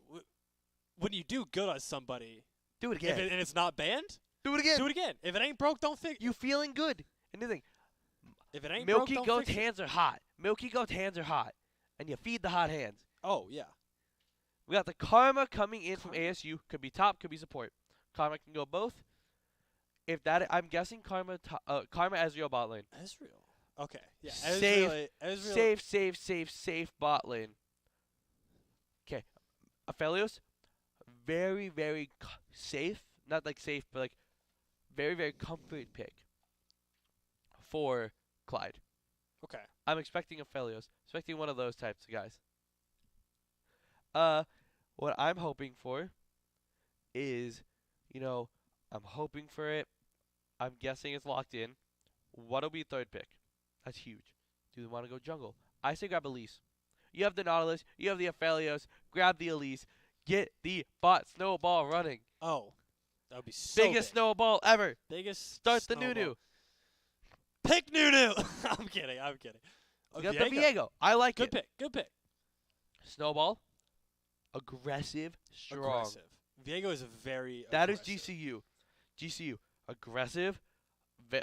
when you do good on somebody, Do it if again. and it's not banned, Do it again. do it again. If it ain't broke, don't fix. You feeling good. And the thing, If it ain't Milky broke, don't Goat's fix it. hands are hot. Milky Goat's hands are hot. And you feed the hot hands. Oh yeah. We got the Karma coming in from Karma. ASU. Could be top, could be support. Karma can go both. If that, I'm guessing Karma Ezreal bot lane. Ezreal. Okay. Yeah. Safe, Ezreal. Safe bot lane. Okay. Aphelios, very, very safe. Not like safe, but like very, very comfort pick for Clyde. Okay. I'm expecting Aphelios. Expecting one of those types of guys. What I'm hoping for is, I'm hoping for it. I'm guessing it's locked in. What'll be third pick? That's huge. Do they want to go jungle? I say grab Elise. You have the Nautilus. You have the Aphelios. Grab the Elise. Get the bot snowball running. Oh, that would be so Biggest big. snowball ever. Biggest. Start the snowball. Nunu. Pick Nunu. I'm kidding. You got the Viego. I like Good it. pick. Good pick. Snowball. Aggressive. Strong. Aggressive. Viego is very. That is aggressive. GCU. GCU. Aggressive.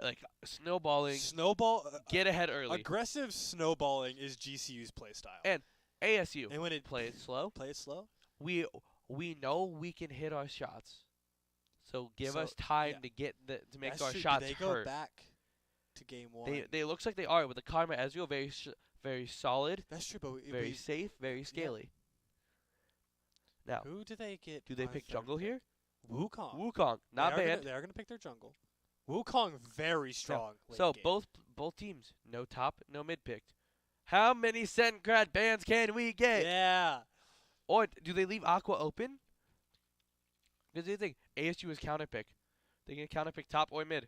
like snowballing, Snowball. get ahead early. Aggressive snowballing is GCU's play style. And ASU, And when it play it slow. play it slow. We know we can hit our shots, so give So, us time yeah. to make That's our true. shots Do they go hurt. back to game one? They looks like they are with the Karma Ezreal, very solid, That's true, but very safe, very scaly. Now, who do they get? do they on pick third jungle pick? here? Wukong. Wukong, not bad. They are gonna pick their jungle. Wukong very strong. late So game. both teams, no top, no mid picked. How many Senkrad bans can we get? Yeah. Or do they leave Aqua open? Because they think ASU is counter pick. They can counter pick top or mid.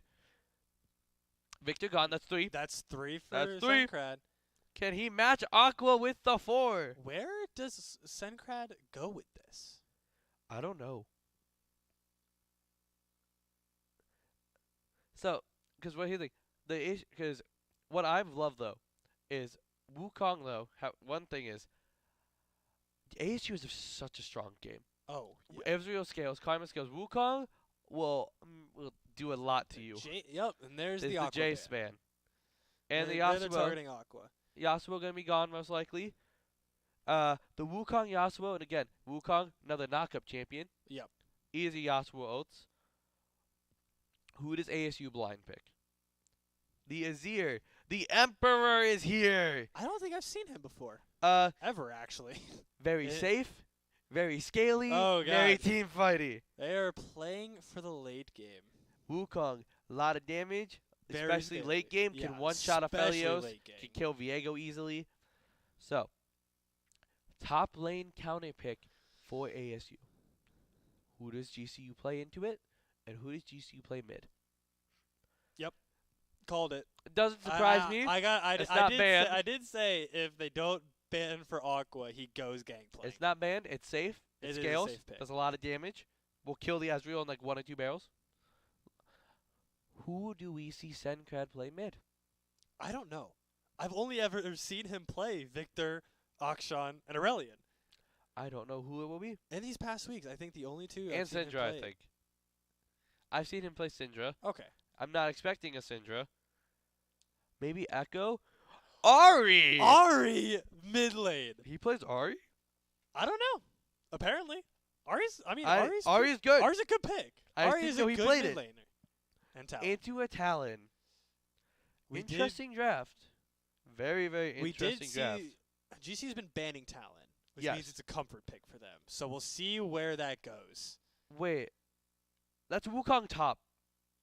Victor gone. That's 3. That's 3 for That's 3. Senkrad. Can he match Aqua with the 4? Where does Senkrad go with this? I don't know. So, because what here's the issue, because what I've loved though is Wukong though. One thing is ASU is such a strong game. Oh, yeah. Ezreal scales, Karma scales. Wukong will do a lot to you. Yep, and there's It's the the Aqua J ban. span, and the They're Yasuo. targeting Aqua. Yasuo gonna be gone most likely. The Wukong Yasuo, and again, Wukong, another knockup champion. Yep. Easy Yasuo ults. Who does ASU blind pick? The Azir. The Emperor is here. I don't think I've seen him before. Ever, actually. Very Eh. safe, very scaly, Oh, very God. team fighty. They are playing for the late game. Wukong, a lot of damage, Very especially scary. late game. Yeah, Can one-shot especially Aphelios, late game. can kill Viego easily. So, top lane counter pick for ASU. Who does GCU play into it, and who does GCU play mid? Called it. It doesn't surprise me. It's not banned. I did say if they don't ban for Aqua, he goes Gangplank. It's not banned. It's safe. It It is a scales. safe pick. Does a lot of damage. Will kill the Ezreal in like 1 or 2 barrels. Who do we see Senkrad play mid? I don't know. I've only ever seen him play Victor, Akshan, and Aurelion. I don't know who it will be. In these past weeks, I think the only two. And I've seen him Syndra, I play- think. I've seen him play Syndra. Okay. I'm not expecting a Syndra. Maybe Echo. Ari! Ari mid lane. He plays Ari? I don't know. Apparently, Ari's Ari's good. Ari's a good pick. I Ari didn't is know a he good played mid it. laner. And talent. Into a Talon. We did- Interesting draft. Very, very We did interesting see draft. GC's been banning Talon, which Yes. means it's a comfort pick for them. So we'll see where that goes. Wait. That's Wukong top.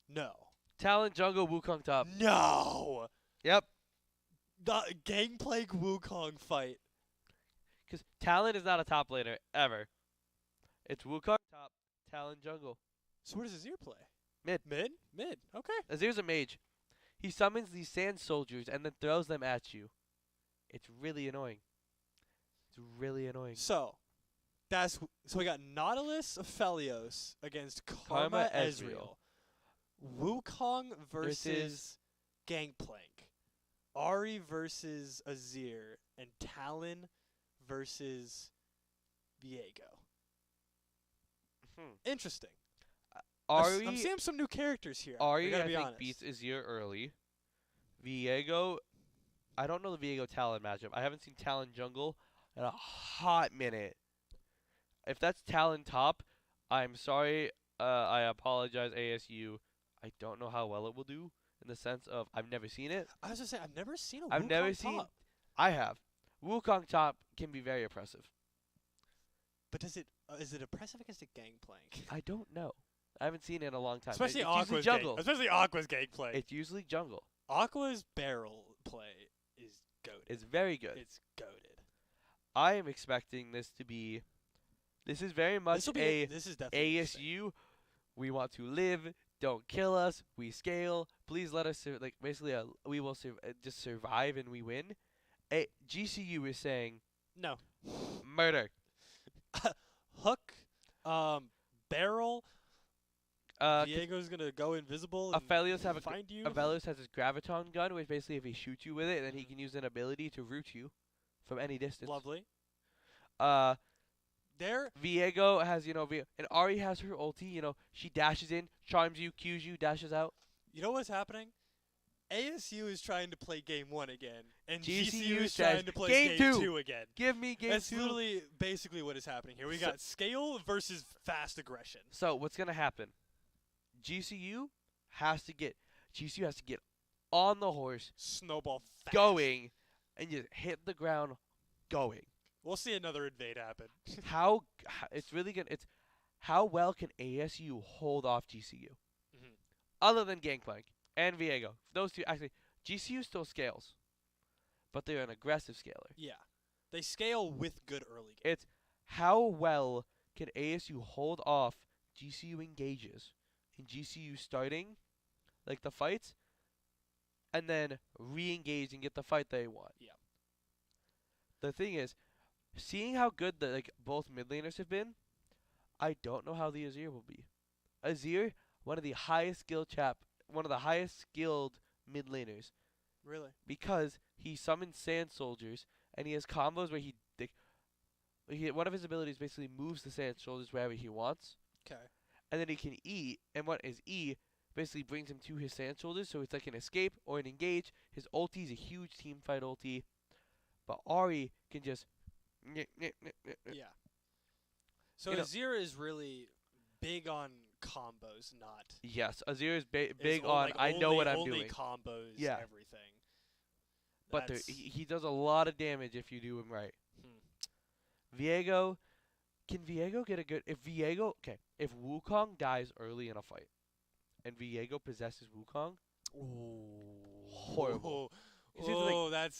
No. Talon jungle Wukong top. No. Yep. The Gangplank Wukong fight. Because Talon is not a top laner, ever. It's Wukong top, Talon jungle. So where does Azir play? Mid. Mid. Okay. Azir's a mage. He summons these sand soldiers and then throws them at you. It's really annoying. It's really annoying. So we got Nautilus Aphelios against Karma Karma Ezreal. Ezreal. Wukong versus Gangplank. Ari versus Azir. And Talon versus Viego. Interesting. Ari, I'm seeing some new characters here. Ari gotta I be think honest. beats Azir early. Viego, I don't know the Viego Talon matchup. I haven't seen Talon jungle in a hot minute. If that's Talon top, I'm sorry. I apologize, ASU. I don't know how well it will do in the sense of I've never seen it. I was just saying, I've never seen a I've Wukong never top. seen. I have. Wukong top can be very oppressive. But is it oppressive against a Gangplank? I don't know. I haven't seen it in a long time. Especially it's usually Aqua's jungle. Especially Aqua's Gangplank. It's usually jungle. Aqua's barrel play is goated. It's very good. It's goated. I am expecting this to be. This is very much This is definitely interesting. ASU. We want to live. Don't kill us. We scale. Please let us basically we will just survive and we win. GCU is saying No. murder. Hook, barrel. Uh, Diego's gonna go invisible. And Aphelios have find you. Aphelios has his graviton gun, which basically if he shoots you with it, then he can use an ability to root you from any distance. Lovely. There, Viego has and Ari has her ulti. She dashes in, charms you, Qs you, dashes out. You know what's happening? ASU is trying to play game 1 again, and GCU GCU is says, trying to play "Game game two." 2 again. Give me game That's 2. literally basically what is happening here. We got scale versus fast aggression. So what's gonna happen? GCU has to get on the horse, Snowball fast. going, and just hit the ground, going. We'll see another invade happen. It's really gonna. It's how well can ASU hold off GCU, Mhm. other than Gangplank and Viego. Those two actually, GCU still scales, but they're an aggressive scaler. Yeah. They scale with good early game. It's how well can ASU hold off GCU engages and GCU starting, like the fights, and then re-engage and get the fight they want. Yeah. The thing is, seeing how good the both mid laners have been, I don't know how the Azir will be. Azir, one of the highest skilled mid laners, Really? because he summons sand soldiers and he has combos where one of his abilities basically moves the sand soldiers wherever he wants, Okay. and then he can E, and what is E basically brings him to his sand shoulders, so it's like an escape or an engage. His ulti is a huge team fight ulti, but Ari can just Yeah. So You know- Azir is really big on combos, not Yes, Azir is is big on, on like, I know only- what I'm only doing. combos, Yeah. everything. But he does a lot of damage if you do him right. Hmm. Viego, can Viego get a good if Wukong dies early in a fight and Viego possesses Wukong, horrible. 'Cause here's the thing, Oh, that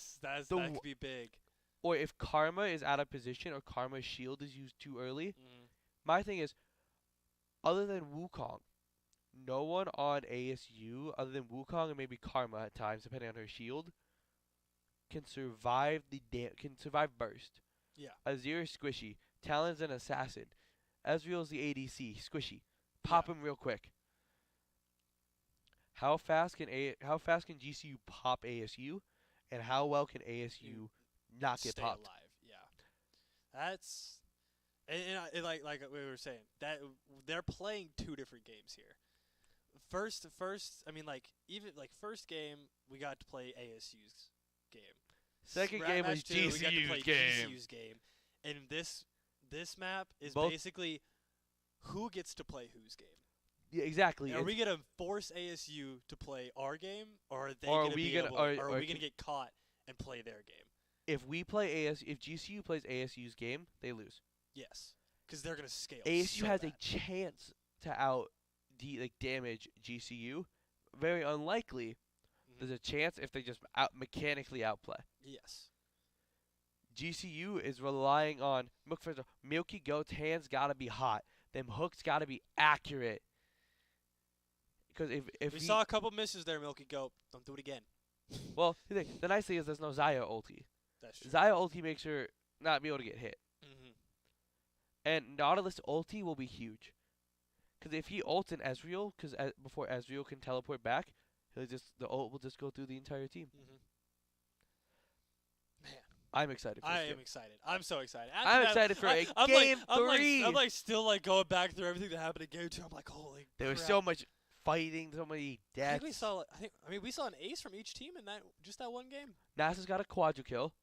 the could be big. or if Karma is out of position or Karma's shield is used too early. Mhm. My thing is, other than Wukong, no one on ASU other than Wukong and maybe Karma at times, depending on her shield, can survive can survive burst. Yeah. Azir is squishy. Talon's an assassin. Ezreal's the ADC, squishy. Pop him real quick. How fast can GCU pop ASU, and how well can ASU not get Stay popped? alive. Yeah. That's like we were saying that they're playing two different games here. First, I mean, even first game we got to play ASU's game. Second Rat game match was 2, we got to play GCU's game. GCU's game, and this map is Both- basically who gets to play whose game. Yeah, exactly. Are we gonna force ASU to play our game, or are they Or are gonna we be gonna- able, or- or or are we can- gonna get caught and play their game? If GCU plays ASU's game, they lose. Yes, because they're gonna scale. ASU so has bad. a chance to damage GCU. Very unlikely. Mhm. There's a chance if they just mechanically outplay. Yes. GCU is relying on Milky Goat's hands gotta be hot. Them hooks gotta be accurate. Because if We he, saw a couple misses there, Milky Goat. Don't do it again. well, the nice thing is there's no Xayah ulti. That's true. Xayah ulti makes her not be able to get hit. Mhm. And Nautilus ulti will be huge. Because if he ults in Ezreal, before Ezreal can teleport back, the ult will just go through the entire team. Mhm. Man, I'm excited for this I am game. excited. I'm so excited. I'm After that, excited for I'm game like, 3. I'm still going back through everything that happened in game 2. I'm like, holy. There was crap. so much fighting, so many I deaths. think we saw. We saw an ace from each team in that one game. NASA's got a quadra kill.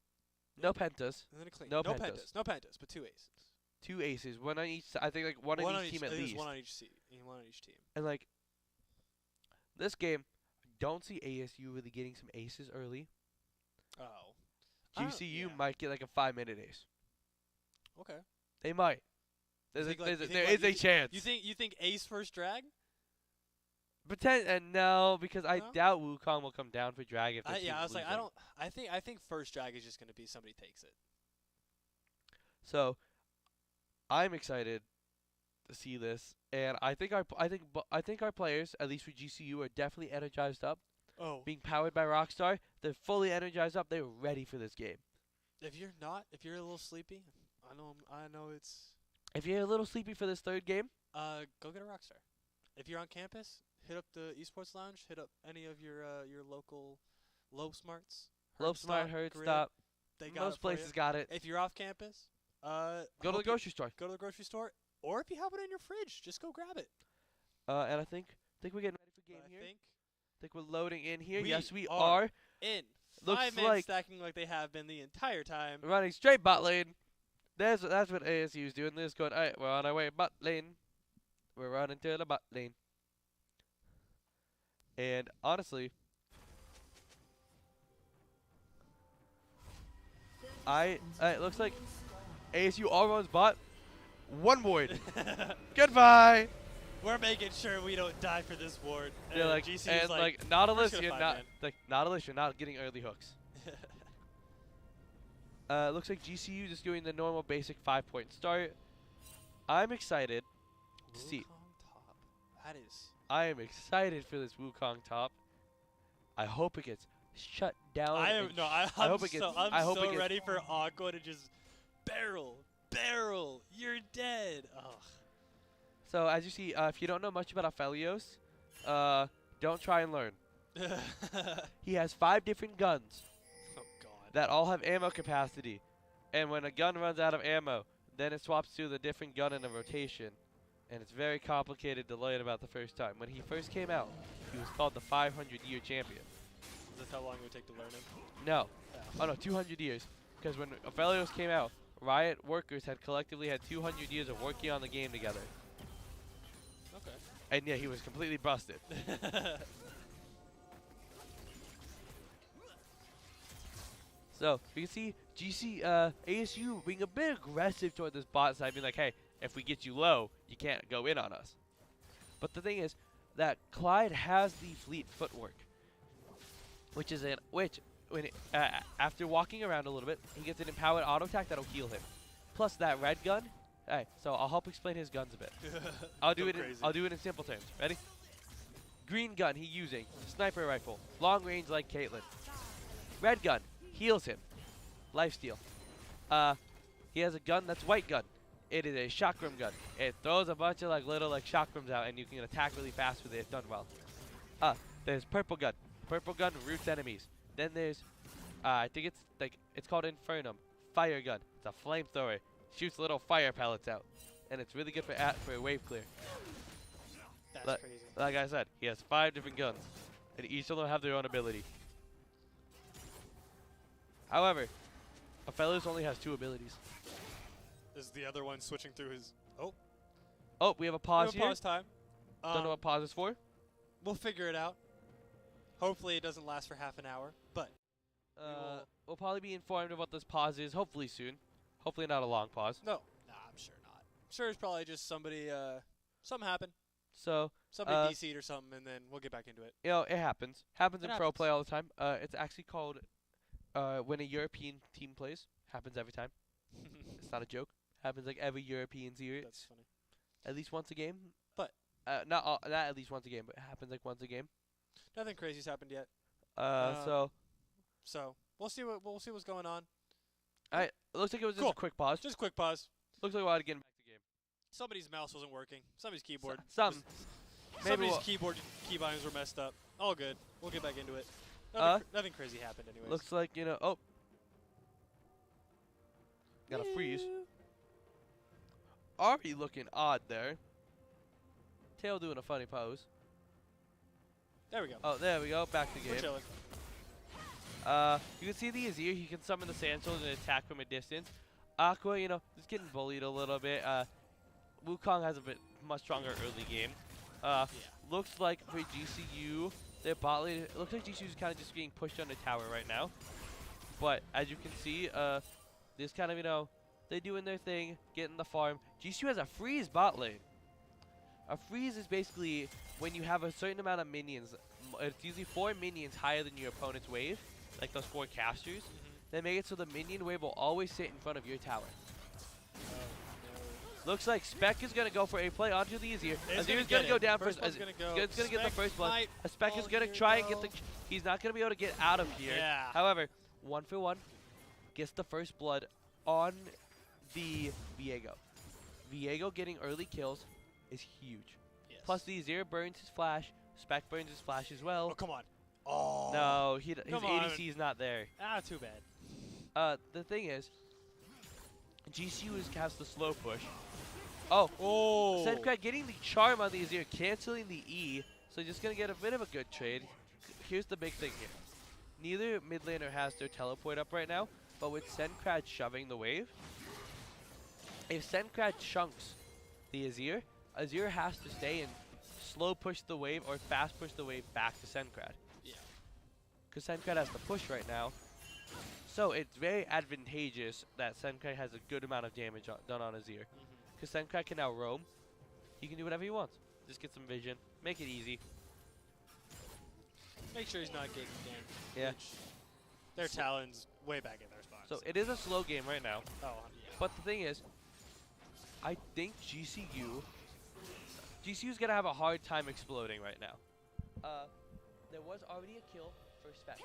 No pentas. And then a clean. No No pentas. pentas. No pentas, but 2 aces. 2 aces. One on each. I think one on each team I at think least. there's one on each one on each team. And this game, I don't see ASU really getting some aces early. Oh. I don't- GCU yeah. might get like a 5-minute ace. Okay. They might. You think, you There think, is a chance. You think ace first drag? No, because I No? doubt Wukong will come down for drag if the I team's was like, losing. I think first drag is just gonna be somebody takes it. So, I'm excited to see this, and I think our players, at least for GCU, are definitely energized up. Oh. Being powered by Rockstar, they're fully energized up. They're ready for this game. If you're not, if you're a little sleepy, I know it's. If you're a little sleepy for this third game, Go get a Rockstar. If you're on campus, hit up the Esports Lounge. Hit up any of your local Lopes Smarts. Lopes Smart, Herd Grid. Stop, They got most it for ya. places got it. If you're off campus, Go to the hope you- grocery store. Go to the grocery store, or if you have it in your fridge, just go grab it. And I think we're getting ready for game But here. I think think we're loading in here. We Yes, we are. are. In. Looks 5 men like stacking like they have been the entire time. running straight bot lane. That's what ASU is doing. They're just going, alright, we're on our way bot lane. We're running to the bot lane. And honestly, it looks like ASU all runs bot. One ward. Goodbye. We're making sure we don't die for this ward. They're like, GCU's and like, like Nautilus, gonna you're find not man. like Nautilus, you're not getting early hooks. Looks like GCU just doing the normal basic 5-point start. I'm excited to see. Wukong top. That is. I am excited for this Wukong top. I hope it gets shut down. I'm hope it gets- I hope it gets- ready for Aqua to just barrel. You're dead. Ugh. So as you see, if you don't know much about Aphelios, don't try and learn. He has 5 different guns Oh God. that all have ammo capacity, and when a gun runs out of ammo, then it swaps to the different gun in a rotation, and it's very complicated to learn about the first time. When he first came out, he was called the 500-year champion. Is this how long it would take to learn him? No, Yeah. oh no, 200 years, because when Aphelios came out, Riot workers had collectively had 200 years of working on the game together. Okay. And yeah, he was completely busted. So we can see ASU being a bit aggressive toward this bot side, being like, hey, if we get you low, you can't go in on us. But the thing is that Clyde has the fleet footwork, after walking around a little bit, he gets an empowered auto attack that'll heal him. Plus that red gun. Alright, so I'll help explain his guns a bit. I'll do it in simple terms. Ready? Green gun he using sniper rifle, long range like Caitlyn. Red gun heals him, lifesteal. He has a gun that's white gun. It is a chakram gun. It throws a bunch of like little like chakrams out, and you can attack really fast with it if done well. There's purple gun. Purple gun roots enemies. Then there's I think it's called Infernum. Fire gun. It's a flamethrower. Shoots little fire pellets out, and it's really good for wave clear. That's crazy. Like I said, he has 5 different guns, and each of them have their own ability. However, Aphelios only has 2 abilities. Is the other one switching through his? Oh. Oh, we have a pause We have here. pause time. Don't know what pause is for. We'll figure it out. Hopefully it doesn't last for half an hour, but We'll probably be informed of what this pause is, hopefully soon. Hopefully not a long pause. no. Nah, I'm sure not. I'm sure it's probably just somebody, something happened. So, Somebody DC'd or something, and then we'll get back into it. you know, it happens. Happens It in pro happens. play all the time. It's actually called when a European team plays. Happens every time. It's not a joke. Happens like every European series. That's funny. At least once a game. But not at least once a game, but it happens like once a game. nothing crazy's happened yet. So We'll see what's going on. it looks like it was just Cool. a quick pause. Just a quick pause. Looks like we're getting back to game. Somebody's mouse wasn't working. Somebody's keyboard. Some. Just- Maybe Somebody's we'll- keyboard key bindings were messed up. All good. We'll get back into it. Nothing crazy happened anyways. Looks like, oh. Got a freeze. Ari looking odd there. Tail doing a funny pose. There we go. Oh, there we go. Back to We're game. chilling. You can see the Azir. He can summon the Sandstone and attack from a distance. Aqua, just getting bullied a little bit. Wukong has a much stronger early game. Looks like for GCU, their bot lane, it looks like GCU is kind of just getting pushed on the tower right now. But as you can see, this kind of, they're doing their thing, getting the farm. GCU has a freeze bot lane. A freeze is basically when you have a certain amount of minions. It's usually 4 minions higher than your opponent's wave, like those 4 casters. They make it so the minion wave will always sit in front of your tower. Looks like Spec is going to go for a play onto the Azir. Azir's going to go down first. First one's gonna go. He's going to get the first blood. might Spec is fall going to here, try and get though. he's not going to be able to get out of here. Yeah. However, 1 for 1 gets the first blood on the Viego. Viego getting early kills is huge. Yes. Plus the Azir burns his flash. Spec burns his flash as well. Oh, come on. Oh. No, his Come on. ADC is not there. Ah, too bad. The thing is, GCU has the slow push. Oh, Oh. Zedcrack getting the charm on the Azir, canceling the E, so just gonna get a bit of a good trade. here's the big thing here. Neither mid laner has their teleport up right now, but with Sencrad shoving the wave, if Sencrad chunks the Azir, Azir has to stay and slow push the wave or fast push the wave back to Sencrad. Yeah. Because Sencrad has to push right now. So it's very advantageous that Sencrad has a good amount of damage done on Azir. Because Sencrad can now roam. He can do whatever he wants. Just get some vision. Make it easy. Make sure he's not getting ganked. Yeah. Which their Talon's way back in their spot. So it is a slow game right now. Oh, yeah. But the thing is, I think GCU's going to have a hard time exploding right now. There was already a kill for Spec.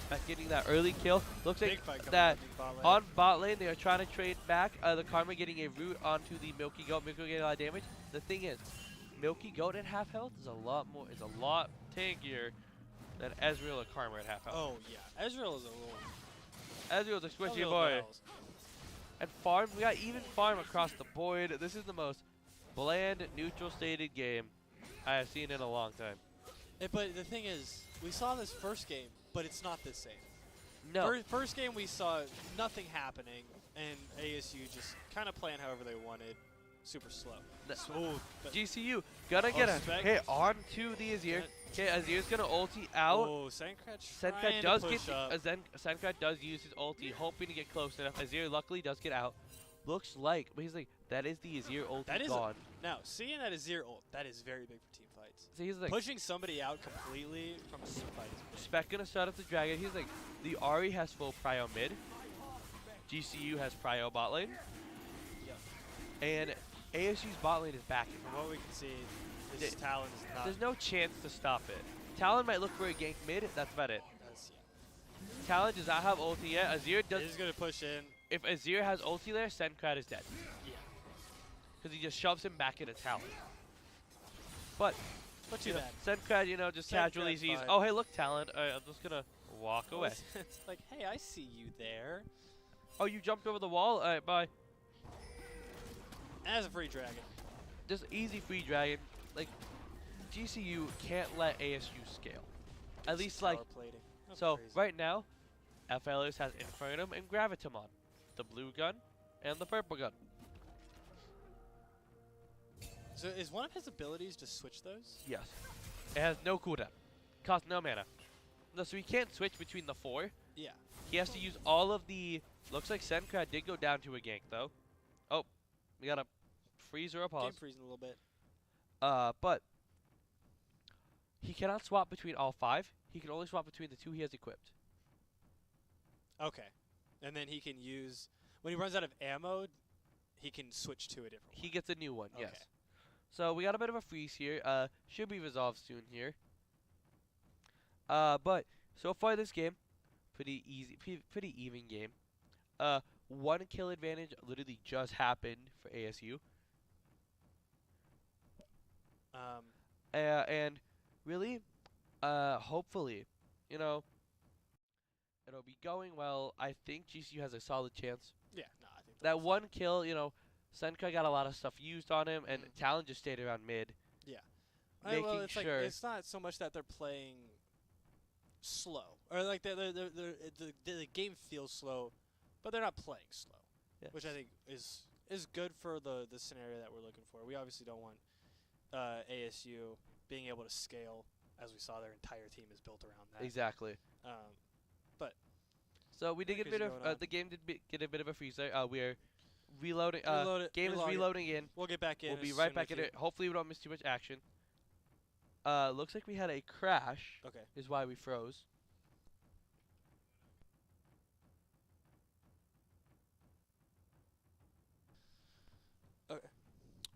Spec getting that early kill. Looks Big like fight coming that up in bot lane. on bot lane, they are trying to trade back. The Karma getting a root onto the Milky Goat. Milky Goat getting a lot of damage. The thing is, Milky Goat at half health is a lot tankier than Ezreal or Karma at half health. Oh, yeah. Ezreal is a little... Ezreal's a a squishy little boy. bells. And farm, we got even farm across the board. This is the most bland, neutral stated game I have seen in a long time. But the thing is, we saw this first game, but it's not the same. No. First game we saw nothing happening, and ASU just kind of playing however they wanted. Super slow. Smooth. But GCU gonna get a Spec. hit onto the Azir. Okay, Azir's gonna ulti out. Oh, Sencrad Sencrad does to get push up. Sencrad does use his ulti, hoping to get close enough. Azir luckily does get out. Looks like, but he's like, that is the Azir ulti That is gone. Now, seeing that Azir ult, that is very big for team fights. So he's like, Pushing somebody out completely from a team fight is big. Spec gonna start up the dragon. He's like, the Ahri has full prio mid. GCU has prio bot lane. Yep. And ASU's bot lane is backing. From what we can see, this Talon is not. There's no chance to stop it. Talon might look for a gank mid. That's about it. Yeah. Talon does not have ulti yet. Azir does. He's gonna push in. If Azir has ulti there, Sencrad is dead. Yeah. Because he just shoves him back into Talon. But Too bad. Sencrad, you know, just Sencrad's casually sees, fine. oh, hey, look, Talon. I'm just going to walk away. It's like, hey, I see you there. Oh, you jumped over the wall? All right, bye. As a free dragon. Just easy free dragon. Like, GCU can't let ASU scale. At least, like, Power plating. That's so crazy. right now, FLS has Infernum and Gravitamon. The blue gun and the purple gun. So is one of his abilities to switch those? Yes. It has no cooldown. Costs no mana. No, so he can't switch between the four. Yeah. He has to use all of the... Looks like Sencrad did go down to a gank, though. Oh, we got a freeze or a pause. Game freezing a little bit. But he cannot swap between all five. He can only swap between the two he has equipped. Okay. And then he can use... When he runs out of ammo, he can switch to a different He gets a new one, Okay. yes. So we got a bit of a freeze here. Should be resolved soon here. But so far this game, pretty easy, pretty even game. 1 kill advantage literally just happened for ASU. And really, hopefully, you know, it'll be going well. I think GCU has a solid chance. Yeah, no, I think That 1 kill, you know, Senka got a lot of stuff used on him, and Talon just stayed around mid. Yeah. Making well, it's sure. like it's not so much that they're playing slow, or like the game feels slow, but they're not playing slow, Yeah. which I think is good for the scenario that we're looking for. We obviously don't want ASU being able to scale, as we saw their entire team is built around that. Exactly. But So we did get a bit crazy going on. of the game did get a bit of a freeze there. We are reloading. Game is relog it. reloading in. We'll get back in. We'll be as right soon back as in you- it. Hopefully we don't miss too much action. Looks like we had a crash. Okay. Is why we froze.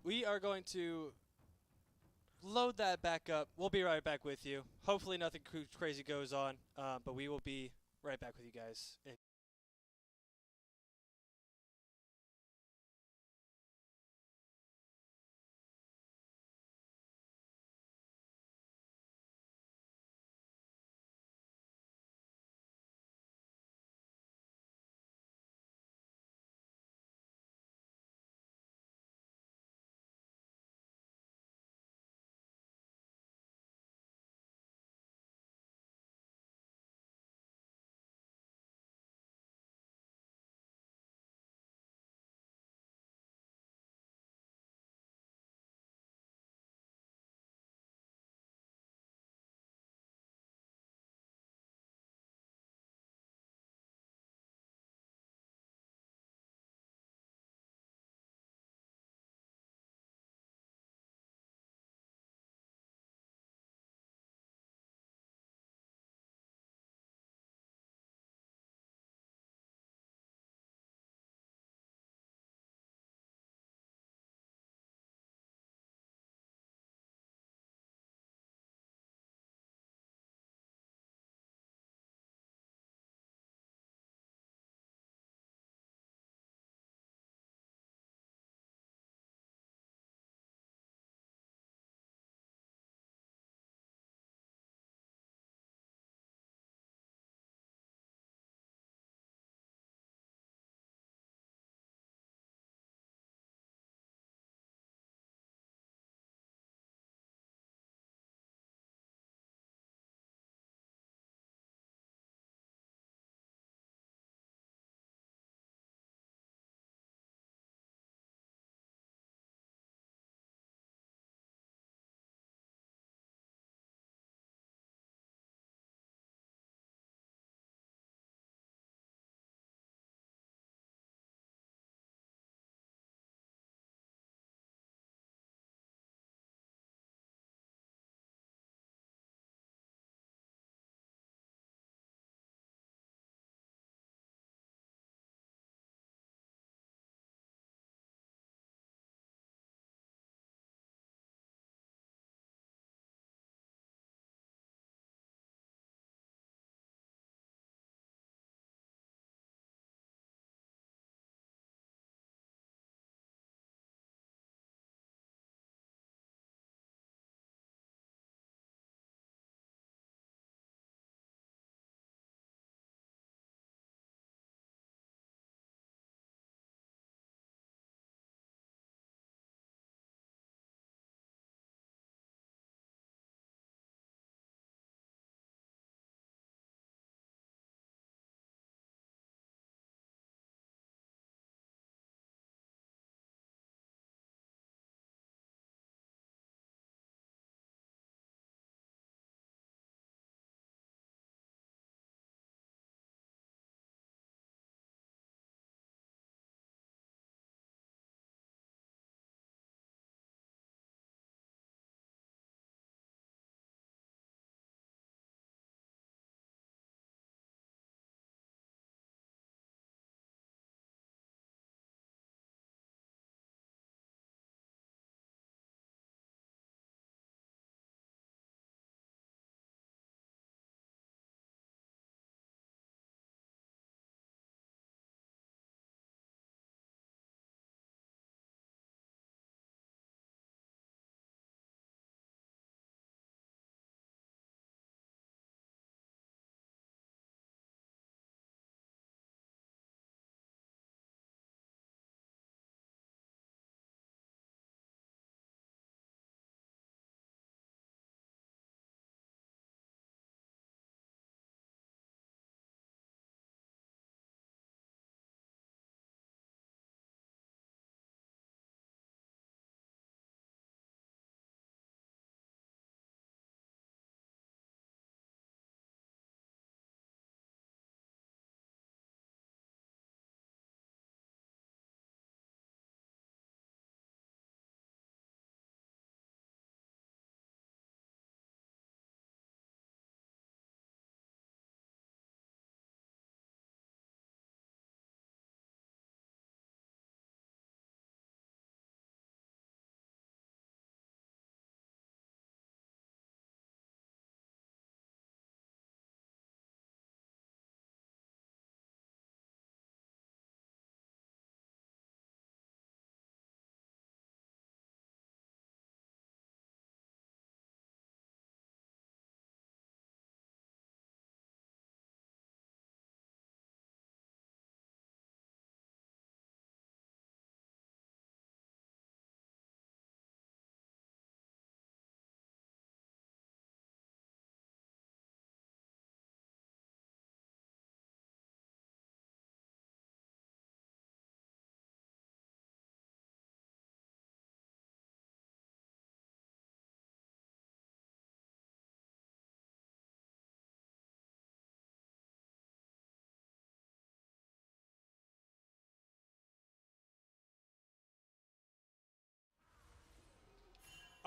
We are going to load that back up. We'll be right back with you. Hopefully nothing crazy goes on, but we will be right back with you guys in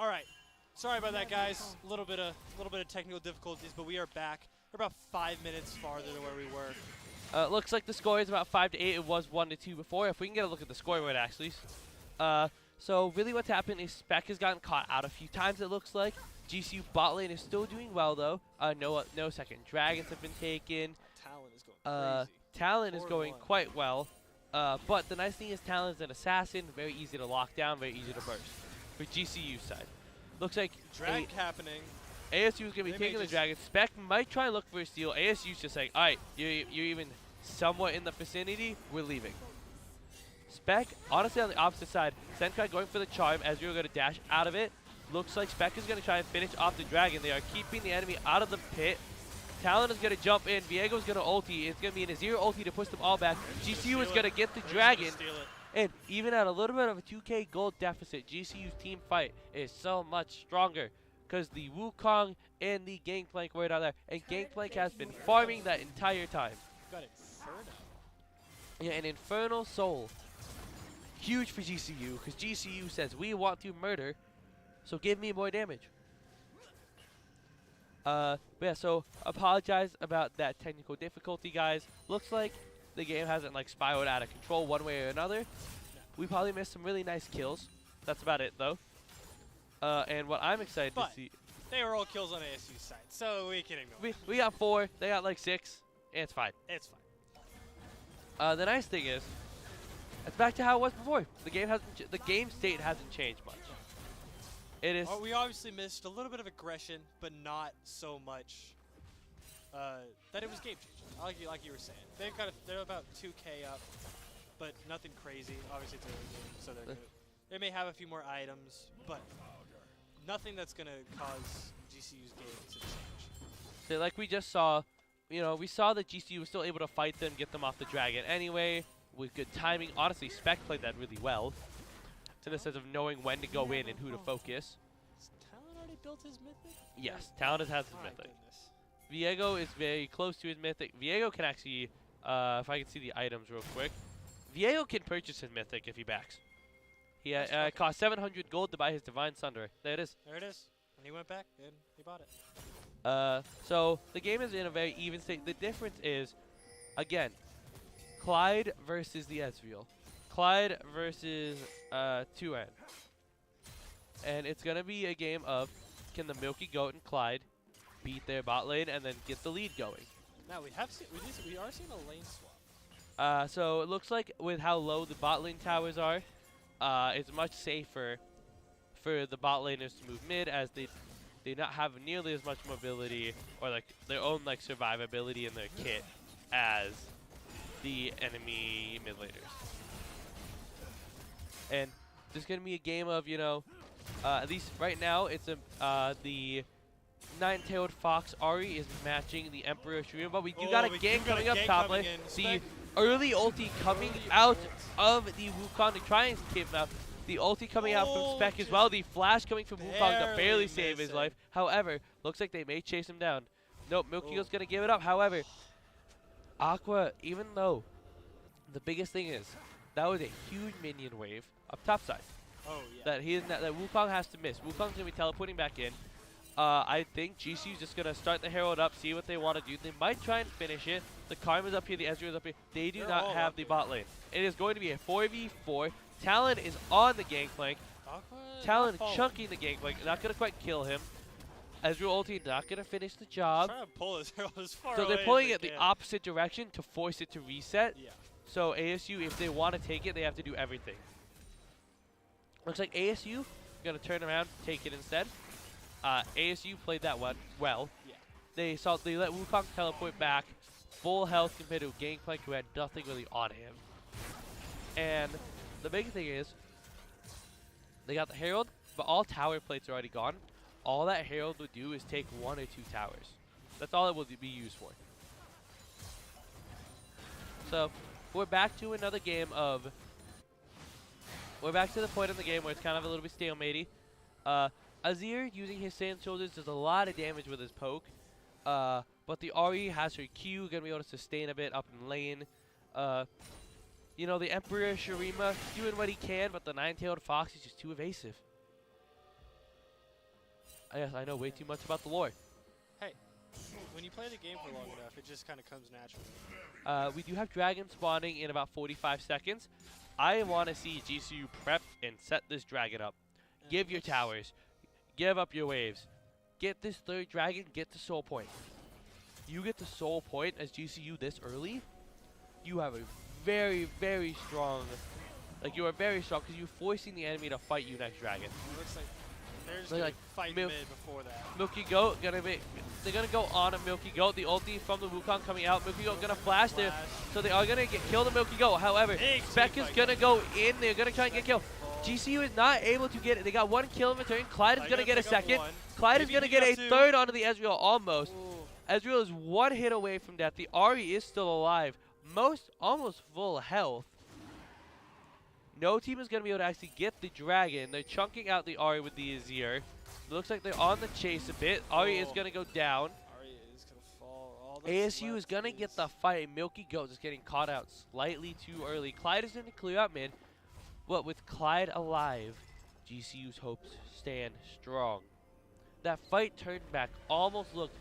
All right. Sorry about that, guys. A little bit of technical difficulties, but we are back. We're about 5 minutes farther than where we were. Looks like the score is about 5-8. It was 1-2 before. If we can get a look at the scoreboard, actually. So really what's happened is Spec has gotten caught out a few times, it looks like. GCU bot lane is still doing well, though. No second dragons have been taken. Talon is going crazy. Talon is going 4-1. quite well. But the nice thing is Talon is an assassin. Very easy to lock down, very easy to burst. For GCU side. Looks like Drag happening. ASU is going to be They taking may the dragon. Spec might try and look for a steal. ASU's just like, all right, you're even somewhat in the vicinity. We're leaving. Spec, honestly, on the opposite side. Senkai going for the charm. Ezreal going to dash out of it. Looks like Spec is going to try and finish off the dragon. They are keeping the enemy out of the pit. Talon is going to jump in. Viego's going to ulti. It's going to be an Azir ulti to push them all back. GCU is going to get the dragon. And even at a little bit of a 2k gold deficit, GCU's team fight is so much stronger because the Wukong and the Gangplank were down there. And Gangplank has been farming that entire time. Got Inferno. Yeah, an Infernal Soul. Huge for GCU because GCU says we want to murder, so give me more damage. But yeah, so apologize about that technical difficulty, guys. Looks like the game hasn't like spiraled out of control one way or another. We probably missed some really nice kills. That's about it, though. And what I'm excited to see, They were all kills on ASU's side, so we can ignore we got 4. They got like 6. And it's fine. It's fine. The nice thing is, it's back to how it was before. The game state hasn't changed much. It is. We obviously missed a little bit of aggression, but not so much that it was game changing. Like you were saying, they're about 2K up, but nothing crazy. Obviously, it's early game, so they may have a few more items, but nothing that's gonna cause GCU's game to change. So like we just saw, we saw that GCU was still able to fight them, get them off the dragon anyway, with good timing. Honestly, Spec played that really well, in the sense of knowing when to go in and who to focus. Has Talon already built his mythic? Yes, Talon has his My mythic. goodness. Viego is very close to his mythic. Viego can actually, if I can see the items real quick, Viego can purchase his mythic if he backs. He it cost 700 gold to buy his Divine Sunder. There it is. There it is. And he went back and he bought it. So the game is in a very even state. The difference is, again, Clyde versus the Ezreal. Clyde versus 2N. And it's going to be a game of, can the Milky Goat and Clyde beat their bot lane and then get the lead going? Now we are seeing a lane swap. So it looks like with how low the bot lane towers are, it's much safer for the bot laners to move mid, as they not have nearly as much mobility or like their own like survivability in their kit as the enemy mid laners. And there's gonna be a game of, at least right now, it's the Nine-Tailed Fox Ari is matching the Emperor Shurima, but we do got a gank coming up top lane. The early ulti coming out of the Wukong to try and keep him out. The ulti coming out from Spec as well. The flash coming from Wukong to barely save his life. However, looks like they may chase him down. Nope, Milky's going to give it up. However, Aqua, even though the biggest thing is, that was a huge minion wave up top side. Oh, yeah. That Wukong has to miss. Wukong's going to be teleporting back in. I think GCU's just going to start the Herald up, see what they want to do. They might try and finish it. The Karma's up here, the Ezreal's up here. They do not have the bot lane. It is going to be a 4v4. Talon is on the Gangplank. Talon chunking the Gangplank. Not going to quite kill him. Ezreal ulti not going to finish the job. Trying to pull his Herald as far So away they're pulling as it they the can. opposite direction to force it to reset. Yeah. So ASU, if they want to take it, they have to do everything. Looks like ASU going to turn around, take it instead. ASU played that one well. Yeah. They let Wukong teleport back, full health compared to Gangplank, who had nothing really on him. And the big thing is, they got the Herald, but all tower plates are already gone. All that Herald would do is take 1 or 2 towers. That's all it will be used for. So we're back to another game of. We're back to the point in the game where it's kind of a little bit stalematy. Azir using his Sand Shoulders does a lot of damage with his poke. But the Ari has her Q, gonna be able to sustain a bit up in lane. The Emperor Shurima doing what he can, but the Nine-Tailed Fox is just too evasive. Yes, I know way too much about the lore. When you play the game for long enough, it just kind of comes naturally. We do have dragon spawning in about 45 seconds. I want to see GCU prep and set this dragon up. And Give your let's- towers. Give up your waves. Get this third dragon. Get the soul point. You get the soul point as GCU this early, you have a very, very strong. Like, you are very strong because you're forcing the enemy to fight you next dragon. It looks like they're just They're gonna like fight mil- mid before that. Milky Goat they're gonna go on a Milky Goat. The ulti from the Wukong coming out. Milky Goat gonna flash there, so they are gonna kill the Milky Goat. However, Big Spec team is fight. gonna go in. They're gonna try and get killed. Oh. GCU is not able to get it. They got one kill in return. Clyde is gonna get a pick up second. one. Clyde is Maybe gonna pick get a up two. third onto the Ezreal almost. Ooh. Ezreal is one hit away from death. The Ahri is still alive. Almost full health. No team is going to be able to actually get the dragon. They're chunking out the Ahri with the Azir. It looks like they're on the chase a bit. Ahri is Oh. going to go down. Arya is gonna fall. All that's ASU is left going to get the fight. Milky Goat is getting caught out slightly too early. Clyde is going to clear out mid. But with Clyde alive, GCU's hopes stand strong. That fight turned back almost looked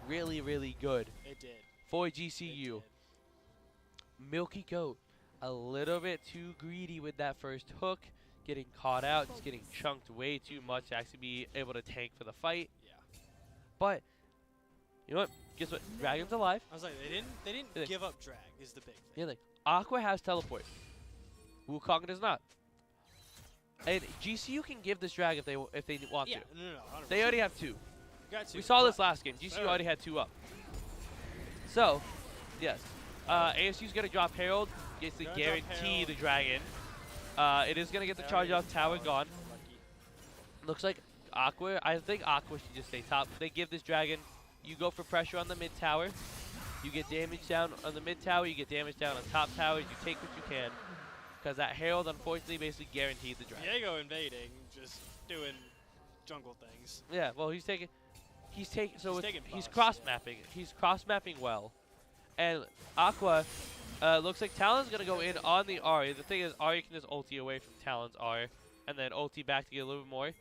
really, really good It did. for It GCU. did. Milky Goat, a little bit too greedy with that first hook, getting caught out, just getting chunked way too much to actually be able to tank for the fight. Yeah. But you know what? Guess what? Dragon's alive. I was like, they didn't Yeah. give up drag is the big thing. Yeah, like Aqua has teleport. Wukong does not. And GCU can give this drag if they want Yeah, to. no, 100%. They already have two. got to. We saw this but last game. GCU Sure. already had two up. So, yes. ASU's going to drop Herald. Gets to Gonna drop guarantee Herald. the dragon. It is going to get the charge off tower gone. Lucky. Looks like Aqua. I think Aqua should just stay top. They give this dragon. You go for pressure on the mid tower. You get damage down on the mid tower. You get damage down on top towers. You take what you can. Because that Herald, unfortunately, basically guaranteed the dragon. Diego invading, just doing jungle things. Yeah, well, he's taking. So He's it's- taking he's buffs, cross mapping. He's cross mapping well, and Aqua looks like Talon's gonna go in on the Ahri. The thing is, Ahri can just ulti away from Talon's R, and then ulti back to get a little bit more.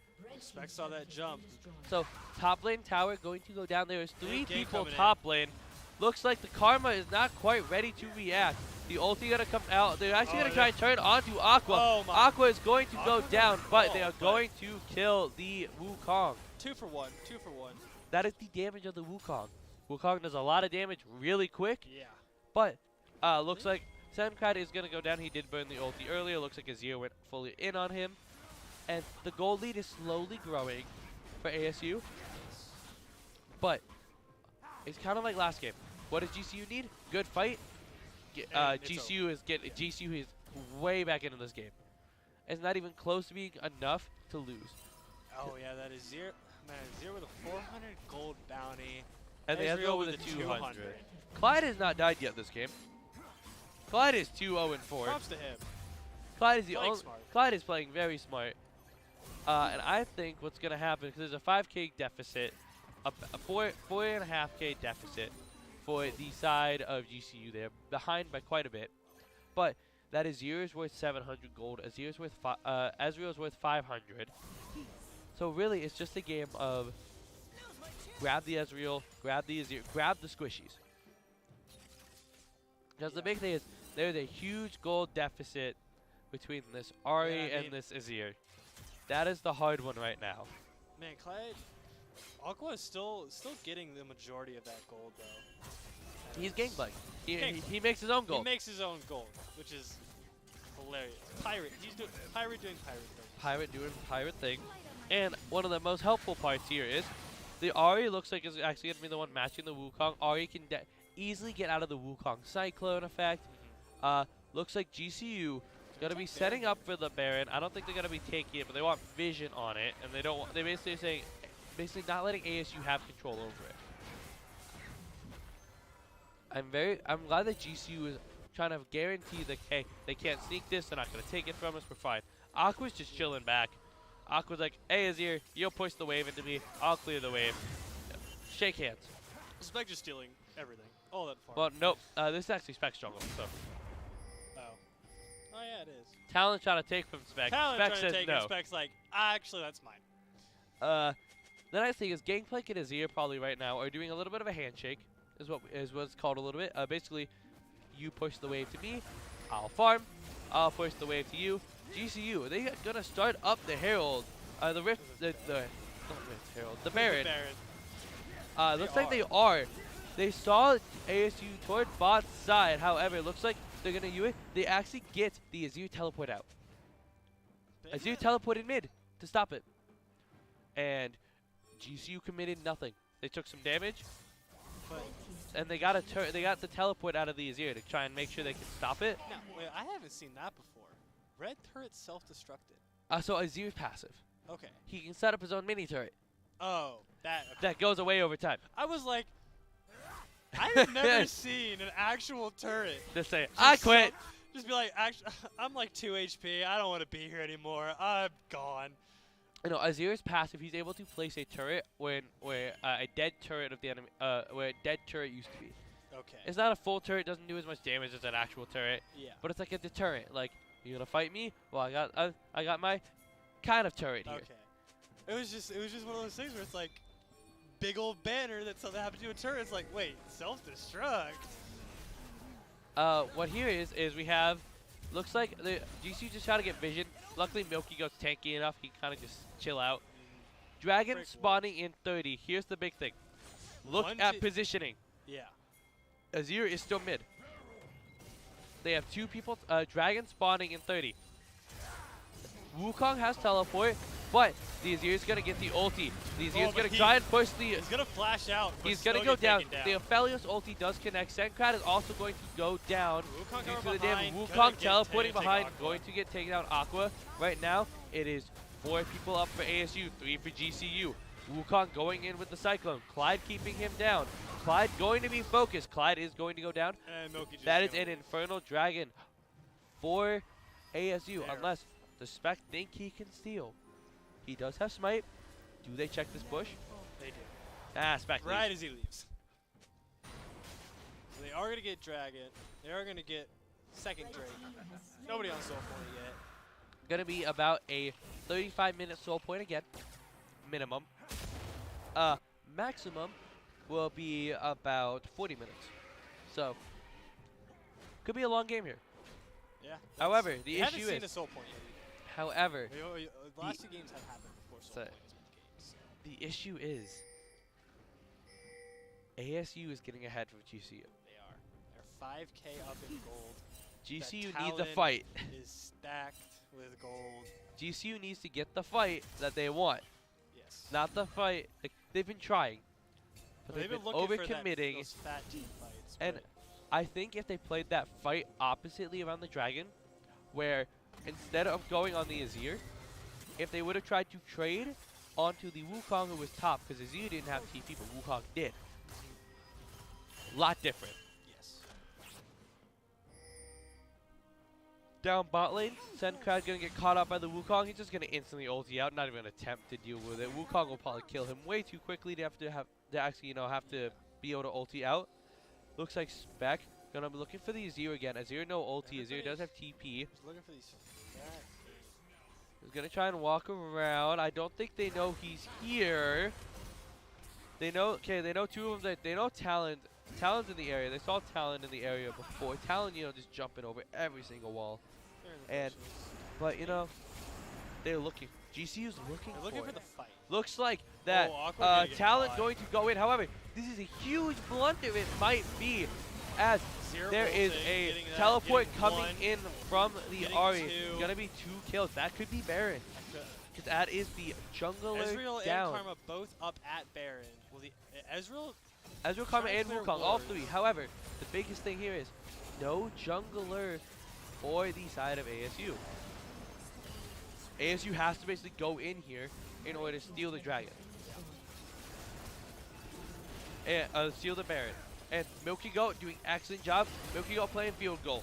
Spec saw that jump. So top lane tower going to go down. There is three Big gank people coming in. top lane. Looks like the Karma is not quite ready to react. The ulti gonna come out. They're actually Oh, gonna try and turn onto Aqua. Oh my. Aqua is going to go Aqua down, gonna but fall, they are but- going to kill the Wukong. 2 for 1. 2 for 1. That is the damage of the Wukong. Wukong does a lot of damage really quick, Yeah. but looks like Semkad is going to go down. He did burn the ulti earlier. Looks like Azir went fully in on him. And the gold lead is slowly growing for ASU. But it's kind of like last game. What does GCU need? Good fight. And it's GCU is way back into this game. It's not even close to being enough to lose. Oh yeah, that is zero. Man, zero with a 400 gold bounty. And the Ezreal Ezreal with a the 200. Clyde has not died yet this game. Clyde is 2-0-4. Props to him. Clyde is the Playing only. smart. Clyde is playing very smart. And I think what's going to happen, because there's a 5K deficit, a 4.5K deficit for the side of GCU. They're behind by quite a bit. But that Azir is worth 700 gold. Azir's worth Ezreal's worth 500. So really, it's just a game of grab the Ezreal, grab the Azir, grab the squishies. Because the big thing is, there's a huge gold deficit between this Ahri Yeah, I and mean- this Azir. That is the hard one right now. Man, Clyde. Aqua is still getting the majority of that gold though. He's gangbang. He Gangplank. makes his own He gold. makes his own gold, which is hilarious. Pirate. He's doing pirate things. Pirate doing pirate thing. And one of the most helpful parts here is the Ahri looks like is actually going to be the one matching the Wukong. Ahri can easily get out of the Wukong Cyclone effect. Looks like GCU is going to be setting up for the Baron. I don't think they're going to be taking it, but they want vision on it, and they don't. They basically saying, not letting ASU have control over it. I'm glad that GCU is trying to guarantee that, hey, they can't sneak this. They're not going to take it from us. We're fine. Aqua's just chilling back. Aqua's like, hey, Azir, you'll push the wave into me. I'll clear the wave. Shake hands. Spec just stealing everything. All that farm. Well, nope. This is actually Spec's jungle. So Oh. Oh yeah, it is. Talon trying to take from Spec. Talon Spec trying says to take no. it. Spec's like, actually, that's mine. The nice thing is Gangplank and Azir probably right now are doing a little bit of a handshake, is what it's called a little bit. Basically, you push the wave to me, I'll farm, I'll push the wave to you. GCU, are they gonna start up the Herald? The Rift, not Rift Herald, the Baron. Looks like they are. They saw ASU toward bot side. However, it looks like they're gonna use it. They actually get the Azir teleport out. Azir teleported mid to stop it, and GCU committed nothing. They took some damage, and they got the teleport out of the Azir to try and make sure they can stop it. No, wait, I haven't seen that before. Red turret self-destructed. So Azir's passive. Okay. He can set up his own mini turret. Oh, that. Okay. That goes away over time. I was like, I've never seen an actual turret. Just say, I quit. Just be like, actually, I'm like 2 HP. I don't want to be here anymore. I'm gone. You know, Azir's passive. He's able to place a turret where a dead turret of the enemy, where a dead turret used to be. Okay. It's not a full turret. Doesn't do as much damage as an actual turret. Yeah. But it's like a deterrent. Like, you gonna fight me? Well, I got my kind of turret here. Okay. It was just one of those things where it's like, big old banner that something happened to a turret. It's like, wait, self-destruct. What here is we have, looks like the GCU just trying to get vision. Luckily, Milky goes tanky enough. He kind of just chill out. Dragon spawning in 30. Here's the big thing. Look at positioning. Yeah. Azir is still mid. They have two people. Dragon spawning in 30. Wukong has teleport, but the Azir is gonna get the ulti. The Azir is gonna try and push the. He's gonna flash out. He's gonna go down. The Aphelios ulti does connect. Senkrat is also going to go down. Wukong due to the damage. Wukong teleporting behind, going to get taken out. Aqua. Right now, it is 4 people up for ASU, 3 for GCU. Wukong going in with the Cyclone. Clyde keeping him down. Clyde going to be focused. Clyde is going to go down. And Milky just that is an Infernal Dragon for ASU, unless the Spec think he can steal. He does have Smite. Do they check this bush? They do. Ah, Spec Right leaves. as he leaves. So they are going to get Dragon. They are going to get second Drake. Nobody on Soul Point yet. Gonna be about a 35-minute soul point again, minimum. Maximum will be about 40 minutes. So, could be a long game here. Yeah. However, the we haven't issue seen is. a Soul Point yet. However, The last 2 games have happened before Soul Point games. the issue is ASU is getting ahead from GCU. They are. They're 5K up in gold. GCU needs a fight. Is stacked with gold. GCU needs to get the fight that they want. Yes. Not the fight. Like, they've been trying, but They've they've been been looking for overcommitting. those fat team fights. And I think if they played that fight oppositely around the Dragon, where instead of going on the Azir, if they would have tried to trade onto the Wukong who was top, because Azir didn't have TP, but Wukong did. Lot different. yes. Down bot lane, Senkrat gonna get caught up by the Wukong. He's just gonna instantly ulti out, not even gonna attempt to deal with it. Wukong will probably kill him way too quickly to have to be able to ulti out. Looks like Spec gonna be looking for the Azir again. Azir no ulti. Azir does have TP. Just looking for these fat He's gonna try and walk around. I don't think they know he's here. They know. Okay, they know 2 of them. They know Talon. Talon's in the area. They saw Talon in the area before. Talon, just jumping over every single wall. And, but they're looking. GCU's looking. They're looking for for it. the fight. Looks like that Aqua gonna get Talon caught. going to go in. However, this is a huge blunder. It might be, as Zero there is ulting, a getting that, teleport getting coming 1, in from the getting Ari. 2. Gonna be 2 kills. That could be Baron. Because that is the jungler Ezreal down. and Karma both up at Baron. Well, the Ezreal. Ezreal, Karma, trying and to clear Wukong, all wards. 3. However, the biggest thing here is no jungler for the side of ASU. ASU has to basically go in here in order to steal the dragon. And steal the Baron. And Milky Goat doing excellent job. Milky Goat playing field goal.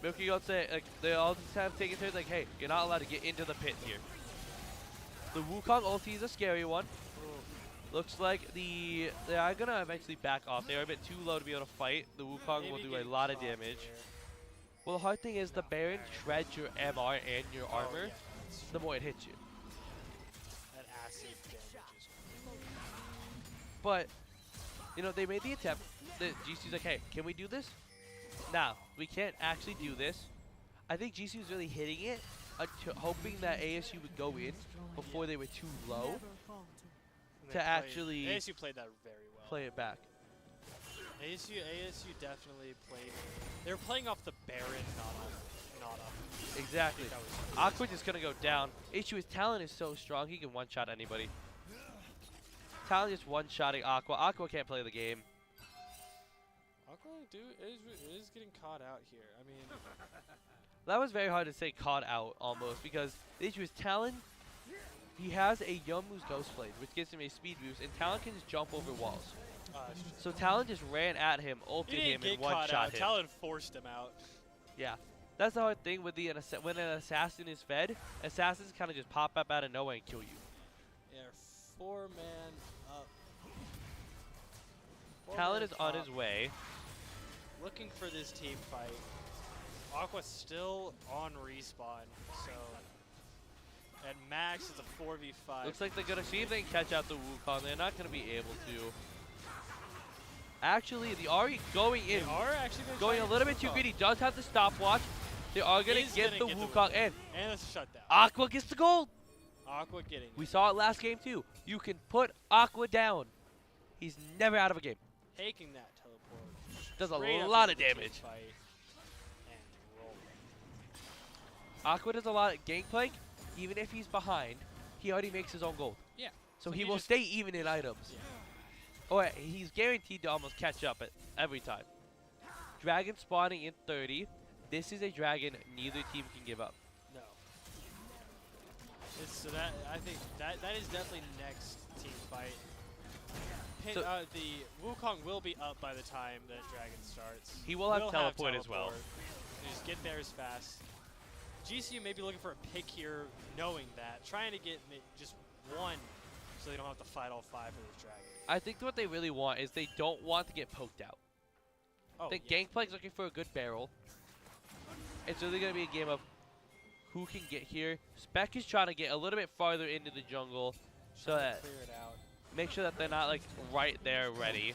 Milky Goat say, like, they all just have taken turns like, hey, you're not allowed to get into the pit here. The Wukong ulti is a scary one. Looks like they are gonna eventually back off. They are a bit too low to be able to fight. The Wukong will do a lot of damage. Well, the hard thing is the Baron shreds your MR and your armor. Yeah, The more it hits you. that acid damage is But, you know, they made the attempt. The GCU's like, hey, can we do this? Now, we can't actually do this. I think GCU was really hitting it, hoping that ASU would go in before they were too low And to they actually ASU played that very well. play it back. ASU definitely played. They were playing off the Baron, not off. Exactly. That was Aqua just gonna go down. ASU's talent is so strong, he can one-shot anybody. Talent is one-shotting Aqua. Aqua can't play the game. Aqua, dude, is getting caught out here. I mean, That was very hard to say caught out almost because the issue is Talon, he has a Yomu's Ghost Blade, which gives him a speed boost, and Talon can just jump over walls. So Talon just ran at him, ulted he him, didn't and get caught one-shot out. him. Talon forced him out. Yeah. That's the hard thing with when an assassin is fed, assassins kind of just pop up out of nowhere and kill you. Yeah, 4-man up. Talon is on top. his way. Looking for this team fight. Aqua's still on respawn, so. And Max is a 4v5. Looks like they're going to see if they can catch out the Wukong. They're not going to be able to. Actually, the Ahri going in. They are actually Going a little bit too greedy. Does have the stopwatch. They are going to get the Wukong in. And it's a shutdown. Aqua gets the gold. Aqua getting We it. saw it last game too. You can put Aqua down. He's never out of a game. Taking that teleport. Does a straight up lot into of the team damage. fight and rolling. Aqua does a lot of gangplank. Even if he's behind, he already makes his own gold. Yeah. So So he he will just- stay even in items. Yeah. Or he's guaranteed to almost catch up at every time. Dragon spawning in 30. This is a dragon neither team can give up. No. So that I think that is definitely next team fight. So- The Wukong will be up by the time that Dragon starts. He will have teleport as well. So just get there as fast. GCU may be looking for a pick here, knowing that, trying to get just one, so they don't have to fight all 5 for this Dragon. I think what they really want is they don't want to get poked out. Oh, I think yeah. Gangplank's looking for a good barrel. It's really going to be a game of who can get here. Spec is trying to get a little bit farther into the jungle so Trying to that clear it out. make sure that they're not like right there ready.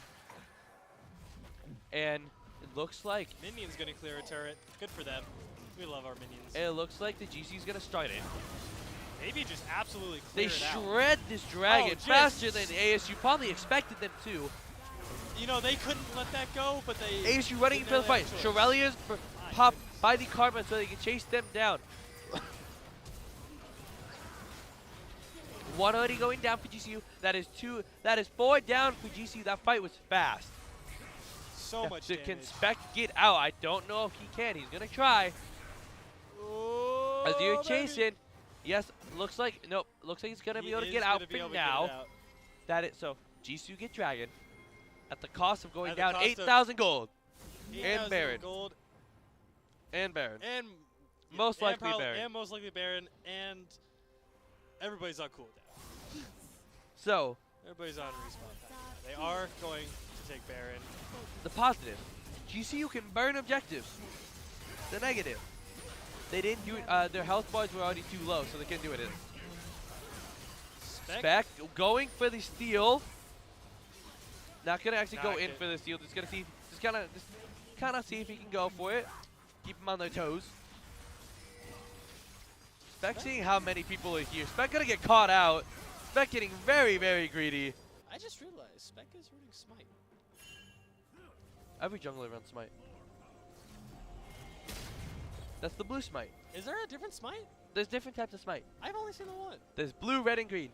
And it looks like Minion's gonna clear a turret. Good for them. We love our minions. the GC's going to start it. Maybe just absolutely They clear it out. shred this dragon just- faster than ASU probably expected them to. You know, they couldn't let that go, but they... ASU running didn't into the really fight. have a choice. Shurelia's My pop goodness. by the Karma so they can chase them down. One already going down for GCU. That is 2. That is 4 down for GCU. That fight was fast. So much damage. Can Spec get out? I don't know if he can. He's gonna try. Oh, As you're baby. chasing. Yes, looks like nope. Looks like he's gonna be He able to is get out gonna be for able to get now. it out. That is so. GCU get Dragon at the cost of going At the down cost of- 8,000 gold He and has Baron. Gold and Baron. and Most likely probably- Baron. And most likely Baron, and everybody's on cooldown. So Everybody's on respawn time. They are going to take Baron. the positive, GCU can burn objectives. The negative, they didn't do it. Their health bars were already too low, so they couldn't do it. Spec going for the steal. Not gonna actually go Knocked in it. for the steal. Just gonna see. Just kind of see if he can go for it. Keep them on their toes. Spec seeing how many people are here. Spec gonna get caught out. Spec getting very, very greedy. I just realized Spec is running Smite. Every jungler runs Smite. That's the blue Smite. Is there a different Smite? There's different types of Smite. I've only seen the one. There's blue, red, and green.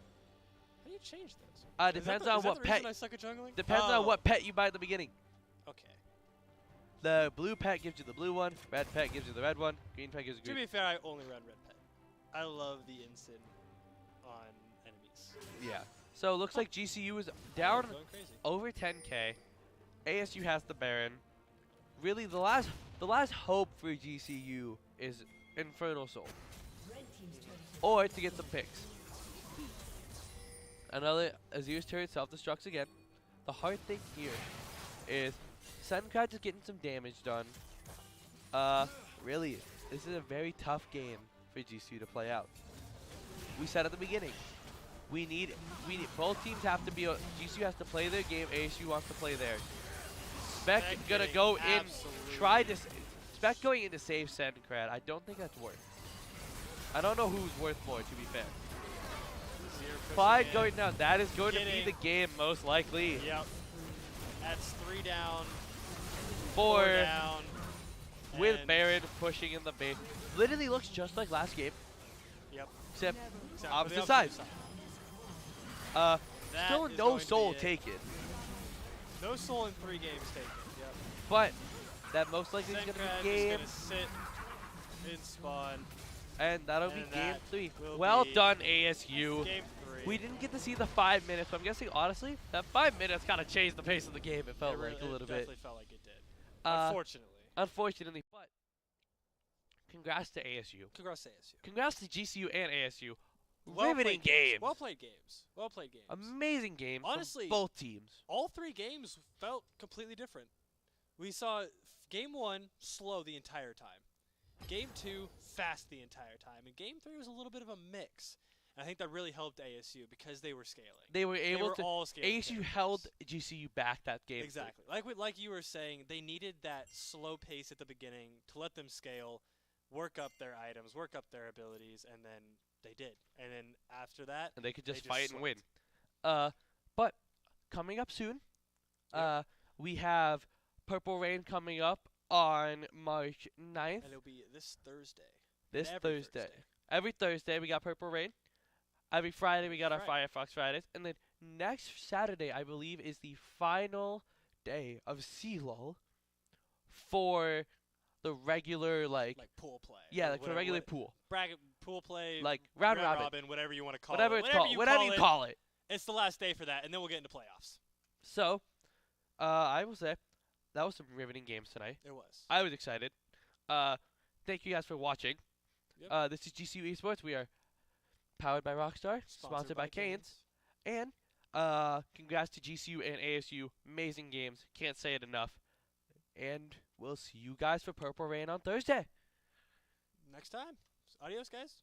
How do you change those? Depends on what pet. I suck at jungling? Depends Oh, on what pet you buy at the beginning. Okay. The blue pet gives you the blue one. Red pet gives you the red one. Green pet gives you To green. be fair, I only run red pet. I love the instant on enemies. Yeah. So it looks like GCU is down Going crazy. over 10K. ASU has the Baron. Really, the last hope for GCU is Infernal Soul, or to get some picks. Another Azir's turret self-destructs again. The hard thing here is Suncrad is getting some damage done. Really, this is a very tough game for GCU to play out. We said at the beginning, We need both teams have to be. GCU has to play their game. ASU wants to play theirs. Spec gonna getting go in. absolutely- Try this. Spec going in to save Sandcrad. I don't think that's worth. I don't know who's worth more, to be fair. Zero pushing Clyde in. going down. That is going to be Getting- the game, most likely. Yep. That's 3 down, 4 4 down. with and- Baron pushing in the base. Literally looks just like last game, Yep. except Except for opposite the sides. That still is no going to soul be it. taken. No soul in 3 games taken. Yep. But that most likely is going to Zencrad be is game, gonna sit in spawn. and that'll be and game that 3. will Well be done, ASU. Game 3. We didn't get to see the 5 minutes, but I'm guessing, honestly, that 5 minutes kind of changed the pace of the game, it felt like a little It bit. definitely felt like it did. Uh, Unfortunately. Unfortunately, but congrats to ASU. Congrats to ASU. Congrats to GCU and ASU. Well Riveting played games. Well played games. Well played games. Amazing game Honestly, from both teams. All 3 games felt completely different. We saw game 1 slow the entire time. Game 2 fast the entire time. And game 3 was a little bit of a mix. And I think that really helped ASU because they were scaling. They were They able were to. all scaling. ASU held GCU back that game. Exactly. Like you were saying, they needed that slow pace at the beginning to let them scale, work up their items, work up their abilities, and then they did. And then after that, And they could just just fight and win. slipped. But coming up soon, Yep. we have Purple Rain coming up on March 9th. and it'll be this Thursday. This Every Thursday. Every Thursday we got Purple Rain. Every Friday we got our Right. Firefox Fridays. And then next Saturday, I believe, is the final day of CLoL for the regular, like pool play. yeah, or like for whatever- regular what- pool. pool play, Like round robin. whatever you want to call Whatever it. it's called. Whatever you call it. It's the last day for that, and then we'll get into playoffs. So, I will say that was some riveting games tonight. It was. I was excited. Thank you guys for watching. Yep. This is GCU Esports. We are powered by Rockstar, sponsored by Canes. And congrats to GCU and ASU. Amazing games. Can't say it enough. And we'll see you guys for Purple Rain on Thursday. Next time. Adios, guys.